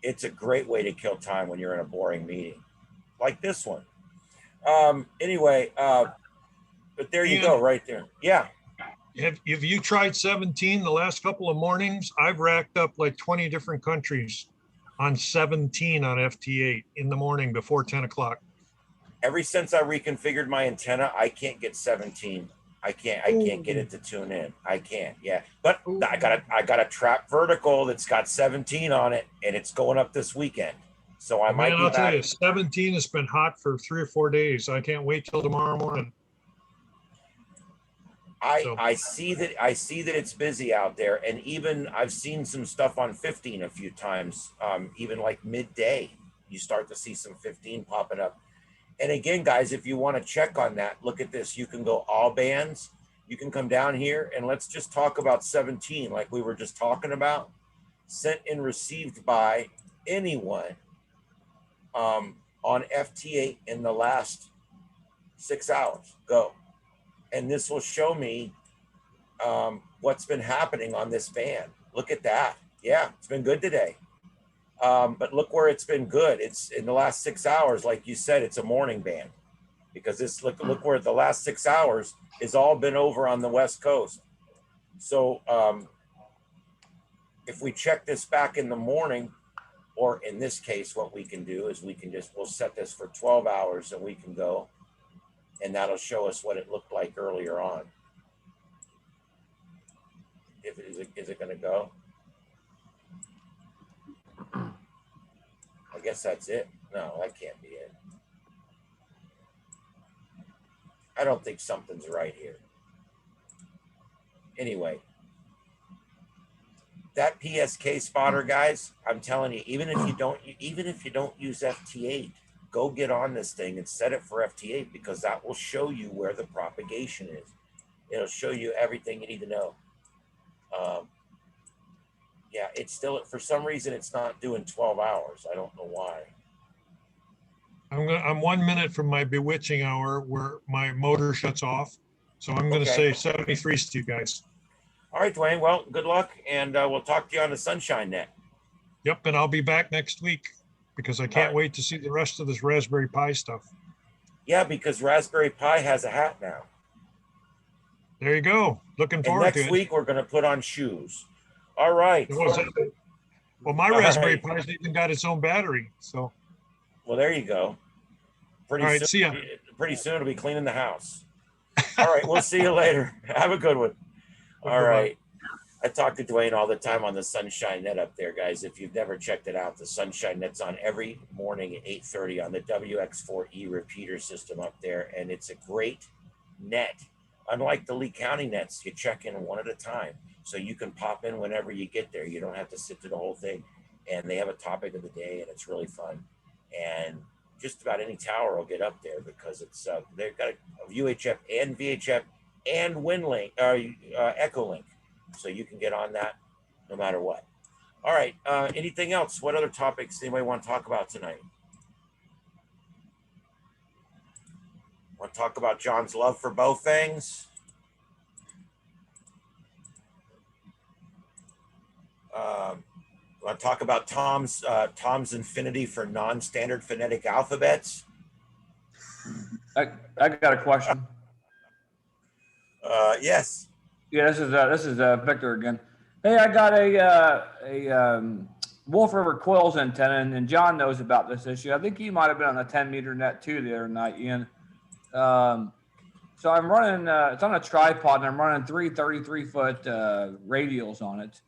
It's a great way to kill time when you're in a boring meeting, like this one. Anyway, but there you go, right there. Yeah. Have you tried 17 the last couple of mornings? I've racked up like 20 different countries on 17 on FT8 in the morning before 10 o'clock. Ever since I reconfigured my antenna, I can't get 17. I can't get it to tune in. I can't. Yeah, but I got a trap vertical that's got 17 on it, and it's going up this weekend. So I might be I'll back. tell you, 17 has been hot for 3 or 4 days. I can't wait till tomorrow morning. I see that it's busy out there, and even I've seen some stuff on 15 a few times. Even like midday, you start to see some 15 popping up. And again, guys, if you want to check on that, look at this. You can go all bands. You can come down here and let's just talk about 17, like we were just talking about. Sent and received by anyone on FT8 in the last 6 hours. Go. And this will show me what's been happening on this band. Look at that. Yeah, it's been good today. But look where it's been good. It's in the last 6 hours, like you said, it's a morning band, because this look where the last 6 hours has all been over on the West Coast. So if we check this back in the morning, or in this case, what we can do is we'll set this for 12 hours and we can go, and that'll show us what it looked like earlier on. Is it going to go? I guess that's it. No, that can't be it. I don't think something's right here. Anyway, that PSK spotter, guys, I'm telling you, even if you don't use FT8, go get on this thing and set it for FT8, because that will show you where the propagation is. It'll show you everything you need to know. Yeah, it's still, for some reason, it's not doing 12 hours. I don't know why. I'm 1 minute from my bewitching hour where my motor shuts off. So I'm going to say 73 to you guys. All right, Dwayne. Well, good luck, and we'll talk to you on the Sunshine Net. Yep, and I'll be back next week because I can't wait to see the rest of this Raspberry Pi stuff. Yeah, because Raspberry Pi has a hat now. There you go. Looking And forward to next it. week, we're going to put on shoes. All right. Well, my All Raspberry right. Pi's even got its own battery. So, Well, there you go. Pretty all right, soon, see ya. pretty soon it'll be cleaning the house. All right, we'll see you later. Have a good one. All Bye-bye. right. I talk to Dwayne all the time on the Sunshine Net up there, guys. If you've never checked it out, the Sunshine Net's on every morning at 8:30 on the WX4E repeater system up there, and it's a great net. Unlike the Lee County nets, you check in one at a time, so you can pop in whenever you get there. You don't have to sit through the whole thing, and they have a topic of the day, and it's really fun. And just about any tower will get up there because it's they've got a UHF and VHF and Winlink, Echolink. So you can get on that no matter what. All right. Anything else? What other topics anybody want to talk about tonight? Want to talk about John's love for bow fangs? Want to talk about Tom's infinity for non-standard phonetic alphabets? I got a question. Yes. Yeah, this is Victor again. Hey, I got a Wolf River Coils antenna, and John knows about this issue. I think he might have been on a 10-meter net too the other night, Ian. So I'm running. It's on a tripod, and I'm running three 33-foot radials on it,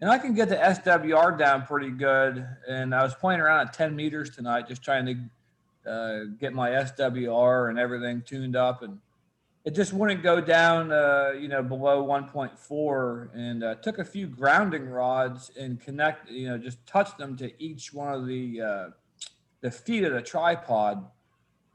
and I can get the SWR down pretty good. And I was playing around at 10 meters tonight, just trying to get my SWR and everything tuned up, and it just wouldn't go down, below 1.4, and took a few grounding rods and just touched them to each one of the feet of the tripod.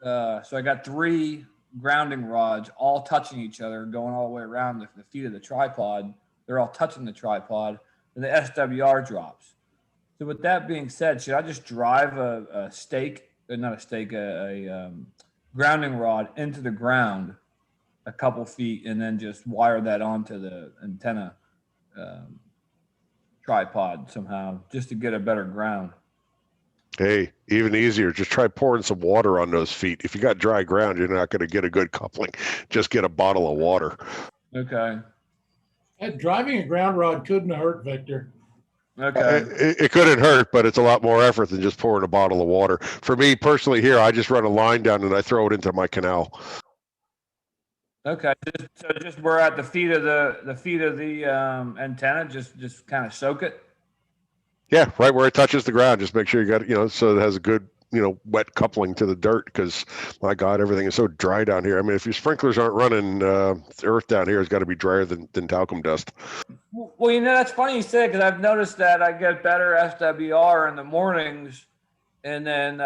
So I got 3 grounding rods all touching each other, going all the way around the feet of the tripod. They're all touching the tripod, and the SWR drops. So with that being said, should I just drive a grounding rod into the ground a couple feet and then just wire that onto the antenna tripod somehow just to get a better ground? Hey, even easier. Just try pouring some water on those feet. If you got dry ground, you're not going to get a good coupling. Just get a bottle of water. Okay. Driving a ground rod couldn't hurt, Victor. Okay. It couldn't hurt, but it's a lot more effort than just pouring a bottle of water. For me personally here, I just run a line down and I throw it into my canal. Okay, just we're at the feet of the antenna. Just kind of soak it. Yeah, right where it touches the ground. Just make sure you got so it has a good wet coupling to the dirt. Because my God, everything is so dry down here. I mean, if your sprinklers aren't running, the earth down here has got to be drier than talcum dust. Well, that's funny you say, because I've noticed that I get better SWR in the mornings, and then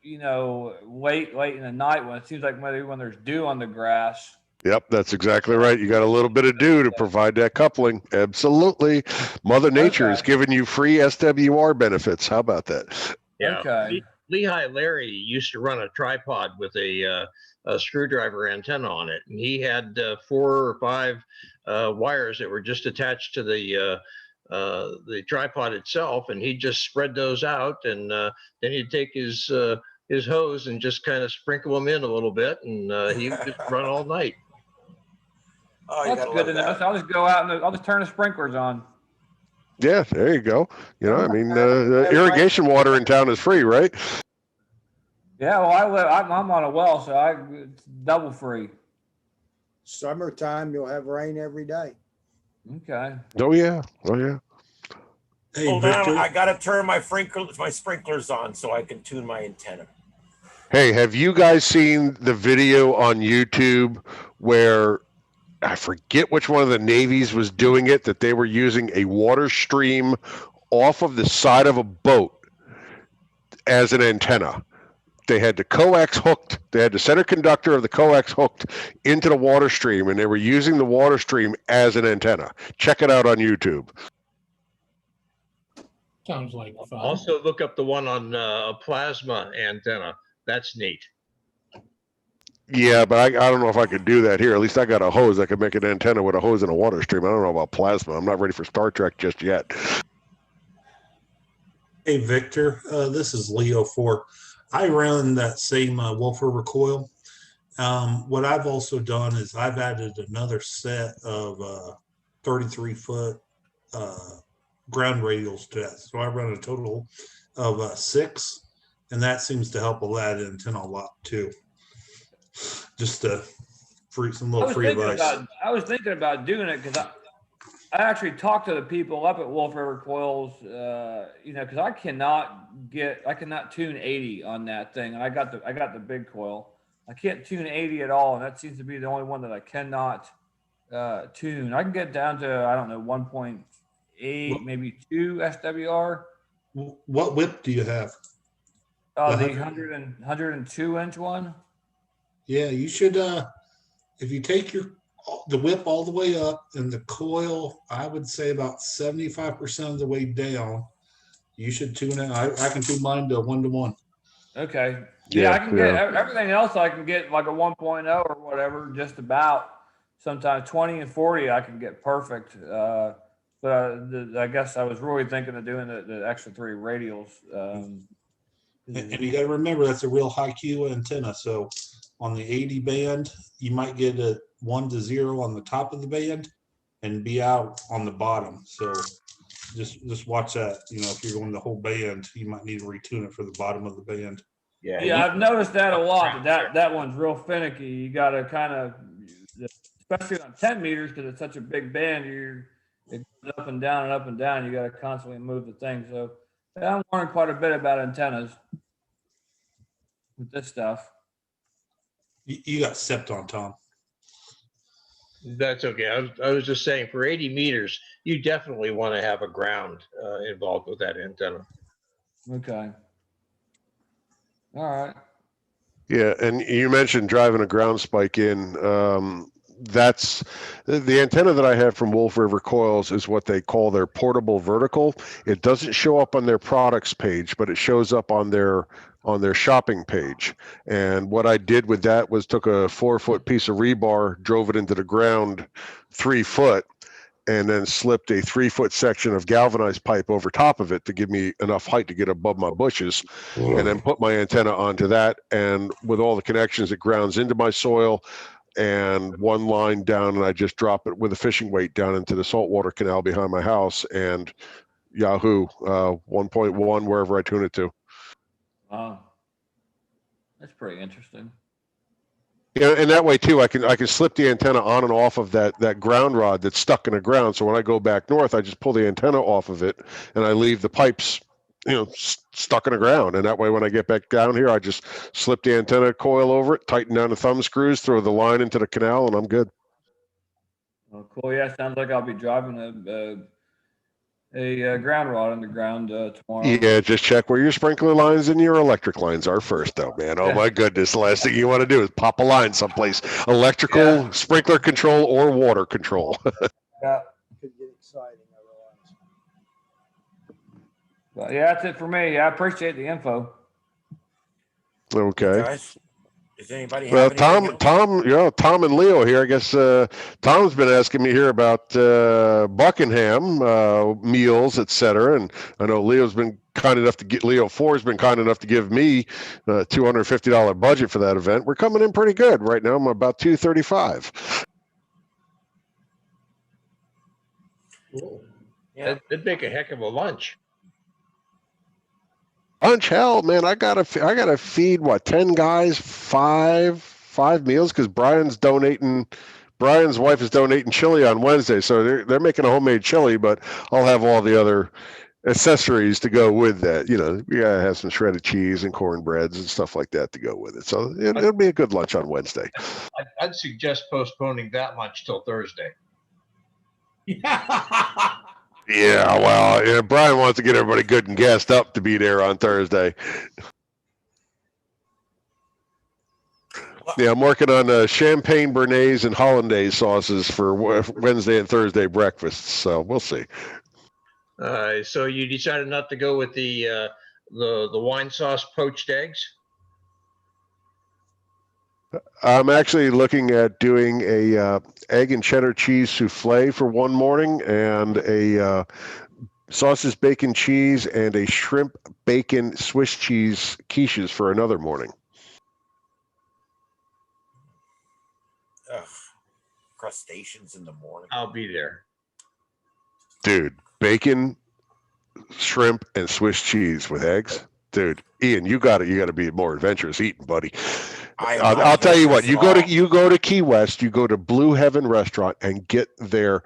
late in the night when it seems like maybe when there's dew on the grass. Yep, that's exactly right. You got a little bit of dew to provide that coupling. Absolutely. Mother Nature is giving you free SWR benefits. How about that? Yeah. Okay. Lehigh Larry used to run a tripod with a screwdriver antenna on it, and he had 4 or 5 wires that were just attached to the tripod itself, and he'd just spread those out, and then he'd take his hose and just kind of sprinkle them in a little bit, and he would just run all night. Oh, that's good to know. So I'll just go out and I'll just turn the sprinklers on. Yeah, there you go. I mean, irrigation water in town is free, right? Yeah, well, I'm on a well, so it's double free. Summertime, you'll have rain every day. Okay. Oh yeah. Hey, Hold on, I gotta turn my sprinklers on so I can tune my antenna. Hey, have you guys seen the video on YouTube where I forget which one of the navies was doing it, that they were using a water stream off of the side of a boat as an antenna? They had the coax hooked, they had the center conductor of the coax hooked into the water stream, and they were using the water stream as an antenna. Check it out on YouTube. Sounds like fun. Also look up the one on a plasma antenna. That's neat. Yeah, but I don't know if I could do that here. At least I got a hose. I could make an antenna with a hose and a water stream. I don't know about plasma. I'm not ready for Star Trek just yet. Hey, Victor, this is Leo for, I run that same Wolf River coil. What I've also done is I've added another set of 33-foot ground radials to that. So I run a total of 6, and that seems to help a lot antenna a lot too. Just some little free advice. I was thinking about doing it because I actually talked to the people up at Wolf River Coils, because I cannot tune 80 on that thing. And I got the big coil. I can't tune 80 at all, and that seems to be the only one that I cannot tune. I can get down to, I don't know, 1.8, maybe 2 SWR. What whip do you have? The 102 inch one. Yeah, you should. If you take the whip all the way up and the coil, I would say about 75% of the way down, you should tune it. I can tune mine to 1-to-1. Okay. Yeah, I can get everything else. I can get like a 1.0 or whatever, just about. Sometimes 20 and 40 I can get perfect. But I guess I was really thinking of doing the extra 3 radials. And you got to remember that's a real high Q antenna. So on the 80 band, you might get a 1 to 0 on the top of the band and be out on the bottom. So just watch that. If you're going the whole band, you might need to retune it for the bottom of the band. Yeah, I've noticed that a lot. That one's real finicky. You got to kind of, especially on 10 meters, because it's such a big band, it goes up and down and up and down. You got to constantly move the thing. So I'm learning quite a bit about antennas with this stuff. You got stepped on, Tom. That's okay. I was just saying, for 80 meters, you definitely want to have a ground involved with that antenna. Okay. All right. Yeah, and you mentioned driving a ground spike in. That's the antenna that I have from Wolf River Coils is what they call their portable vertical. It doesn't show up on their products page, but it shows up on their shopping page. And what I did with that was took a 4-foot piece of rebar, drove it into the ground 3 foot, and then slipped a 3-foot section of galvanized pipe over top of it to give me enough height to get above my bushes, and then put my antenna onto that. And with all the connections, it grounds into my soil, and one line down, and I just drop it with a fishing weight down into the saltwater canal behind my house, and Yahoo, 1.1 wherever I tune it to. Wow. That's pretty interesting. Yeah, and that way too, I can slip the antenna on and off of that ground rod that's stuck in the ground. So when I go back north, I just pull the antenna off of it, and I leave the pipes, stuck in the ground. And that way, when I get back down here, I just slip the antenna coil over it, tighten down the thumb screws, throw the line into the canal, and I'm good. Oh, cool. Yeah, sounds like I'll be driving a ground rod underground tomorrow. Yeah, just check where your sprinkler lines and your electric lines are first, though, man. Oh my goodness, the last thing you want to do is pop a line someplace. Electrical, sprinkler control, or water control. Yeah. Could get exciting otherwise. But yeah, that's it for me. I appreciate the info. Okay. Guys, does anybody have Well, anything else? Tom and Leo here. I guess Tom's been asking me here about Buckingham meals, etc. And I know Leo's been kind enough to get Leo 4 has been kind enough to give me a $250 budget for that event. We're coming in pretty good right now. I'm about $235. Cool. Yeah, that'd make a heck of a lunch. Lunch, hell, man! I gotta feed 10 guys, five meals, because Brian's wife is donating chili on Wednesday, so they're making a homemade chili, but I'll have all the other accessories to go with that. You gotta have some shredded cheese and cornbreads and stuff like that to go with it. So it'll be a good lunch on Wednesday. I'd suggest postponing that lunch till Thursday. Yeah, well, Brian wants to get everybody good and gassed up to be there on Thursday. Yeah, I'm working on champagne béarnaise and hollandaise sauces for Wednesday and Thursday breakfasts, so we'll see. So you decided not to go with the wine sauce poached eggs? I'm actually looking at doing a egg and cheddar cheese souffle for one morning, and a sausage, bacon, cheese, and a shrimp, bacon, Swiss cheese quiches for another morning. Ugh, crustaceans in the morning. I'll be there. Dude, bacon, shrimp, and Swiss cheese with eggs. Dude, Ian, you got to be more adventurous eating, buddy. I'll tell you what. You go to Key West. You go to Blue Heaven Restaurant and get their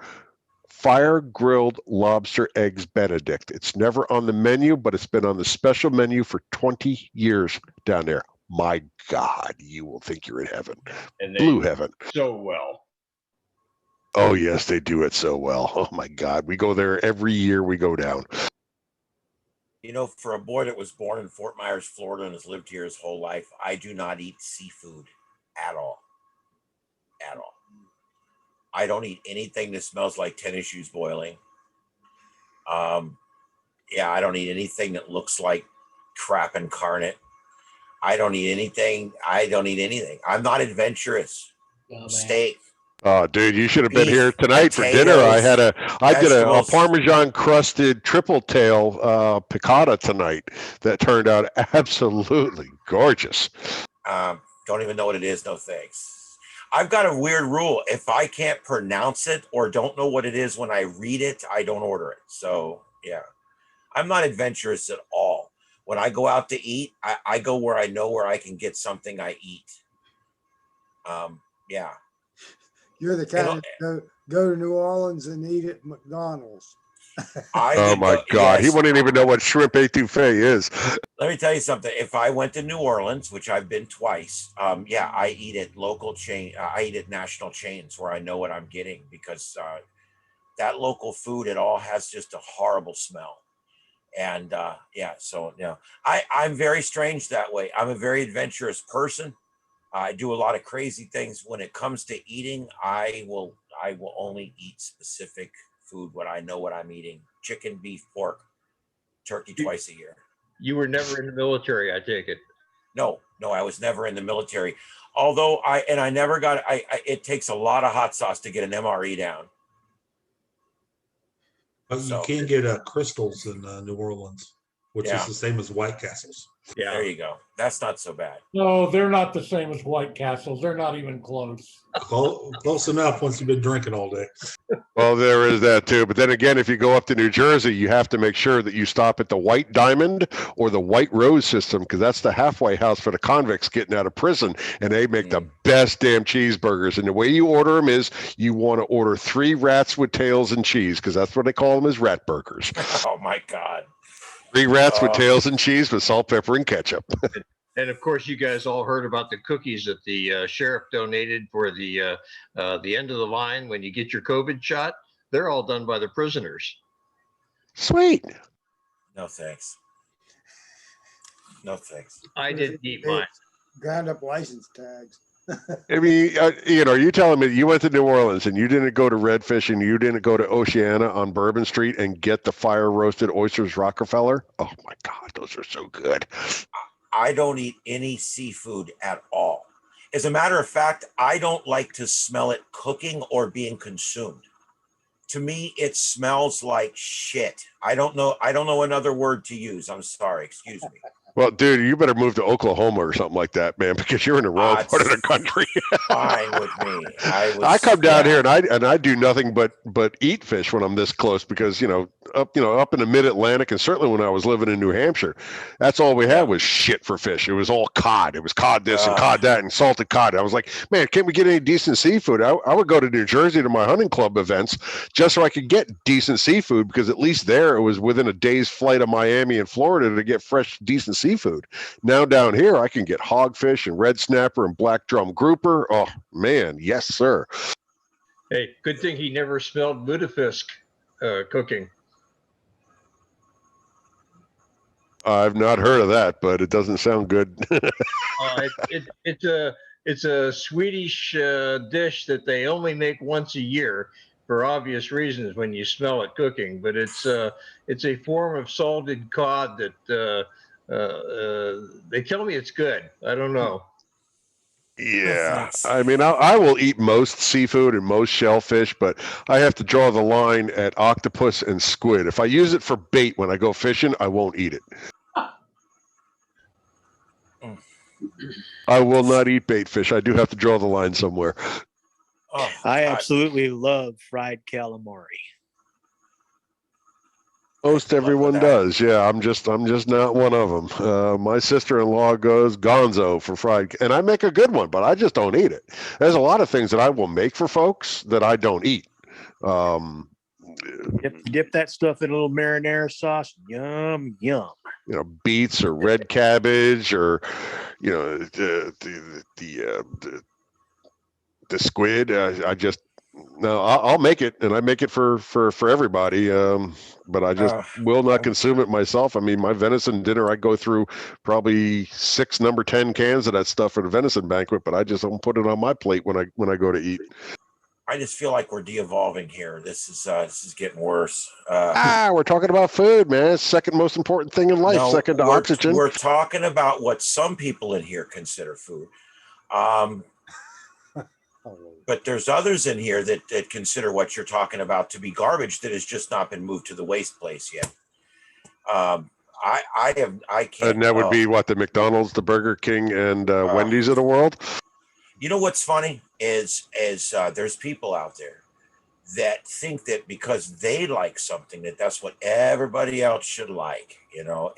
fire grilled lobster eggs Benedict. It's never on the menu, but it's been on the special menu for 20 years down there. My God, you will think you're in heaven. And they Blue Heaven. so well. Oh yes, they do it so well. Oh my God, we go there every year. We go down. You know, for a boy that was born in Fort Myers, Florida, and has lived here his whole life, I do not eat seafood at all. At all. I don't eat anything that smells like tennis shoes boiling. Yeah, I don't eat anything that looks like crap incarnate. I don't eat anything. I'm not adventurous. Steak. Oh, dude, you should have been Beef, here tonight for dinner. I did a vegetables. Parmesan crusted triple tail piccata tonight that turned out absolutely gorgeous. Don't even know what it is. No thanks. I've got a weird rule. If I can't pronounce it or don't know what it is when I read it, I don't order it. So yeah, I'm not adventurous at all. When I go out to eat, I go where I know where I can get something I eat. Yeah. You're the kind of go to New Orleans and eat at McDonald's. Oh my God, he wouldn't even know what shrimp etouffee is. Let me tell you something. If I went to New Orleans, which I've been twice, yeah, I eat at local chain. I eat at national chains where I know what I'm getting, because that local food, it all has just a horrible smell. And yeah, so I'm very strange that way. I'm a very adventurous person. I do a lot of crazy things. When it comes to eating, I will only eat specific food when I know what I'm eating: chicken, beef, pork, turkey twice a year. You were never in the military, I take it. No, I was never in the military. Although I never got, it takes a lot of hot sauce to get an MRE down. But you can get crystals in New Orleans, which is the same as White Castles. Yeah, there you go. That's not so bad. No, they're not the same as White Castles. They're not even close. Close enough once you've been drinking all day. Well, there is that too. But then again, if you go up to New Jersey, you have to make sure that you stop at the White Diamond or the White Rose system, because that's the halfway house for the convicts getting out of prison. And they make the best damn cheeseburgers. And the way you order them is you want to order 3 rats with tails and cheese, because that's what they call them, is rat burgers. Oh my God. 3 rats with tails and cheese with salt, pepper, and ketchup. And of course, you guys all heard about the cookies that the sheriff donated for the end of the line when you get your COVID shot. They're all done by the prisoners. Sweet. No thanks. No thanks. I didn't eat mine. Ground up license tags. I mean, you're telling me you went to New Orleans and you didn't go to Redfish and you didn't go to Oceana on Bourbon Street and get the fire roasted oysters Rockefeller? Oh my God, those are so good. I don't eat any seafood at all. As a matter of fact, I don't like to smell it cooking or being consumed. To me, it smells like shit. I don't know another word to use. I'm sorry. Excuse me. Well, dude, you better move to Oklahoma or something like that, man, because you're in the wrong part of the country. Fine with me. I come down here and I do nothing but eat fish when I'm this close, because up in the mid-Atlantic, and certainly when I was living in New Hampshire, that's all we had was shit for fish. It was all cod. It was cod this and cod that and salted cod. I was like, man, can't we get any decent seafood? I would go to New Jersey to my hunting club events just so I could get decent seafood, because at least there it was within a day's flight of Miami and Florida to get fresh, decent seafood. Now down here, I can get hogfish and red snapper and black drum grouper. Oh man, yes sir. Hey, good thing he never smelled lutefisk cooking. I've not heard of that, but it doesn't sound good. It's a Swedish dish that they only make once a year for obvious reasons when you smell it cooking. But it's a form of salted cod that they tell me it's good. I don't know. Yeah, thanks. I mean, I will eat most seafood and most shellfish, but I have to draw the line at octopus and squid. If I use it for bait when I go fishing, I won't eat it. I will not eat bait fish. I do have to draw the line somewhere. Oh, I God. absolutely love fried calamari. Most Good luck with everyone that. does. Yeah, I'm just not one of them. My sister-in-law goes gonzo for fried, and I make a good one, but I just don't eat it. There's a lot of things that I will make for folks that I don't eat. Dip that stuff in a little marinara sauce. Yum, yum. Beets or red cabbage or the squid. I'll make it, and I make it for everybody. But I just will not consume it myself. I mean, my venison dinner, I go through probably 6 number 10 cans of that stuff at a venison banquet, but I just don't put it on my plate when I go to eat. I just feel like we're de-evolving here. This is getting worse. We're talking about food, man. It's the second most important thing in life, No, second to oxygen. We're talking about what some people in here consider food. But there's others in here that consider what you're talking about to be garbage that has just not been moved to the waste place yet. I can't. And that would be what, the McDonald's, the Burger King, and Wendy's of the world. You know what's funny is there's people out there that think that because they like something that's what everybody else should like.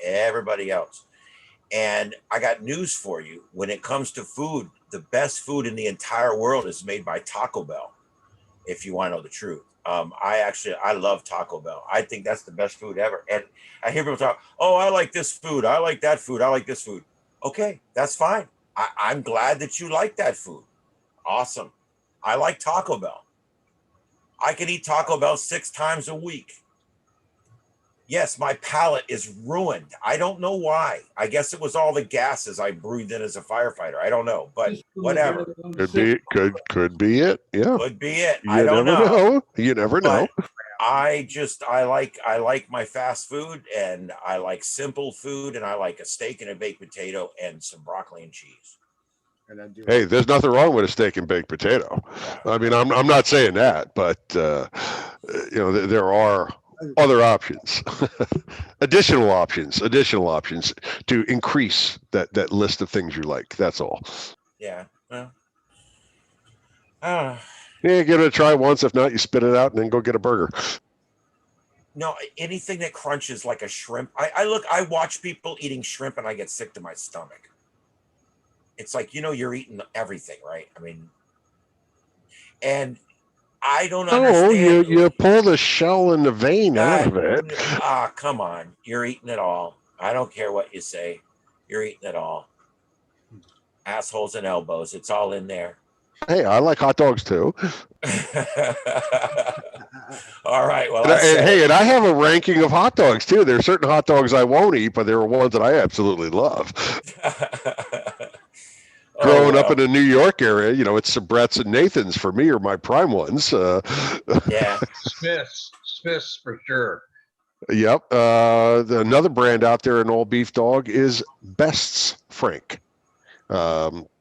Everybody else. And I got news for you. When it comes to food, the best food in the entire world is made by Taco Bell. If you want to know the truth, I love Taco Bell. I think that's the best food ever. And I hear people talk, oh, I like this food, I like that food, I like this food. Okay, that's fine. I'm glad that you like that food. Awesome. I like Taco Bell. I can eat Taco Bell 6 times a week. Yes, my palate is ruined. I don't know why. I guess it was all the gases I breathed in as a firefighter. I don't know, but whatever. Could be it. Yeah. Could be it. You I don't never know. You never know. I like my fast food, and I like simple food, and I like a steak and a baked potato and some broccoli and cheese. Hey, there's nothing wrong with a steak and baked potato. I mean, I'm not saying that, but there are other options, additional options to increase that list of things you like. That's all. Yeah. Well. Yeah, give it a try once. If not, you spit it out and then go get a burger. No, anything that crunches like a shrimp. I watch people eating shrimp and I get sick to my stomach. It's like, you're eating everything, right? I mean, and I don't understand. You pull the shell and the vein out of it. Come on. You're eating it all. I don't care what you say. You're eating it all. Assholes and elbows. It's all in there. Hey, I like hot dogs too. All right. Well, and I have a ranking of hot dogs too. There are certain hot dogs I won't eat, but there are ones that I absolutely love. Growing up in the New York area, it's Sabrett's and Nathan's for me are my prime ones. Yeah. Smith's for sure. Yep. Another brand out there in all beef dog is Best's Frank.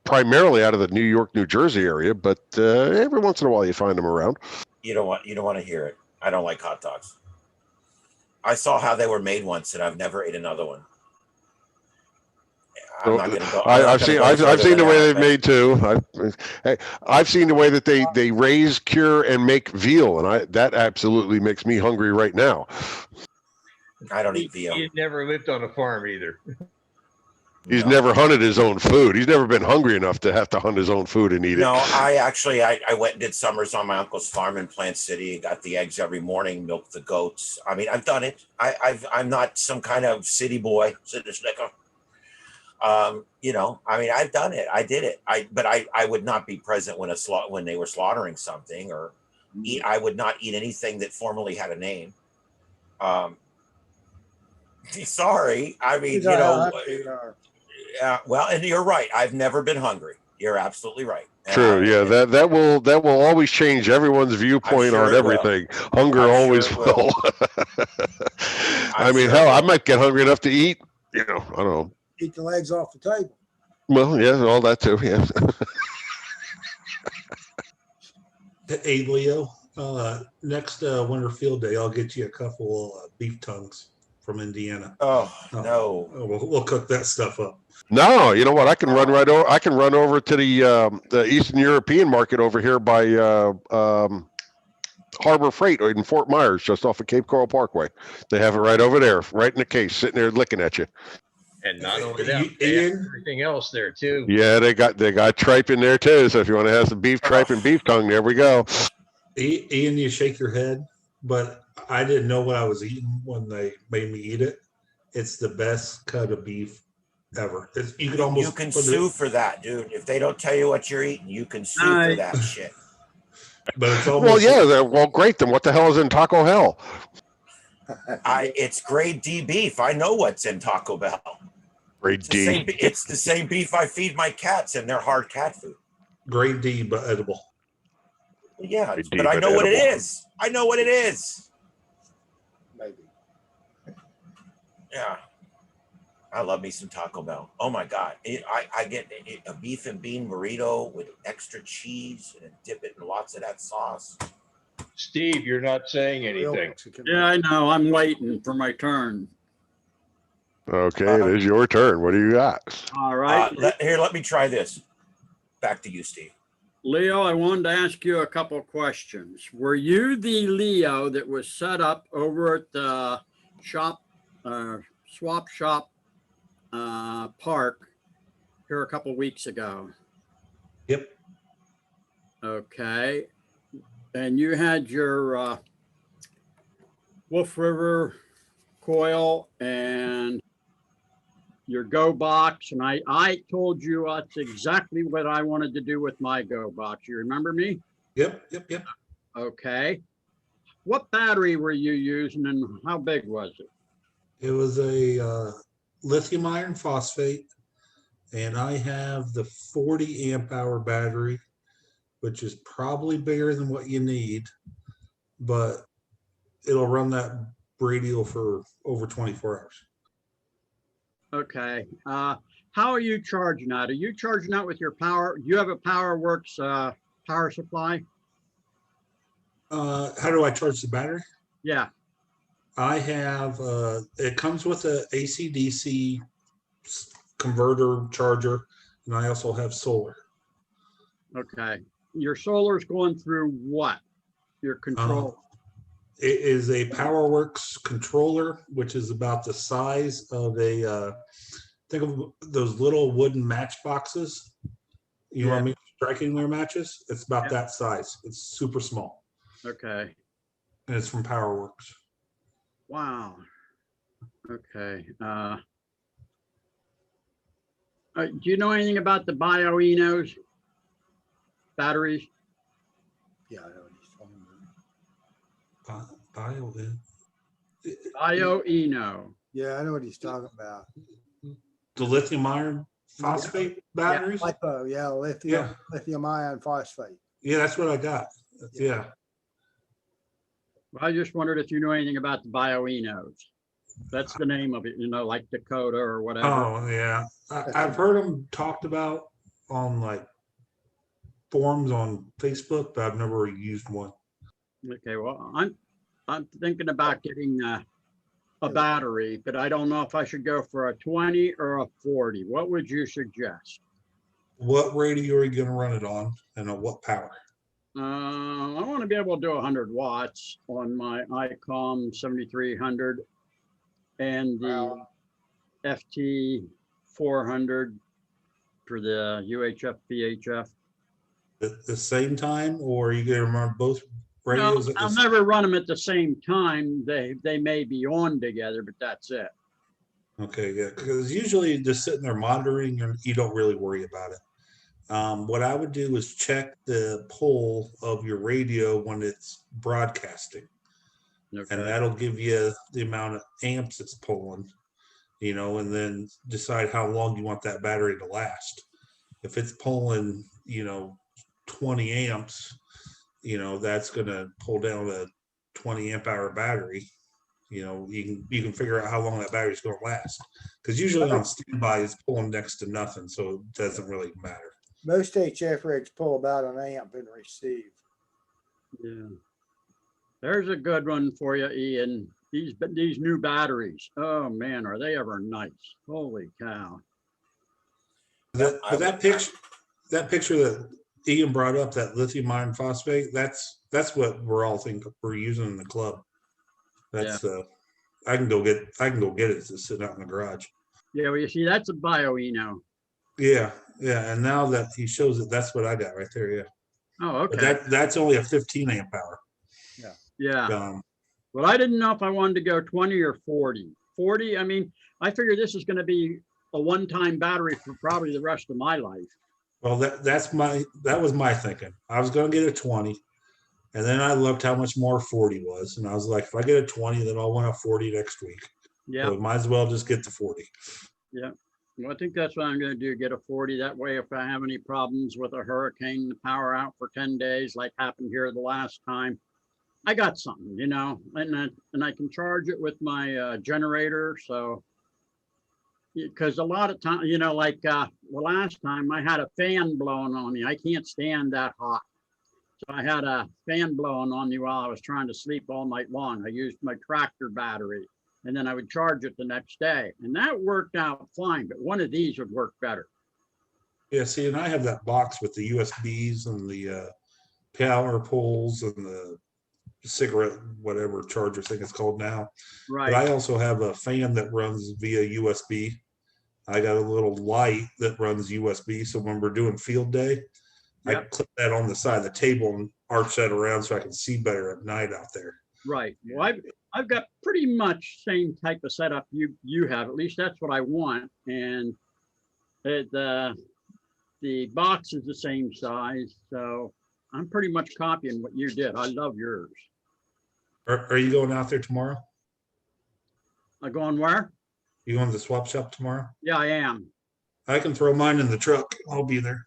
Primarily out of the New York, New Jersey area, but every once in a while you find them around. You don't want to hear it. I don't like hot dogs. I saw how they were made once, and I've never ate another one. I'm not going to go. I've seen the way they've made too. I've seen the way that they raise, cure, and make veal, and that absolutely makes me hungry right now. I don't eat veal. He never lived on a farm either. He's never hunted his own food. He's never been hungry enough to have to hunt his own food and eat it. No, I went and did summers on my uncle's farm in Plant City. Got the eggs every morning, milked the goats. I mean, I've done it. I'm not some kind of city boy, city slicker. I mean, I've done it. I did it. But I would not be present when they were slaughtering something, or I would not eat anything that formerly had a name. Sorry. I mean, yeah, well, and you're right. I've never been hungry. You're absolutely right. True. Yeah, that will always change everyone's viewpoint on everything. Hunger always will. I mean, hell, I might get hungry enough to eat. I don't know. Eat the legs off the table. Well, yeah, all that too. Yeah. Hey, Leo, next winter field day, I'll get you a couple beef tongues from Indiana. Oh, no. We'll cook that stuff up. No, you know what? I can run right over. I can run over to the Eastern European market over here by Harbor Freight in Fort Myers, just off of Cape Coral Parkway. They have it right over there, right in the case, sitting there looking at you. And not only that, they have everything else there too. Yeah, they got tripe in there too. So if you want to have some beef tripe and beef tongue, there we go. Ian, you shake your head, but I didn't know what I was eating when they made me eat it. It's the best cut of beef ever. You could almost You can sue for that, dude. If they don't tell you what you're eating, you can sue for that shit. But it's almost well, great. Then what the hell is in Taco Hell? It's grade D beef. I know what's in Taco Bell. Grade D. It's the same beef I feed my cats, and they're hard cat food. grade D, but edible. Yeah, Grade D, but I but know what it edible. is. I know what it is. Maybe. Yeah. I love me some Taco Bell. Oh my God. I get a beef and bean burrito with extra cheese and dip it in lots of that sauce. Steve, you're not saying anything. Yeah, I know. I'm waiting for my turn. Okay, it is your turn. What do you got? All right. Let me try this. Back to you, Steve. Leo, I wanted to ask you a couple of questions. Were you the Leo that was set up over at the swap shop park here a couple of weeks ago? Yep. Okay. And you had your Wolf River coil and your Go box, and I told you that's exactly what I wanted to do with my Go box. You remember me? Yep. Okay. What battery were you using and how big was it? It was a lithium iron phosphate, and I have the 40 amp hour battery, which is probably bigger than what you need, but it'll run that radio for over 24 hours. Okay. How are you charging that? Are you charging that with your power? Do you have a PowerWorks power supply? How do I charge the battery? Yeah. I have, it comes with a AC/DC converter charger, and I also have solar. Okay. Your solar's going through what? Your control? It is a PowerWorks controller, which is about the size of a, think of those little wooden match boxes. You know what I mean? Striking their matches. It's about that size. It's super small. Okay. And it's from PowerWorks. Wow. Okay. Do you know anything about the BioEnos batteries? Yeah, I know what he's talking about. BioEno. Yeah, I know what he's talking about. The lithium iron phosphate batteries? LiPo, yeah, lithium ion phosphate. Yeah, that's what I got. Yeah. Well, I just wondered if you know anything about the BioEnos. That's the name of it, you know, like Dakota or whatever. Oh, yeah. I've heard them talked about on like forums on Facebook, but I've never used one. Okay, well, I'm thinking about getting a battery, but I don't know if I should go for a 20 or a 40. What would you suggest? What radio are you going to run it on, and at what power? I want to be able to do 100 watts on my ICOM 7300 and the FT 400 for the UHF VHF. At the same time, or are you going to run both radios? No, I'll never run them at the same time. They may be on together, but that's it. Okay, yeah, because usually just sitting there monitoring, and you don't really worry about it. What I would do is check the pole of your radio when it's broadcasting. Okay. And that'll give you the amount of amps it's pulling, you know, and then decide how long you want that battery to last. If it's pulling, you know, 20 amps, you know, that's going to pull down a 20 amp hour battery. You know, you can figure out how long that battery is going to last, because usually on standby it's pulling next to nothing, so it doesn't really matter. Most HF rigs pull about an amp and receive. Yeah. There's a good one for you, Ian. These new batteries. Oh man, are they ever nice? Holy cow. That picture that Ian brought up, that lithium iron phosphate, that's what we're all thinking we're using in the club. That's I can go get it. It's sitting out in the garage. Yeah, well, you see, that's a bio-eno. Yeah, and now that he shows it, that's what I got right there. Yeah. Oh, But okay. that's only a 15 amp hour. Yeah. Well, I didn't know if I wanted to go 20 or 40. 40, I mean, I figure this is going to be a one-time battery for probably the rest of my life. Well, that was my thinking. I was going to get a 20, and then I looked how much more 40 was, and I was like, if I get a 20, then I'll want a 40 next week. Yeah. So might as well just get the 40. Yeah. Well, I think that's what I'm going to do, get a 40. That way, if I have any problems with a hurricane, the power out for 10 days, like happened here the last time, I got something, you know, and I can charge it with my generator. So, because a lot of time, you know, like the last time I had a fan blowing on me. I can't stand that hot. So I had a fan blowing on me while I was trying to sleep all night long. I used my tractor battery, and then I would charge it the next day. And that worked out fine, but one of these would work better. Yeah, see, and I have that box with the USBs and the power poles and the cigarette, whatever charger thing it's called now. Right. But I also have a fan that runs via USB. I got a little light that runs USB. So when we're doing field day, I clip that on the side of the table and arch that around so I can see better at night out there. Right. Well, I've got pretty much same type of setup you have. At least that's what I want. And the box is the same size, so I'm pretty much copying what you did. I love yours. Are you going out there tomorrow? Going where? You going to the swap shop tomorrow? Yeah, I am. I can throw mine in the truck. I'll be there.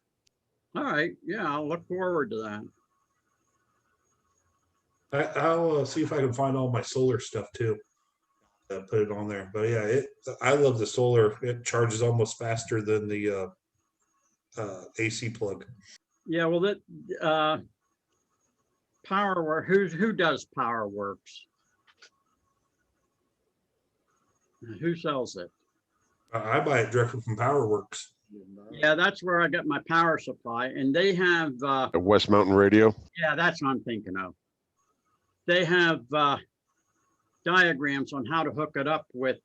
All right. Yeah, I'll look forward to that. I'll see if I can find all my solar stuff too. Put it on there. But yeah, I love the solar. It charges almost faster than the AC plug. Yeah, well, that who does PowerWorks? Who sells it? I buy it directly from PowerWorks. Yeah, that's where I get my power supply, and they have West Mountain Radio. Yeah, that's what I'm thinking of. They have diagrams on how to hook it up with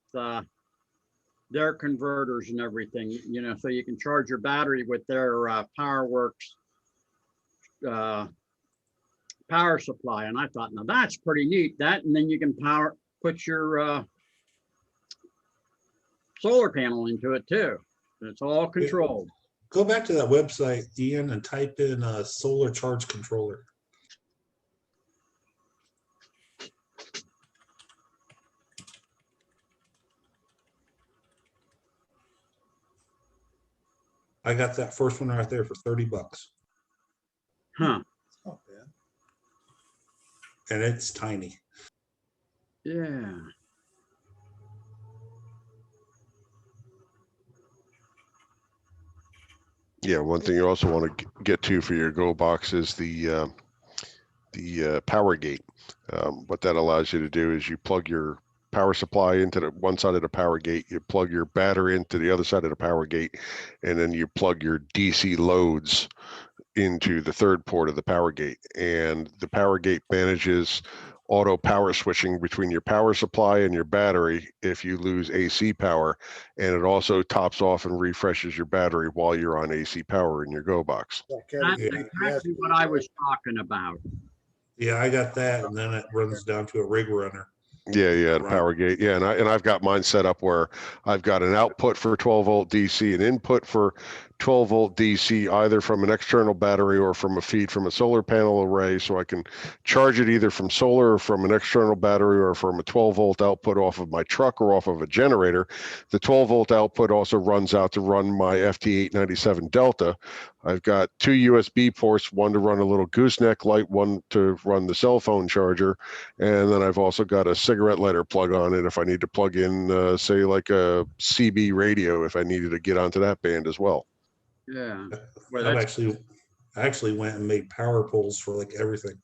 their converters and everything, you know, so you can charge your battery with their PowerWorks power supply. And I thought, now that's pretty neat. That, and then you can put your solar panel into it too. It's all controlled. Go back to that website, Ian, and type in solar charge controller. I got that first one right there for $30. Huh. Oh, yeah. And it's tiny. Yeah. Yeah, one thing you also want to get to for your Go box is the power gate. What that allows you to do is you plug your power supply into the one side of the power gate, you plug your battery into the other side of the power gate, and then you plug your DC loads into the third port of the power gate. And the power gate manages auto power switching between your power supply and your battery if you lose AC power, and it also tops off and refreshes your battery while you're on AC power in your Go box. That's exactly what I was talking about. Yeah, I got that, and then it runs down to a rig runner. Yeah, the power gate. Yeah, and I've got mine set up where I've got an output for 12 volt DC, an input for 12 volt DC, either from an external battery or from a feed from a solar panel array, so I can charge it either from solar or from an external battery or from a 12 volt output off of my truck or off of a generator. The 12 volt output also runs out to run my FT897 Delta. I've got two USB ports, one to run a little gooseneck light, one to run the cell phone charger, and then I've also got a cigarette lighter plug on it if I need to plug in, say, like a CB radio if I needed to get onto that band as well. Yeah. I actually went and made power poles for like everything.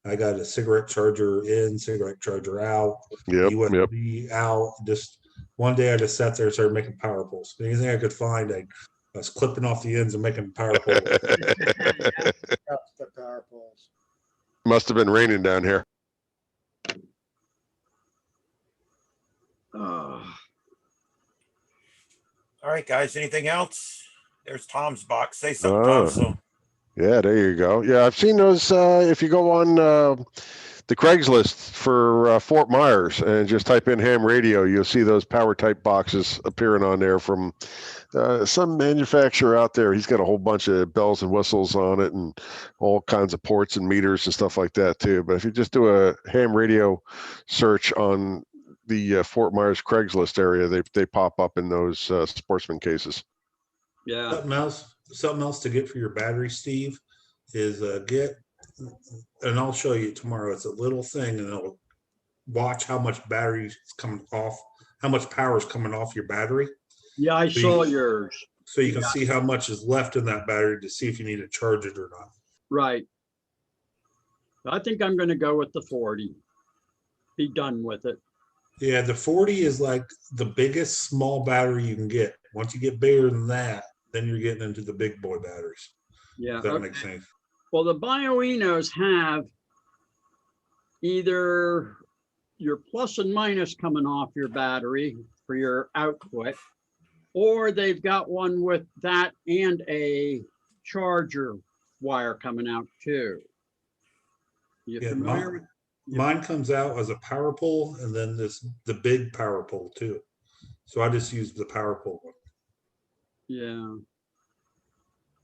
I got a cigarette charger in, cigarette charger out, Yep. USB out. Just one day I just sat there and started making power poles. Anything I could find, I was clipping off the ends and making power poles. That's the power poles. Must have been raining down here. Oh, All right, guys, anything else? There's Tom's box. Say something, Tom. So Yeah, there you go. Yeah, I've seen those. If you go on the Craigslist for Fort Myers and just type in ham radio, you'll see those power type boxes appearing on there from some manufacturer out there. He's got a whole bunch of bells and whistles on it and all kinds of ports and meters and stuff like that too. But if you just do a ham radio search on the Fort Myers Craigslist area, they pop up in those sportsman cases. yeah. Something else to get for your battery, Steve, is get, and I'll show you tomorrow. It's a little thing, and it'll watch how much battery is coming off, how much power is coming off your battery. Yeah, I So saw you- yours. So you can see how much is left in that battery to see if you need to charge it or not. Right. I think I'm going to go with the 40. Be done with it. Yeah, the 40 is like the biggest small battery you can get. Once you get bigger than that, then you're getting into the big boy batteries. Yeah. If that Okay. makes sense. Well, the BioEnos have either your plus and minus coming off your battery for your output, or they've got one with that and a charger wire coming out too. You Yeah, familiar with? mine comes out as a power pole, and then the big power pole too. So I just use the power pole one. Yeah.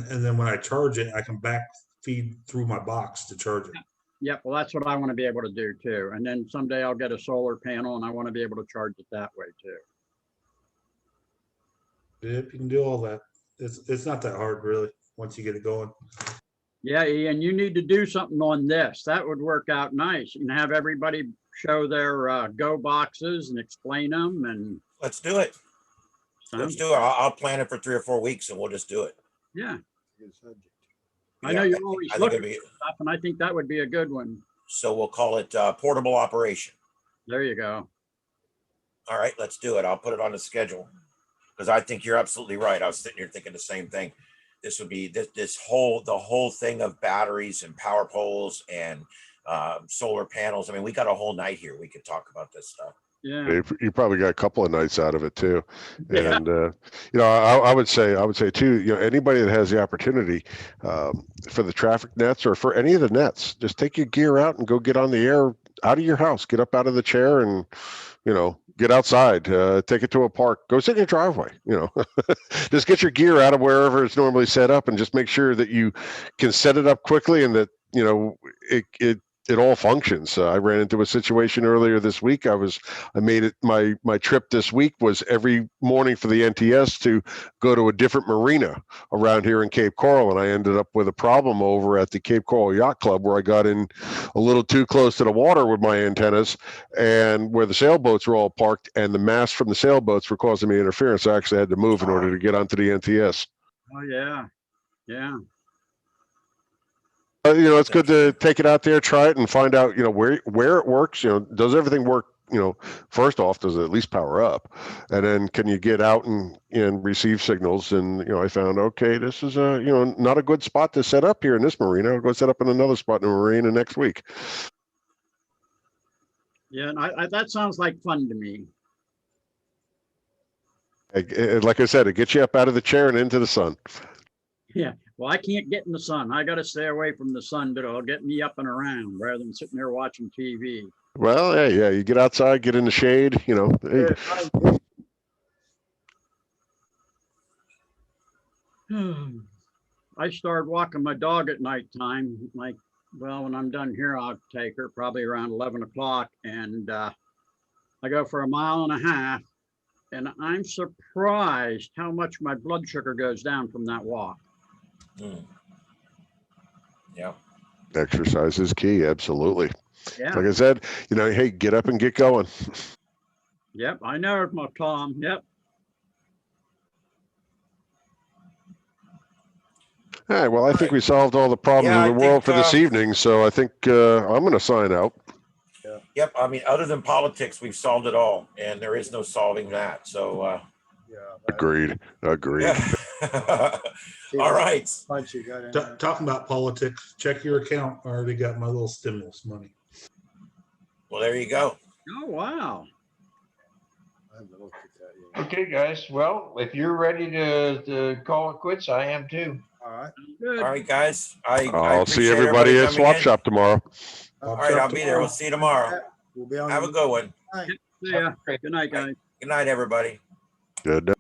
And then when I charge it, I can back feed through my box to charge it. Yep. Well, that's what I want to be able to do too. And then someday I'll get a solar panel and I want to be able to charge it that way too. Yep, you can do all that. It's not that hard really, once you get it going. Yeah, Ian, you need to do something on this. That would work out nice. You can have everybody show their Go boxes and explain them and. let's do it. Let's do it. I'll plan it for 3 or 4 weeks, and we'll just do it. Yeah. Good subject. I know you're always I think looking it'd be, for stuff, and I think that would be a good one. so we'll call it portable operation. There you go. All right, let's do it. I'll put it on the schedule because I think you're absolutely right. I was sitting here thinking the same thing. This would be the whole thing of batteries and power poles and solar panels. I mean, we got a whole night here. We could talk about this stuff. Yeah. You probably got a couple of nights out of it too. Yeah. And I would say too, anybody that has the opportunity for the traffic nets or for any of the nets, just take your gear out and go get on the air out of your house, get up out of the chair and get outside, take it to a park, go sit in your driveway, just get your gear out of wherever it's normally set up and just make sure that you can set it up quickly and that it all functions. I ran into a situation earlier this week. I made it my trip this week was every morning for the NTS to go to a different marina around here in Cape Coral. And I ended up with a problem over at the Cape Coral Yacht Club where I got in a little too close to the water with my antennas and where the sailboats were all parked and the masts from the sailboats were causing me interference. I actually had to move in order to get onto the NTS. Oh, yeah. Yeah. It's good to take it out there, try it and find out, where it works, does everything work, first off, does it at least power up? And then can you get out and receive signals? And, I found, okay, this is not a good spot to set up here in this marina. I'll go set up in another spot in the marina next week. Yeah. And that sounds like fun to me. Like I said, it gets you up out of the chair and into the sun. Yeah. Well, I can't get in the sun. I got to stay away from the sun, but it'll get me up and around rather than sitting there watching TV. Well, yeah, you get outside, get in the shade, hey. I started walking my dog at nighttime. When I'm done here, I'll take her probably around 11 o'clock. And I go for 1.5 miles. And I'm surprised how much my blood sugar goes down from that walk. Yeah. Exercise is key. Absolutely. Yeah. Like I said, hey, get up and get going. Yep. I know it, my Tom. Yep. All right, well, I think we solved all the problems Yeah, of the I world think, for this evening, so I think I'm going to sign out. Yep. I mean, other than politics, we've solved it all, and there is no solving that. So, Yeah. Agreed. Agreed. yeah. All right. Punch you got in Ta- there. Talking about politics, check your account. I already got my little stimulus money. Well, there you go. Oh, wow. I haven't looked at that yet. Okay, guys. Well, if you're ready to call it quits, I am too. All right. Good. All right, guys. I I'll see appreciate everybody at coming Swap in. Shop tomorrow. All right, I'll be there. We'll see you tomorrow. We'll be on. Have a good one. Night. See ya. Good night, guys. Good night, everybody. Good.